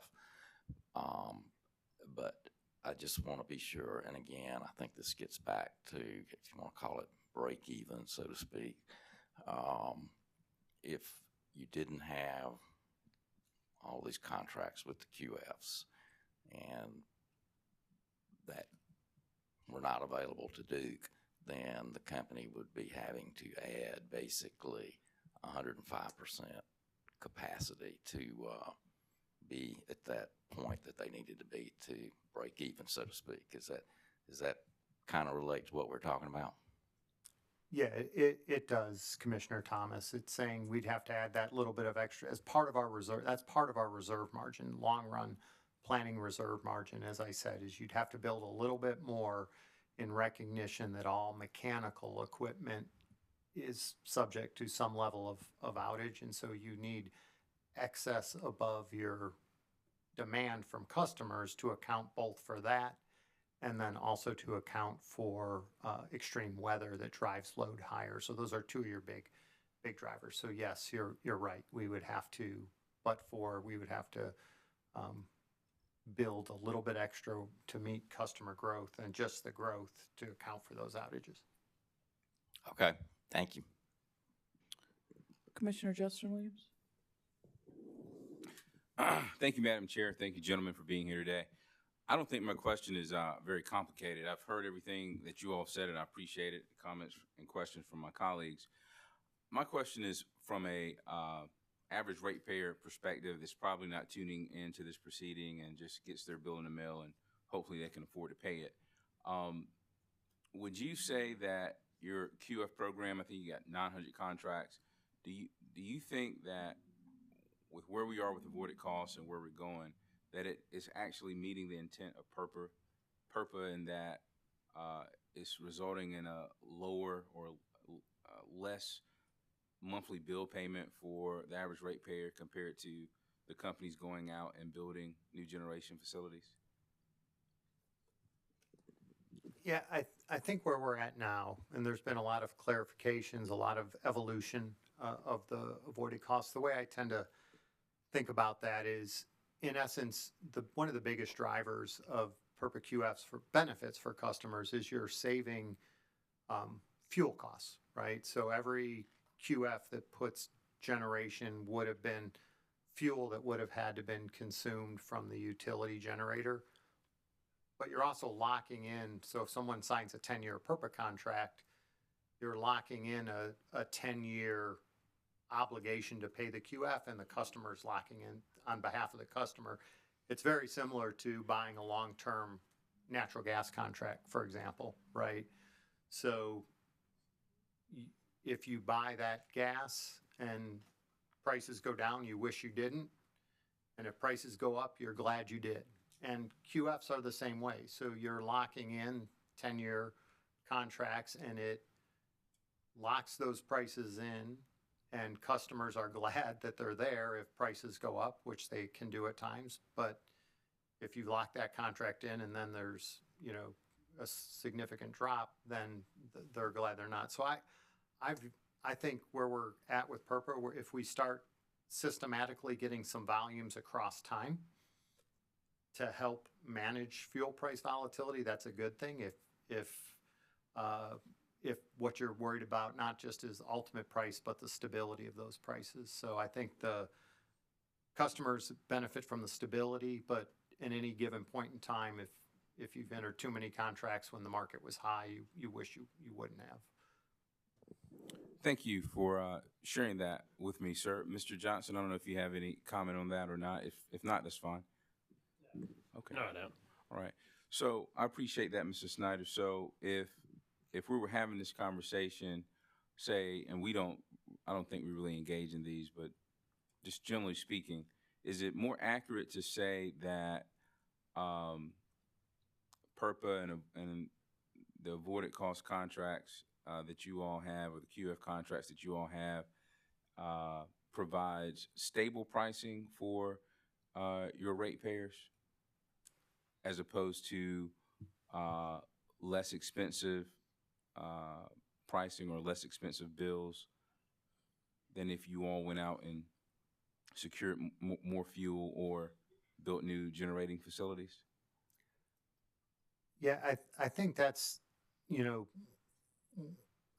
But I just want to be sure, and again, I think this gets back to, if you want to call it break even, so to speak. If you didn't have all these contracts with the QFs and that were not available to Duke, then the company would be having to add basically 105% capacity to be at that point that they needed to be to break even, so to speak. Is that kind of relate to what we're talking about? Yeah, it does, Commissioner Thomas. It's saying we'd have to add that little bit of extra as part of our reserve. That's part of our reserve margin, long run planning reserve margin, as I said, is you'd have to build a little bit more in recognition that all mechanical equipment is subject to some level of outage. And so you need excess above your demand from customers to account both for that and then also to account for extreme weather that drives load higher. So those are two of your big drivers. So yes, you're right. We would have to, we would have to build a little bit extra to meet customer growth and just the growth to account for those outages. Okay, thank you. Commissioner Justin Williams. Thank you, Madam Chair. Thank you, gentlemen, for being here today. I don't think my question is very complicated. I've heard everything that you all have said, and I appreciate it, comments and questions from my colleagues. My question is from a average ratepayer perspective that's probably not tuning into this proceeding and just gets their bill in the mail and hopefully they can afford to pay it. Would you say that your QF program, I think you got 900 contracts, do you think that with where we are with avoided costs and where we're going, that it is actually meeting the intent of PURPA and that it's resulting in a lower or less monthly bill payment for the average ratepayer compared to the companies going out and building new generation facilities? Yeah, I think where we're at now, and there's been a lot of clarifications, a lot of evolution of the avoided costs. The way I tend to think about that is, in essence, one of the biggest drivers of PURPA QFs for benefits for customers is you're saving fuel costs, right? So every QF that puts generation would have been fuel that would have had to been consumed from the utility generator. But you're also locking in, so if someone signs a 10-year PURPA contract, you're locking in a 10-year obligation to pay the QF, and the customer's locking in on behalf of the customer. It's very similar to buying a long-term natural gas contract, for example, right? So if you buy that gas and prices go down, you wish you didn't. And if prices go up, you're glad you did. And QFs are the same way. So you're locking in 10-year contracts, and it locks those prices in, and customers are glad that they're there if prices go up, which they can do at times. But if you lock that contract in and then there's, a significant drop, then they're glad they're not. So I think where we're at with PURPA, if we start systematically getting some volumes across time to help manage fuel price volatility, that's a good thing. If what you're worried about not just is ultimate price, but the stability of those prices. So I think the customers benefit from the stability, but in any given point in time, if you've entered too many contracts when the market was high, you wish you wouldn't have. Thank you for sharing that with me, sir. Mr. Johnson, I don't know if you have any comment on that or not. If not, that's fine. Okay. No, I don't. All right. So I appreciate that, Mr. Snyder. So if we were having this conversation, say, and I don't think we really engage in these, but just generally speaking, is it more accurate to say that PURPA and the avoided cost contracts that you all have, or the QF contracts that you all have, provides stable pricing for your ratepayers, as opposed to less expensive pricing or less expensive bills than if you all went out and secured more fuel or built new generating facilities? Yeah, I think that's, you know,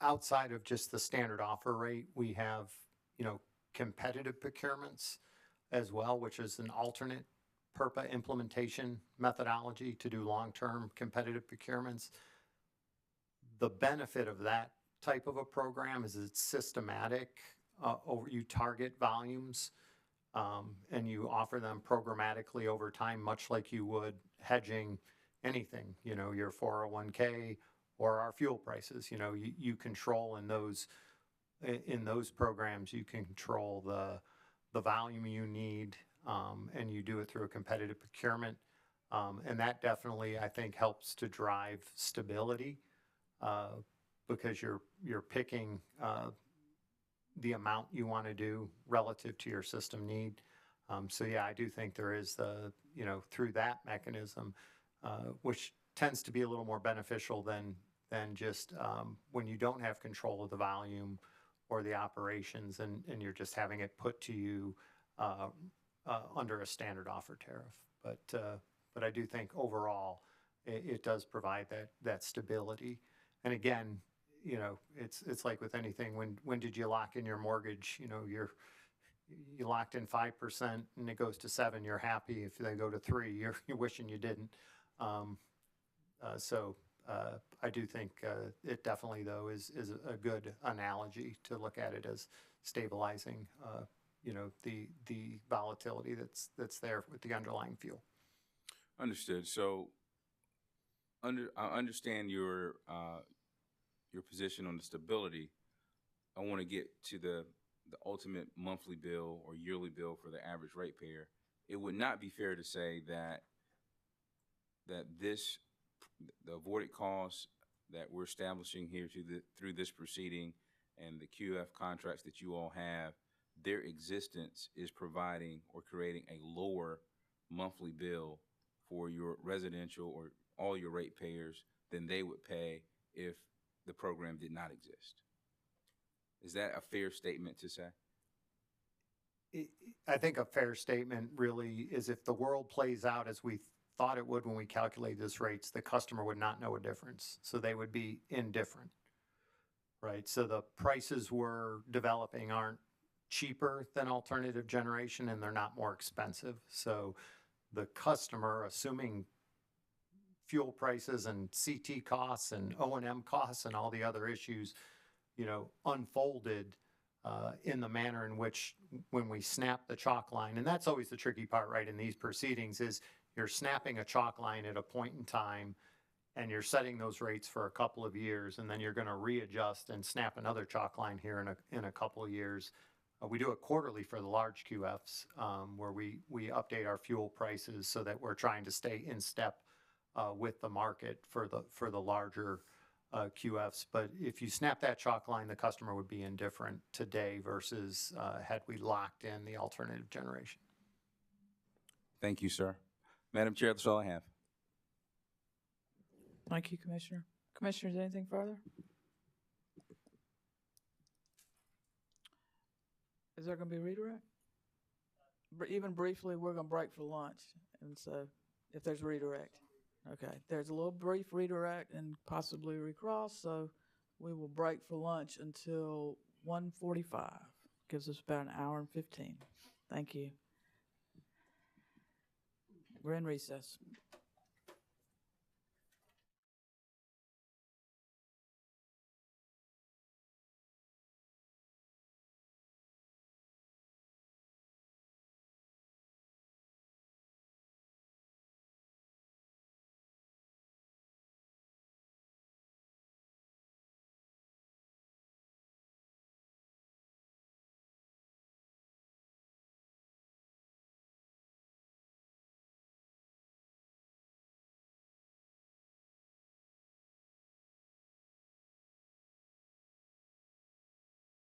outside of just the standard offer rate, we have, you know, competitive procurements as well, which is an alternate PURPA implementation methodology to do long-term competitive procurements. The benefit of that type of a program is it's systematic. You target volumes and you offer them programmatically over time, much like you would hedging anything, you know, your 401k or our fuel prices. You know, you control in those programs, you can control the volume you need, and you do it through a competitive procurement. And that definitely, I think, helps to drive stability because you're picking the amount you want to do relative to your system need. So yeah, I do think there is you know, through that mechanism, which tends to be a little more beneficial than just when you don't have control of the volume or the operations and you're just having it put to you under a standard offer tariff. But I do think overall it does provide that stability. And again, you know, it's like with anything. When did you lock in your mortgage? You know, you locked in 5% and it goes to 7%. You're happy. If they go to 3%, you're wishing you didn't. So I do think it definitely, though, is a good analogy to look at it as stabilizing, you know, the volatility that's there with the underlying fuel. Understood. So I understand your position on the stability. I want to get to the ultimate monthly bill or yearly bill for the average ratepayer. It would not be fair to say that the avoided costs that we're establishing here through this proceeding and the QF contracts that you all have, their existence is providing or creating a lower monthly bill for your residential or all your ratepayers than they would pay if the program did not exist. Is that a fair statement to say? I think a fair statement really is if the world plays out as we thought it would when we calculated these rates, the customer would not know a difference. So they would be indifferent, right? So the prices we're developing aren't cheaper than alternative generation and they're not more expensive. So the customer, assuming fuel prices and CT costs and O&M costs and all the other issues, you know, unfolded in the manner in which when we snap the chalk line, and that's always the tricky part, right, in these proceedings, is you're snapping a chalk line at a point in time and you're setting those rates for a couple of years, and then you're going to readjust and snap another chalk line here in a couple of years. We do it quarterly for the large QFs, where we update our fuel prices so that we're trying to stay in step with the market for the larger QFs. But if you snap that chalk line, the customer would be indifferent today versus had we locked in the alternative generation. Thank you, sir. Madam Chair, that's all I have. Thank you, Commissioner. Commissioners, anything further? Is there going to be a redirect? Even briefly, we're going to break for lunch. And so if there's redirect. Okay, there's a little brief redirect and possibly recross. So we will break for lunch until 1:45. Gives us about an hour and 15. Thank you. We're in recess.